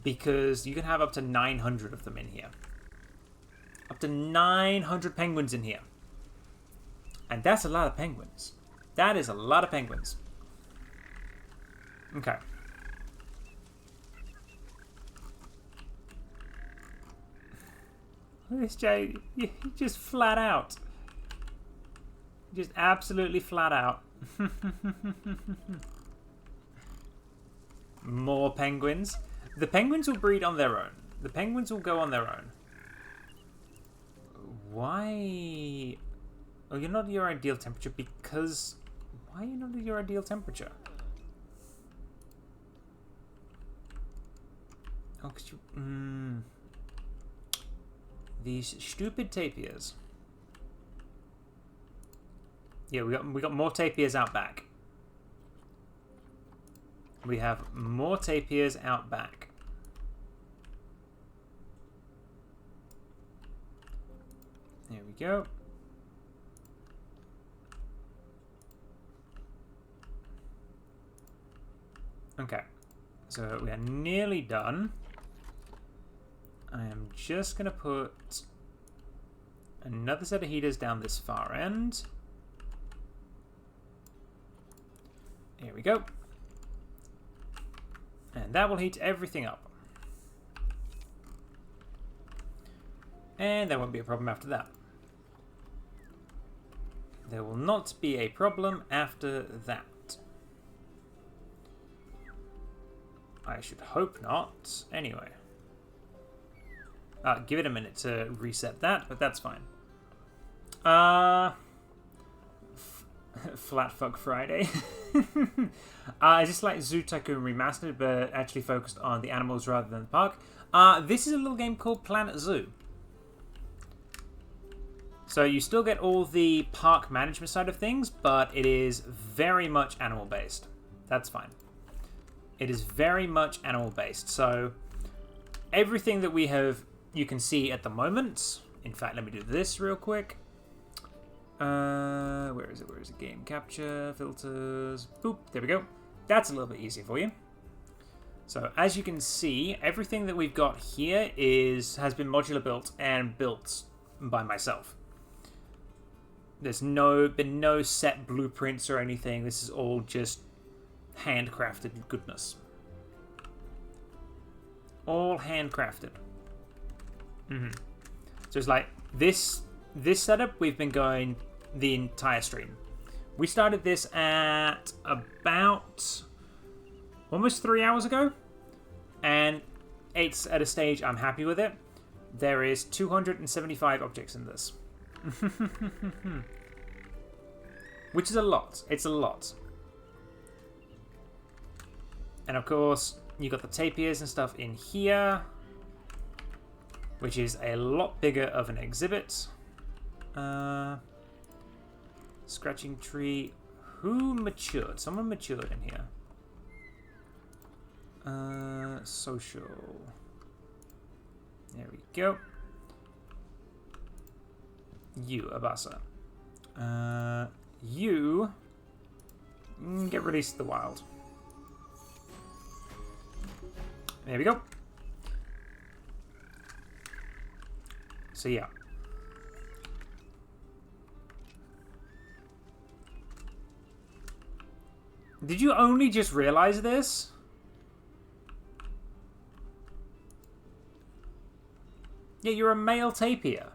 A: because you can have up to 900 of them in here. Up to 900 penguins in here. And that's a lot of penguins. That is a lot of penguins. Okay. Look at this Jay. He just flat out. Just absolutely flat out. More penguins. The penguins will breed on their own. The penguins will go on their own. Why? Oh, you're not at your ideal temperature because... Why are you not at your ideal temperature? Oh, because you... These stupid tapirs. Yeah, we got more tapirs out back. We have more tapirs out back. There we go. Okay, so we are nearly done. I am just going to put another set of heaters down this far end. Here we go. And that will heat everything up. And there won't be a problem after that. There will not be a problem after that. I should hope not. Anyway. Give it a minute to reset that, but that's fine. Flat Fuck Friday. Is this like Zoo Tycoon Remastered, but actually focused on the animals rather than the park? This is a little game called Planet Zoo. So you still get all the park management side of things, but it is very much animal-based. That's fine. It is very much animal-based. So everything that we have, you can see at the moment. In fact, let me do this real quick. Where is it? Where is it? Game capture, filters. Boop. There we go. That's a little bit easier for you. So as you can see, everything that we've got here has been modular built and built by myself. There's been no set blueprints or anything. This is all just handcrafted goodness. All handcrafted. So it's like this setup we've been going the entire stream. We started this at about almost 3 hours ago, and it's at a stage I'm happy with it. There is 275 objects in this. Which is a lot. It's a lot. And of course, you got the tapirs and stuff in here, which is a lot bigger of an exhibit. Scratching tree. Who matured? Someone matured in here. Social. There we go. You, Abasa. You get released to the wild. There we go. So yeah. Did you only just realize this? Yeah, you're a male tapir.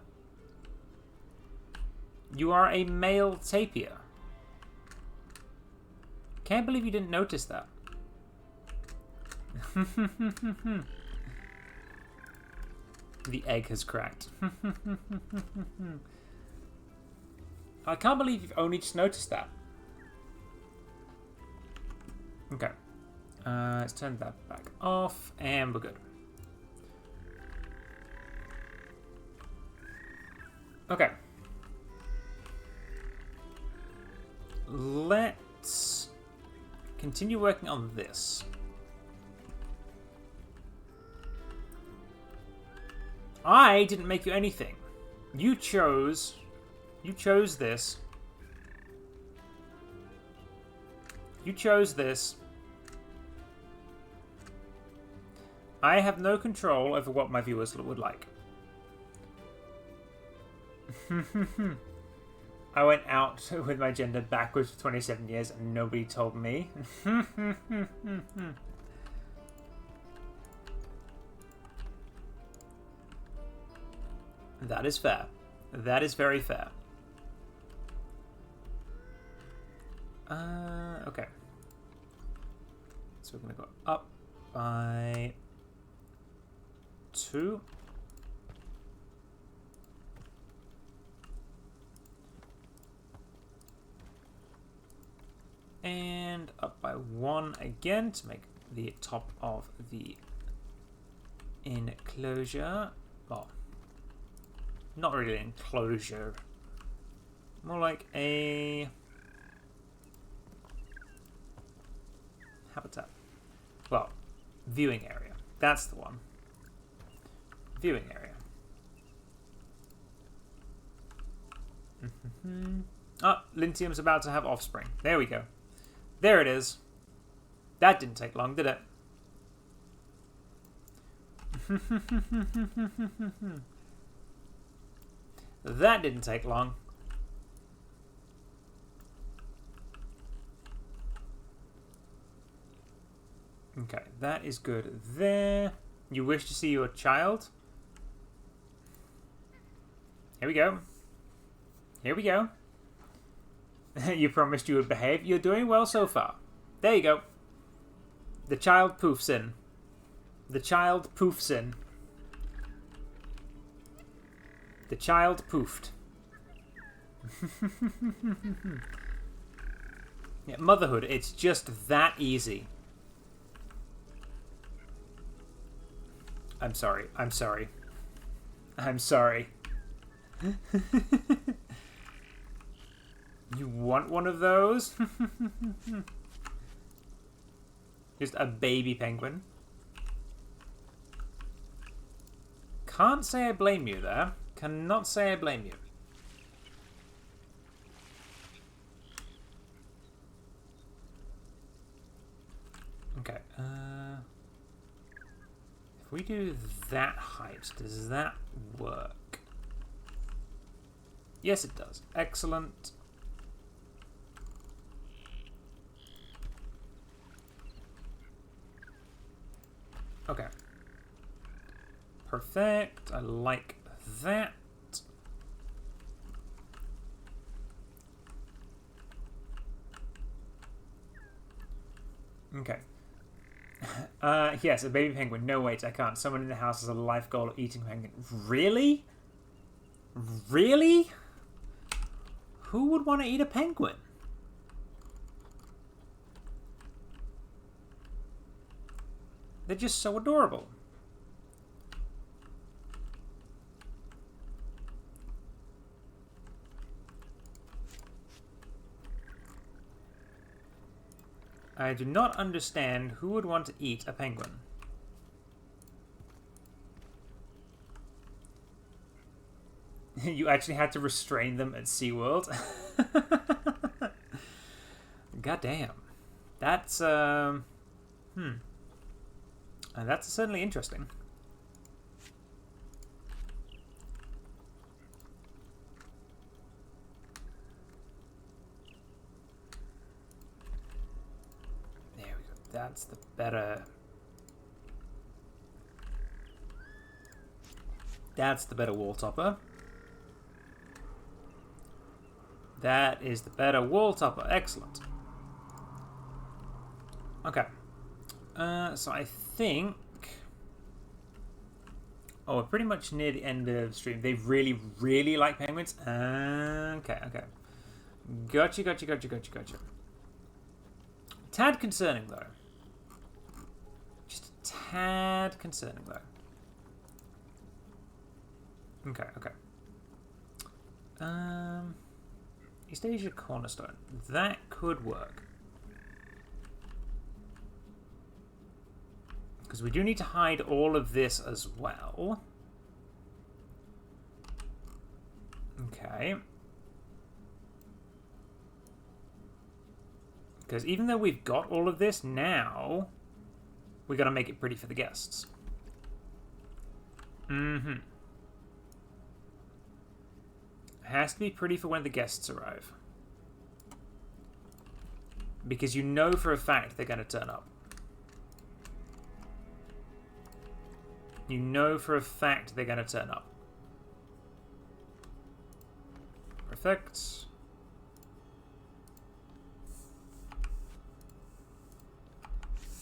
A: You are a male tapir. Can't believe you didn't notice that. The egg has cracked. I can't believe you've only just noticed that. Okay. Let's turn that back off, and we're good. Okay. Let's continue working on this. I didn't make you anything. You chose this. You chose this. I have no control over what my viewers would like. I went out with my gender backwards for 27 years and nobody told me. That is fair. That is very fair. Okay. So we're going to go up by 2. And up by 1 again to make the top of the enclosure. Well, not really an enclosure. More like a habitat. Well, viewing area. That's the one. Viewing area. Oh, Lintium's about to have offspring. There we go. There it is. That didn't take long, did it? That didn't take long. Okay, that is good there. You wish to see your child? Here we go. Here we go. You promised you would behave. You're doing well so far. There you go. The child poofs in. The child poofs in. The child poofed. Yeah, motherhood, it's just that easy. I'm sorry. I'm sorry. I'm sorry. You want one of those? Just a baby penguin. Can't say I blame you there. Cannot say I blame you. Okay. If we do that height, does that work? Yes, it does. Excellent. Okay. Perfect. I like that. Okay. Yes, a baby penguin. No, wait, I can't. Someone in the house has a life goal of eating penguin. Really? Really? Who would want to eat a penguin? They're just so adorable. I do not understand who would want to eat a penguin. You actually had to restrain them at SeaWorld? Goddamn. That's, And that's certainly interesting. There we go. That's the better... That's the better wall topper. That is the better wall topper. Excellent. Okay. So I think... Oh, we're pretty much near the end of the stream. They really, really like penguins. Okay, okay. Gotcha, gotcha, gotcha, gotcha, gotcha. Tad concerning, though. Just a tad concerning, though. Okay, okay. East Asia Cornerstone. That could work. Because we do need to hide all of this as well. Okay. Because even though we've got all of this, now we got to make it pretty for the guests. Mm-hmm. Has to be pretty for when the guests arrive. Because you know for a fact they're going to turn up. You know for a fact they're going to turn up. Perfect.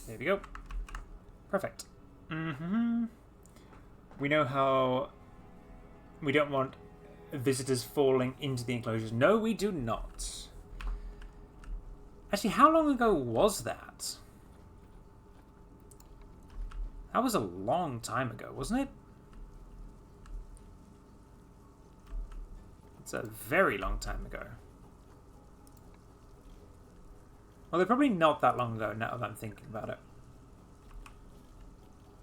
A: There we go. Perfect. Mm-hmm. We know how we don't want visitors falling into the enclosures. No, we do not. Actually, how long ago was that? That was a long time ago, wasn't it? It's a very long time ago. Well, they're probably not that long ago now that I'm thinking about it.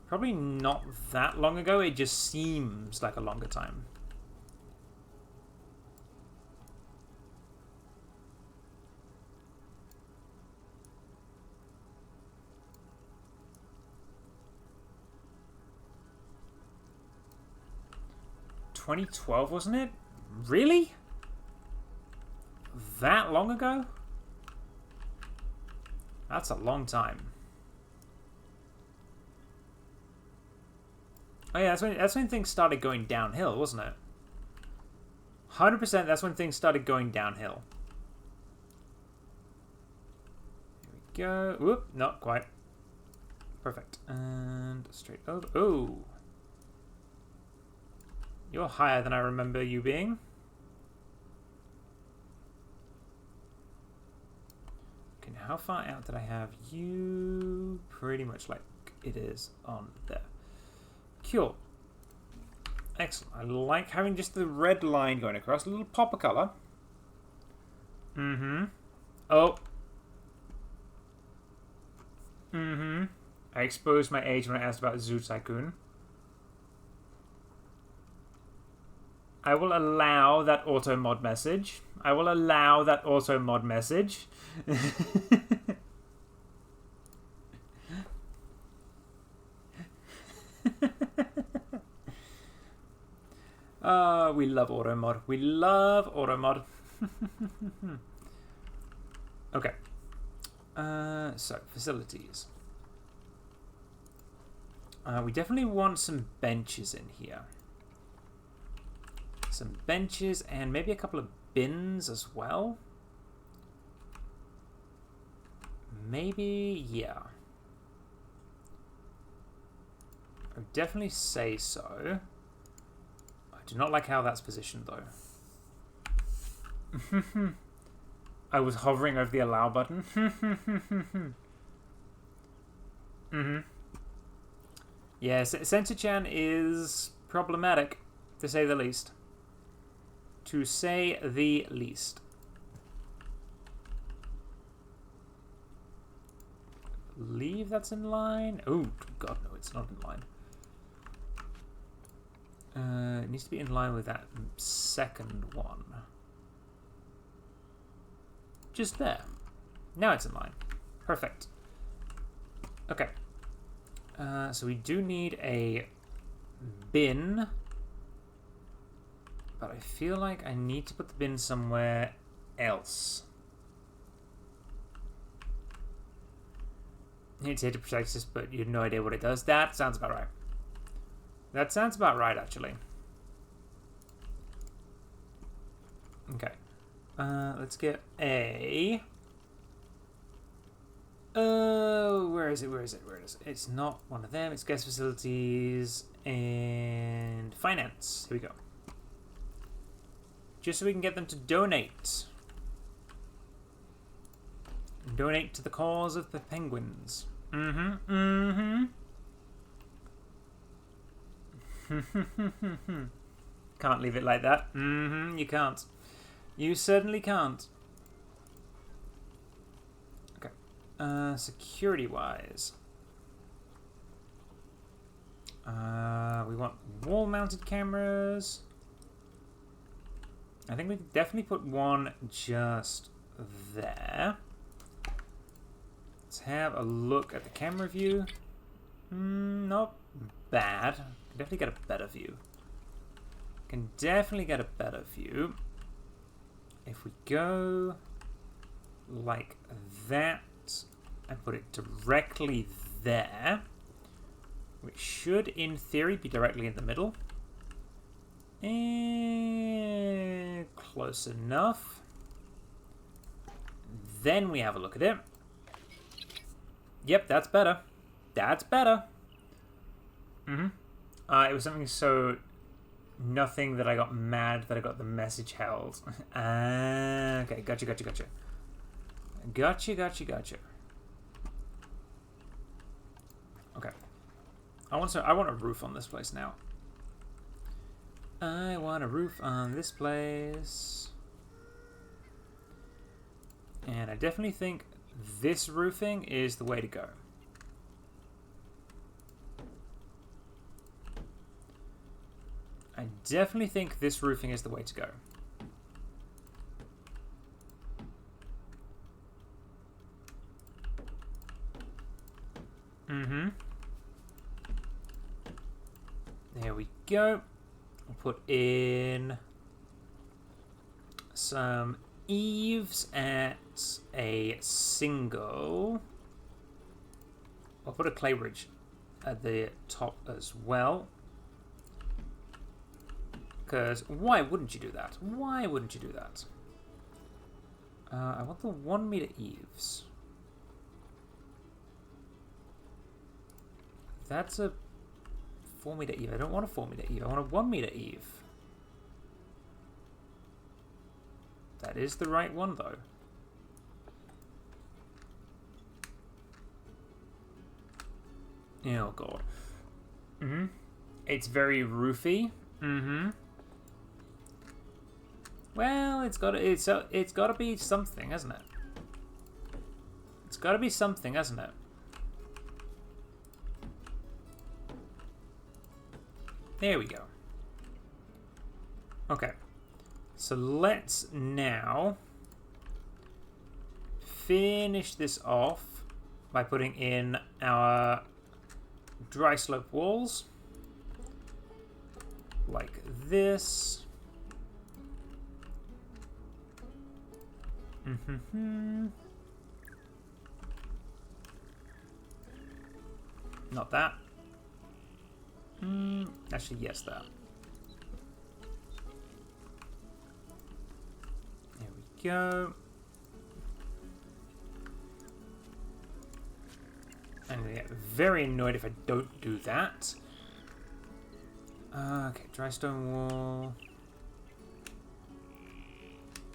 A: Probably not that long ago, it just seems like a longer time. ...2012, wasn't it? Really? That long ago? That's a long time. Oh yeah, that's when things started going downhill, wasn't it? 100% that's when things started going downhill. Here we go. Whoop, not quite. Perfect. And straight over. Oh. You're higher than I remember you being. Okay, now how far out did I have you? Pretty much like it is on there. Cool. Excellent. I like having just the red line going across. A little pop of colour. Mm-hmm. Oh. Mm-hmm. I exposed my age when I asked about Zoo Tycoon. I will allow that auto mod message. I will allow that auto mod message. We love auto mod. We love auto mod. Okay. So facilities. We definitely want some benches in here. Some benches and maybe a couple of bins as well. Maybe, yeah. I would definitely say so. I do not like how that's positioned though. I was hovering over the allow button. Yes, Sensor-chan is problematic, to say the least. To say the least. Believe that's in line. Oh, God, no, it's not in line. It needs to be in line with that second one. Just there. Now it's in line. Perfect. Okay. So we do need a bin. But I feel like I need to put the bin somewhere else. It's here to protect us, but you have no idea what it does. That sounds about right. That sounds about right, actually. Okay. Let's get a... where is it? Where is it? Where is it? It's not one of them. It's guest facilities and finance. Here we go. Just so we can get them to donate. Donate to the cause of the penguins. Mm-hmm. Mm-hmm. Can't leave it like that. Mm-hmm. You can't. You certainly can't. Okay. Security-wise. We want wall-mounted cameras. I think we could definitely put one just there. Let's have a look at the camera view. Not bad. Can definitely get a better view. Can definitely get a better view. If we go like that and put it directly there, which should, in theory, be directly in the middle. And close enough. Then we have a look at it. Yep, that's better. That's better. It was something so nothing that I got mad that I got the message held. Okay, gotcha. Gotcha. Okay. I want a roof on this place now. I want a roof on this place. And I definitely think this roofing is the way to go. I definitely think this roofing is the way to go. There we go. I'll put in some eaves at a single. I'll put a clay bridge at the top as well. Because why wouldn't you do that? Why wouldn't you do that? I want the 1 meter eaves. That's a 4 meter eve. I don't want a 4 meter eve. I want a 1 meter eve. That is the right one, though. Oh god. It's very roofy. Well, it's got to be something, hasn't it? It's got to be something, hasn't it? There we go. Okay. So let's now finish this off by putting in our dry slope walls. Like this. Not that. Actually, yes, that. There we go. I'm gonna get very annoyed if I don't do that. Okay, dry stone wall.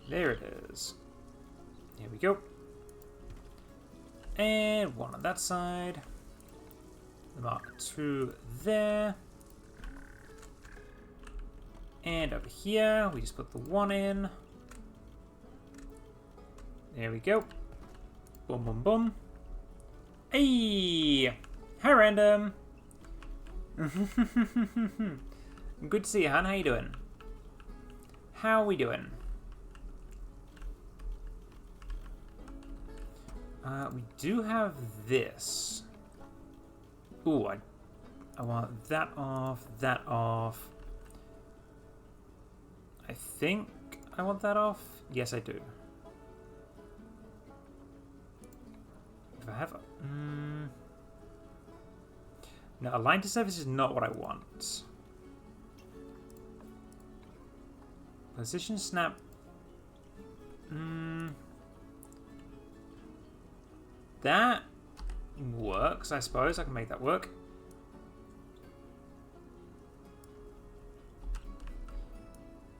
A: There it is. Here we go. And one on that side. The Mark II there. And over here, we just put the 1 in. There we go. Boom, boom, boom. Hey! Hi, Random! Good to see you, hon. How you doing? How we doing? We do have this. Ooh, I want that off, that off. I think I want that off. Yes, I do. If I have a... No, align to surface is not what I want. Position snap. That works, I suppose. I can make that work.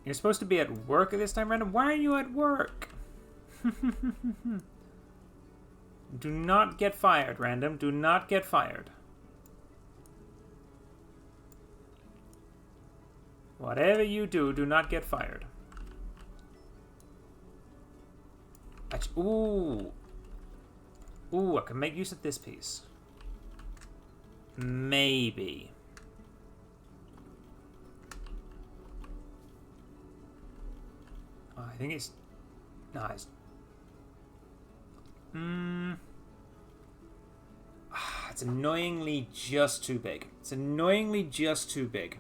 A: You're supposed to be at work at this time, Random. Why are you at work? Do not get fired, Random. Do not get fired. Whatever you do, do not get fired. Ooh. Ooh, I can make use of this piece. Maybe. think it's... Nice. It's annoyingly just too big. It's annoyingly just too big.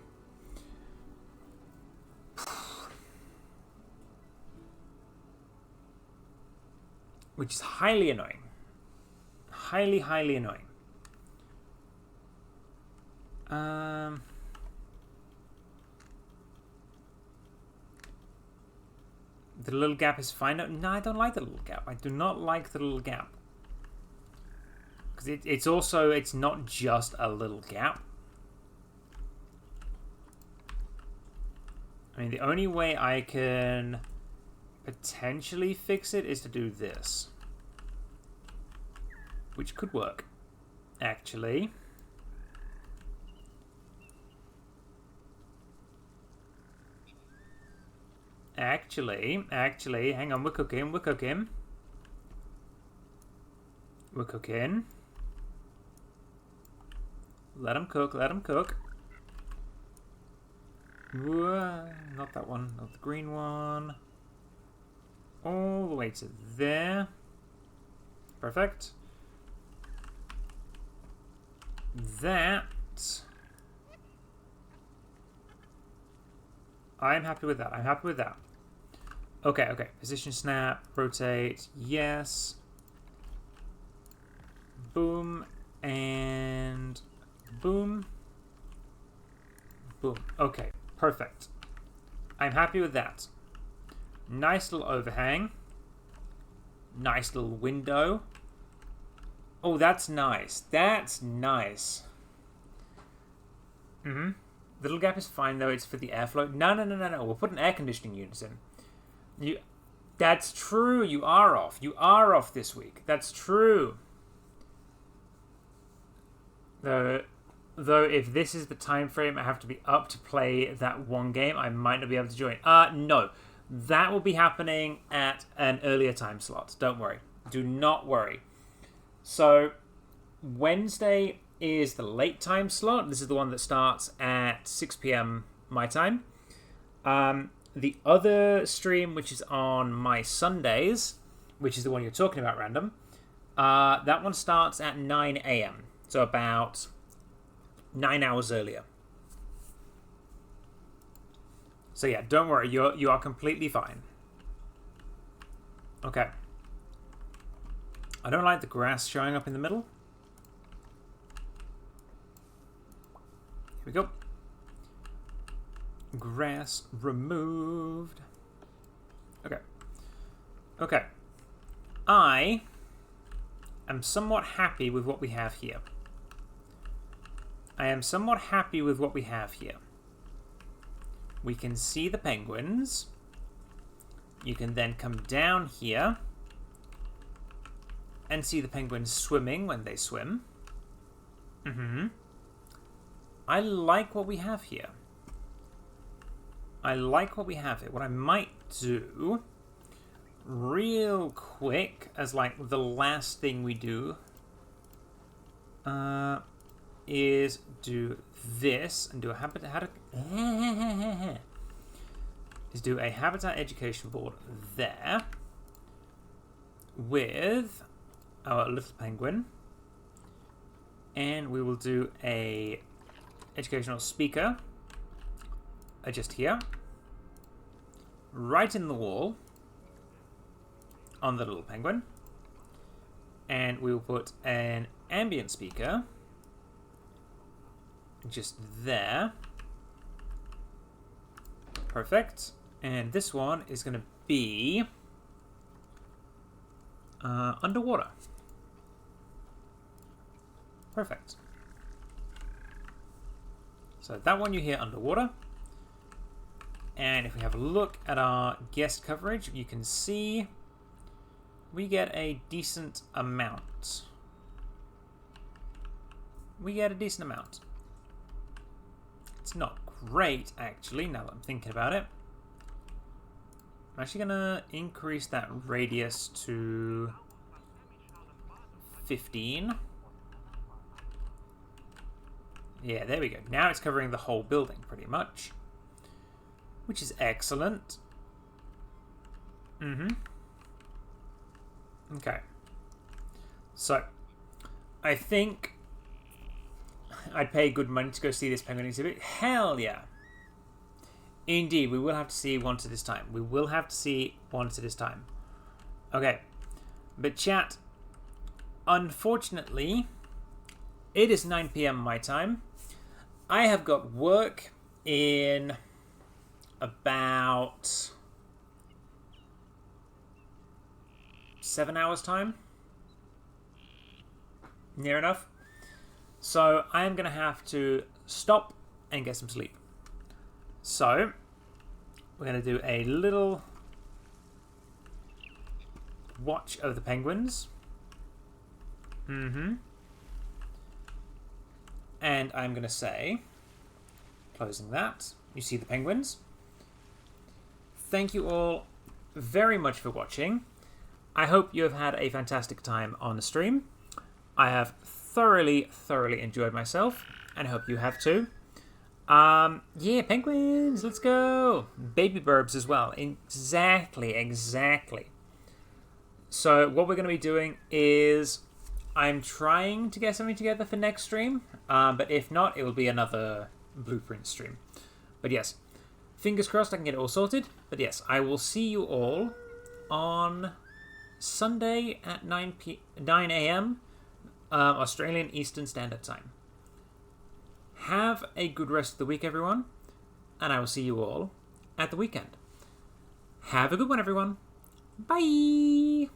A: Which is highly annoying. Highly, highly annoying. The little gap is fine. No, I don't like the little gap. I do not like the little gap. Because it's also, it's not just a little gap. I mean, the only way I can potentially fix it is to do this. Which could work, actually. Actually, hang on, we're cooking. We're cooking. Let them cook, let them cook. Not that one, not the green one. All the way to there. Perfect. That... I'm happy with that. I'm happy with that. Okay, okay. Position snap, rotate, yes. Boom, and boom. Boom. Okay, perfect. I'm happy with that. Nice little overhang. Nice little window. Oh, that's nice. That's nice. Mm-hmm. Little gap is fine, though. It's for the airflow. No. We're putting air conditioning units in. That's true. You are off. You are off this week. That's true. Though, if this is the time frame I have to be up to play that one game, I might not be able to join. No. That will be happening at an earlier time slot. Don't worry. Do not worry. So, Wednesday is the late time slot. This is the one that starts at 6 p.m. my time. The other stream, which is on my Sundays, which is the one you're talking about, Random, that one starts at 9 a.m. So about 9 hours earlier. So yeah, don't worry, you are completely fine. Okay. I don't like the grass showing up in the middle. Here we go. Grass removed. Okay. Okay. I am somewhat happy with what we have here. We can see the penguins. You can then come down here and see the penguins swimming when they swim. Mm-hmm. I like what we have here. What I might do real quick as like the last thing we do is do this and do a habitat education board there with our little penguin, and we will do a educational speaker just here, right in the wall on the little penguin, and we will put an ambient speaker just there. Perfect. And this one is going to be underwater. Perfect. So that one you hear underwater. And if we have a look at our guest coverage, you can see we get a decent amount. It's not great, actually, now that I'm thinking about it. I'm actually going to increase that radius to 15. Yeah, there we go. Now it's covering the whole building, pretty much. Which is excellent. Mm-hmm. Okay. So, I think I'd pay good money to go see this penguin exhibit. Hell yeah. Indeed, we will have to see one to this time. We will have to see one to this time. Okay. But chat, unfortunately, it is 9 p.m. my time. I have got work in about 7 hours time. Near enough. So I am going to have to stop and get some sleep. So we're going to do a little watch of the penguins. And I'm going to say, closing that, you see the penguins. Thank you all very much for watching. I hope you have had a fantastic time on the stream. I have thoroughly enjoyed myself, and I hope you have too. Yeah, penguins, let's go. Baby burbs as well. Exactly. So what we're going to be doing is I'm trying to get something together for next stream, but if not, it will be another blueprint stream. But yes, fingers crossed I can get it all sorted. But yes, I will see you all on Sunday at 9 a.m. Australian Eastern Standard Time. Have a good rest of the week, everyone, and I will see you all at the weekend. Have a good one, everyone. Bye!